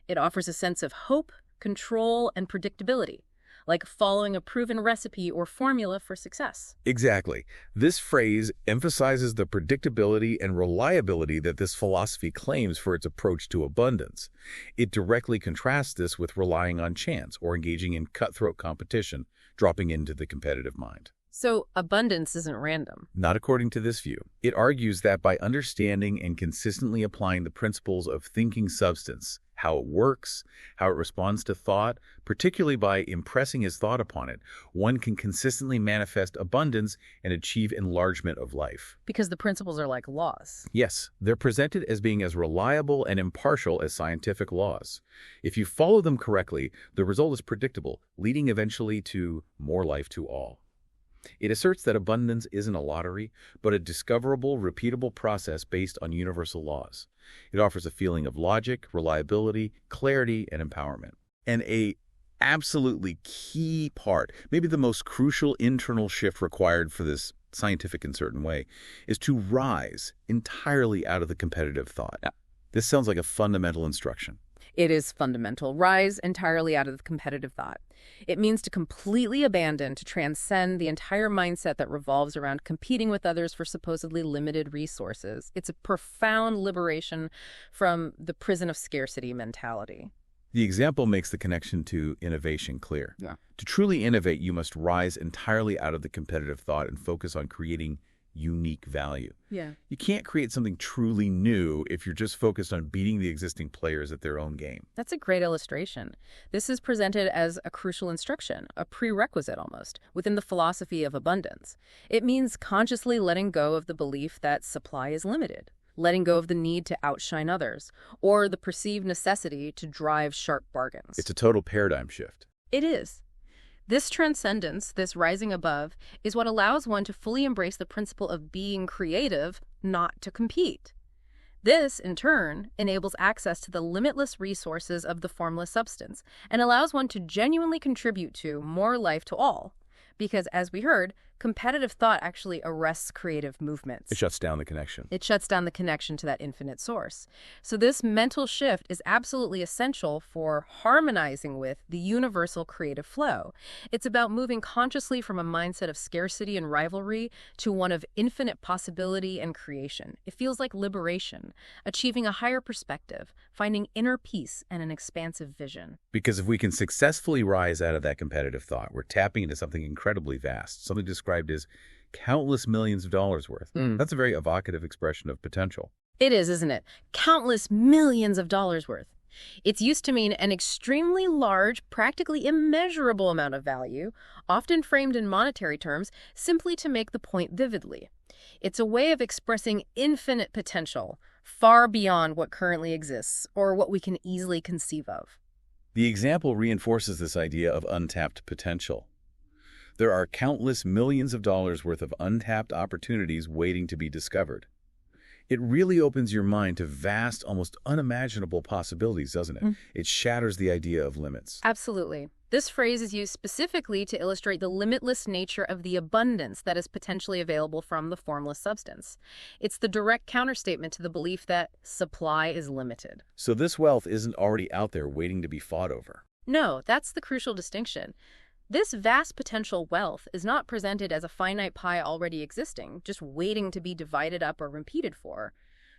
It offers a sense of hope, control, and predictability, like following a proven recipe or formula for success. Exactly. This phrase emphasizes the predictability and reliability that this philosophy claims for its approach to abundance. It directly contrasts this with relying on chance or engaging in cutthroat competition, dropping into the competitive mind. So abundance isn't random. Not according to this view. It argues that by understanding and consistently applying the principles of thinking substance, how it works, how it responds to thought, particularly by impressing his thought upon it, one can consistently manifest abundance and achieve enlargement of life. Because the principles are like laws. Yes, they're presented as being as reliable and impartial as scientific laws. If you follow them correctly, the result is predictable, leading eventually to more life to all. It asserts that abundance isn't a lottery, but a discoverable, repeatable process based on universal laws. It offers a feeling of logic, reliability, clarity, and empowerment. And a absolutely key part, maybe the most crucial internal shift required for this scientific and certain way, is to rise entirely out of the competitive thought. Yeah. This sounds like a fundamental instruction. It is fundamental. Rise entirely out of the competitive thought. It means to completely abandon, to transcend the entire mindset that revolves around competing with others for supposedly limited resources. It's a profound liberation from the prison of scarcity mentality. The example makes the connection to innovation clear. Yeah. To truly innovate, you must rise entirely out of the competitive thought and focus on creating unique value. Yeah. You can't create something truly new if you're just focused on beating the existing players at their own game. That's a great illustration. This is presented as a crucial instruction, a prerequisite almost, within the philosophy of abundance. It means consciously letting go of the belief that supply is limited, letting go of the need to outshine others, or the perceived necessity to drive sharp bargains. It's a total paradigm shift. It is. This transcendence, this rising above, is what allows one to fully embrace the principle of being creative, not to compete. This, in turn, enables access to the limitless resources of the formless substance and allows one to genuinely contribute to more life to all. Because, as we heard, competitive thought actually arrests creative movements. It shuts down the connection. It shuts down the connection to that infinite source. So this mental shift is absolutely essential for harmonizing with the universal creative flow. It's about moving consciously from a mindset of scarcity and rivalry to one of infinite possibility and creation. It feels like liberation, achieving a higher perspective, finding inner peace and an expansive vision. Because if we can successfully rise out of that competitive thought, we're tapping into something incredibly vast, something described as countless millions of dollars worth. That's a very evocative expression of potential. It is, isn't it? Countless millions of dollars worth. It's used to mean an extremely large, practically immeasurable amount of value, often framed in monetary terms, simply to make the point vividly. It's a way of expressing infinite potential, far beyond what currently exists, or what we can easily conceive of. The example reinforces this idea of untapped potential. There are countless millions of dollars worth of untapped opportunities waiting to be discovered. It really opens your mind to vast, almost unimaginable possibilities, doesn't it? It shatters the idea of limits. Absolutely. This phrase is used specifically to illustrate the limitless nature of the abundance that is potentially available from the formless substance. It's the direct counterstatement to the belief that supply is limited. So this wealth isn't already out there waiting to be fought over. No, that's the crucial distinction. This vast potential wealth is not presented as a finite pie already existing, just waiting to be divided up or repeated for.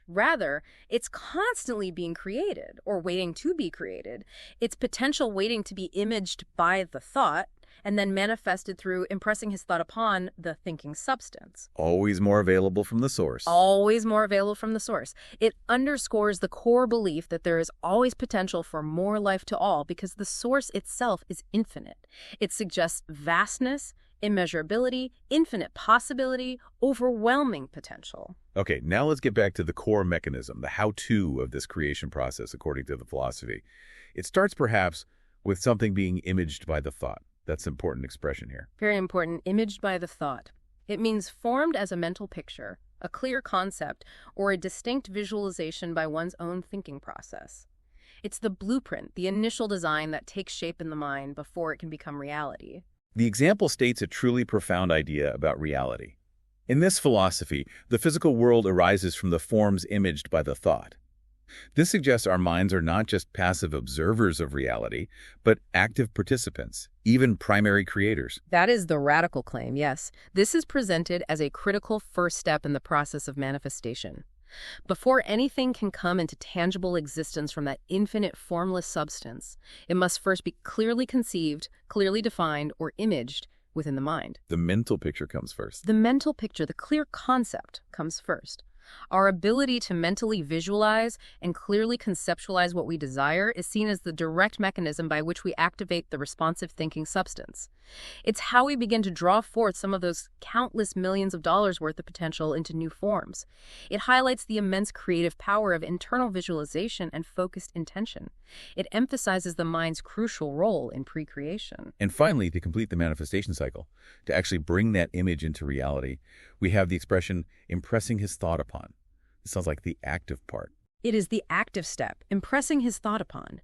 Rather, it's constantly being created or waiting to be created. It's potential waiting to be imaged by the thought and then manifested through impressing his thought upon the thinking substance. Always more available from the source. Always more available from the source. It underscores the core belief that there is always potential for more life to all because the source itself is infinite. It suggests vastness, immeasurability, infinite possibility, overwhelming potential. Okay, now let's get back to the core mechanism, the how-to of this creation process, according to the philosophy. It starts perhaps with something being imaged by the thought. That's an important expression here. Very important. Imaged by the thought. It means formed as a mental picture, a clear concept, or a distinct visualization by one's own thinking process. It's the blueprint, the initial design that takes shape in the mind before it can become reality. The example states a truly profound idea about reality. In this philosophy, the physical world arises from the forms imaged by the thought. This suggests our minds are not just passive observers of reality, but active participants, even primary creators. That is the radical claim, yes. This is presented as a critical first step in the process of manifestation. Before anything can come into tangible existence from that infinite formless substance, it must first be clearly conceived, clearly defined, or imaged within the mind. The mental picture comes first. The mental picture, the clear concept, comes first. Our ability to mentally visualize and clearly conceptualize what we desire is seen as the direct mechanism by which we activate the responsive thinking substance. It's how we begin to draw forth some of those countless millions of dollars worth of potential into new forms. It highlights the immense creative power of internal visualization and focused intention. It emphasizes the mind's crucial role in pre-creation. And finally, to complete the manifestation cycle, to actually bring that image into reality, we have the expression, impressing his thought upon. It sounds like the active part. It is the active step, impressing his thought upon.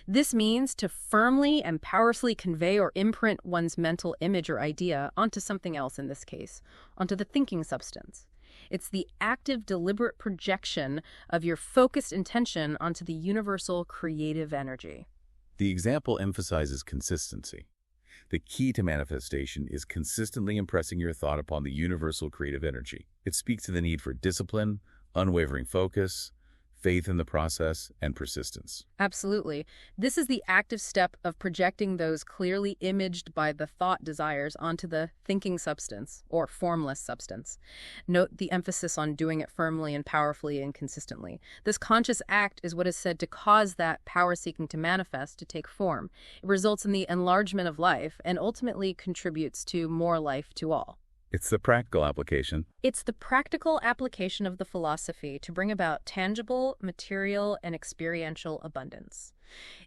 This means to firmly and powerfully convey or imprint one's mental image or idea onto something else, in this case, onto the thinking substance. It's the active, deliberate projection of your focused intention onto the universal creative energy. The example emphasizes consistency. The key to manifestation is consistently impressing your thought upon the universal creative energy. It speaks to the need for discipline, unwavering focus, faith in the process, and persistence. Absolutely. This is the active step of projecting those clearly imaged by the thought desires onto the thinking substance, or formless substance. Note the emphasis on doing it firmly and powerfully and consistently. This conscious act is what is said to cause that power seeking to manifest to take form. It results in the enlargement of life and ultimately contributes to more life to all. It's the practical application. It's the practical application of the philosophy to bring about tangible, material, and experiential abundance.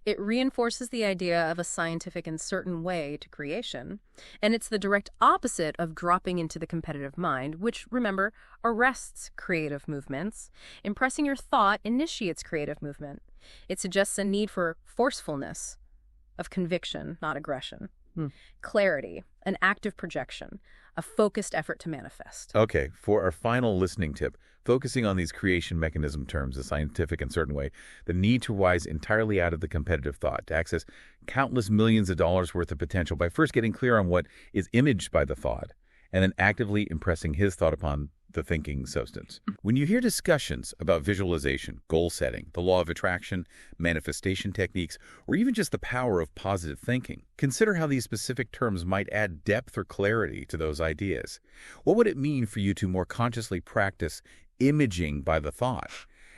It reinforces the idea of a scientific and certain way to creation, and it's the direct opposite of dropping into the competitive mind, which, remember, arrests creative movements. Impressing your thought initiates creative movement. It suggests a need for forcefulness, of conviction, not aggression. Clarity, an active projection, a focused effort to manifest. Okay, for our final listening tip, focusing on these creation mechanism terms, a scientific and certain way, the need to rise entirely out of the competitive thought, to access countless millions of dollars worth of potential by first getting clear on what is imaged by the thought, and then actively impressing his thought upon the thinking substance. When you hear discussions about visualization, goal setting, the law of attraction, manifestation techniques, or even just the power of positive thinking, consider how these specific terms might add depth or clarity to those ideas. What would it mean for you to more consciously practice imaging by the thought,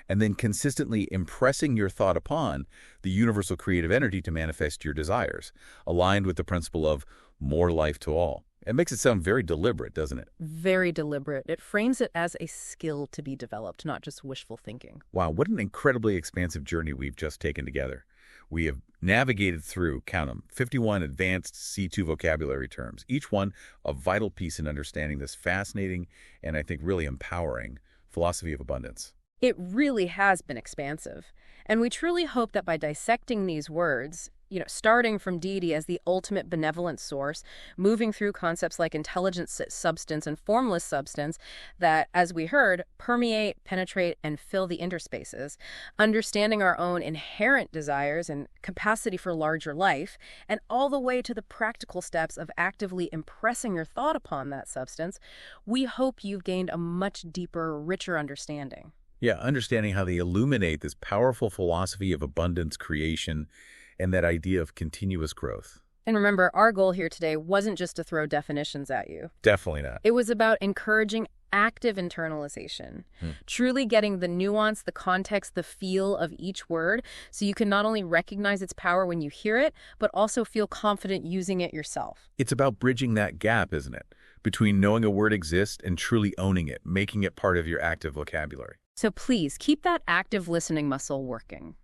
and then consistently impressing your thought upon the universal creative energy to manifest your desires, aligned with the principle of more life to all? It makes it sound very deliberate, doesn't it? Very deliberate. It frames it as a skill to be developed, not just wishful thinking. Wow, what an incredibly expansive journey we've just taken together. We have navigated through, count them, 51 advanced C2 vocabulary terms, each one a vital piece in understanding this fascinating and I think really empowering philosophy of abundance. It really has been expansive. And we truly hope that by dissecting these words, starting from deity as the ultimate benevolent source, moving through concepts like intelligent substance and formless substance that, as we heard, permeate, penetrate, and fill the interspaces, understanding our own inherent desires and capacity for larger life, and all the way to the practical steps of actively impressing your thought upon that substance, we hope you've gained a much deeper, richer understanding. Yeah, understanding how they illuminate this powerful philosophy of abundance creation and that idea of continuous growth. And remember, our goal here today wasn't just to throw definitions at you. Definitely not. It was about encouraging active internalization, truly getting the nuance, the context, the feel of each word, so you can not only recognize its power when you hear it, but also feel confident using it yourself. It's about bridging that gap, isn't it? between knowing a word exists and truly owning it, making it part of your active vocabulary. So please keep that active listening muscle working.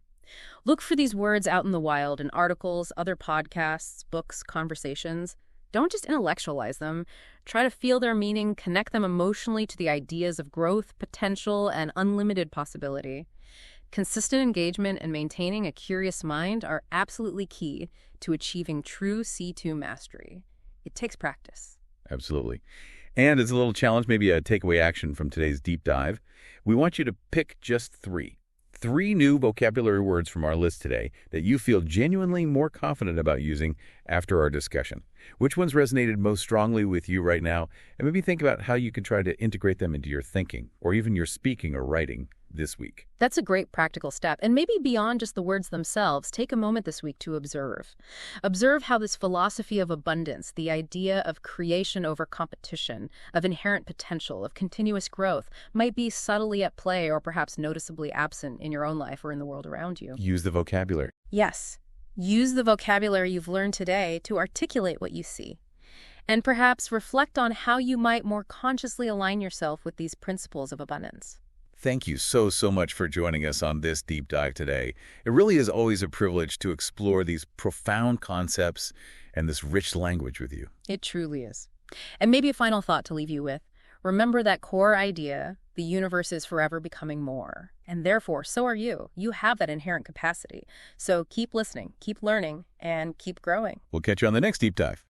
Look for these words out in the wild in articles, other podcasts, books, conversations. Don't just intellectualize them. Try to feel their meaning, connect them emotionally to the ideas of growth, potential, and unlimited possibility. Consistent engagement and maintaining a curious mind are absolutely key to achieving true C2 mastery. It takes practice. Absolutely. And as a little challenge, maybe a takeaway action from today's deep dive, we want you to pick just three. Three new vocabulary words from our list today that you feel genuinely more confident about using after our discussion. Which ones resonated most strongly with you right now? And maybe think about how you can try to integrate them into your thinking or even your speaking or writing this week. That's a great practical step. And maybe beyond just the words themselves, take a moment this week to observe. Observe how this philosophy of abundance, the idea of creation over competition, of inherent potential, of continuous growth, might be subtly at play or perhaps noticeably absent in your own life or in the world around you. Use the vocabulary. Yes. Use the vocabulary you've learned today to articulate what you see. And perhaps reflect on how you might more consciously align yourself with these principles of abundance. Thank you so much for joining us on this deep dive today. It really is always a privilege to explore these profound concepts and this rich language with you. It truly is. And maybe a final thought to leave you with. Remember that core idea, the universe is forever becoming more. And therefore, so are you. You have that inherent capacity. So keep listening, keep learning, and keep growing. We'll catch you on the next deep dive.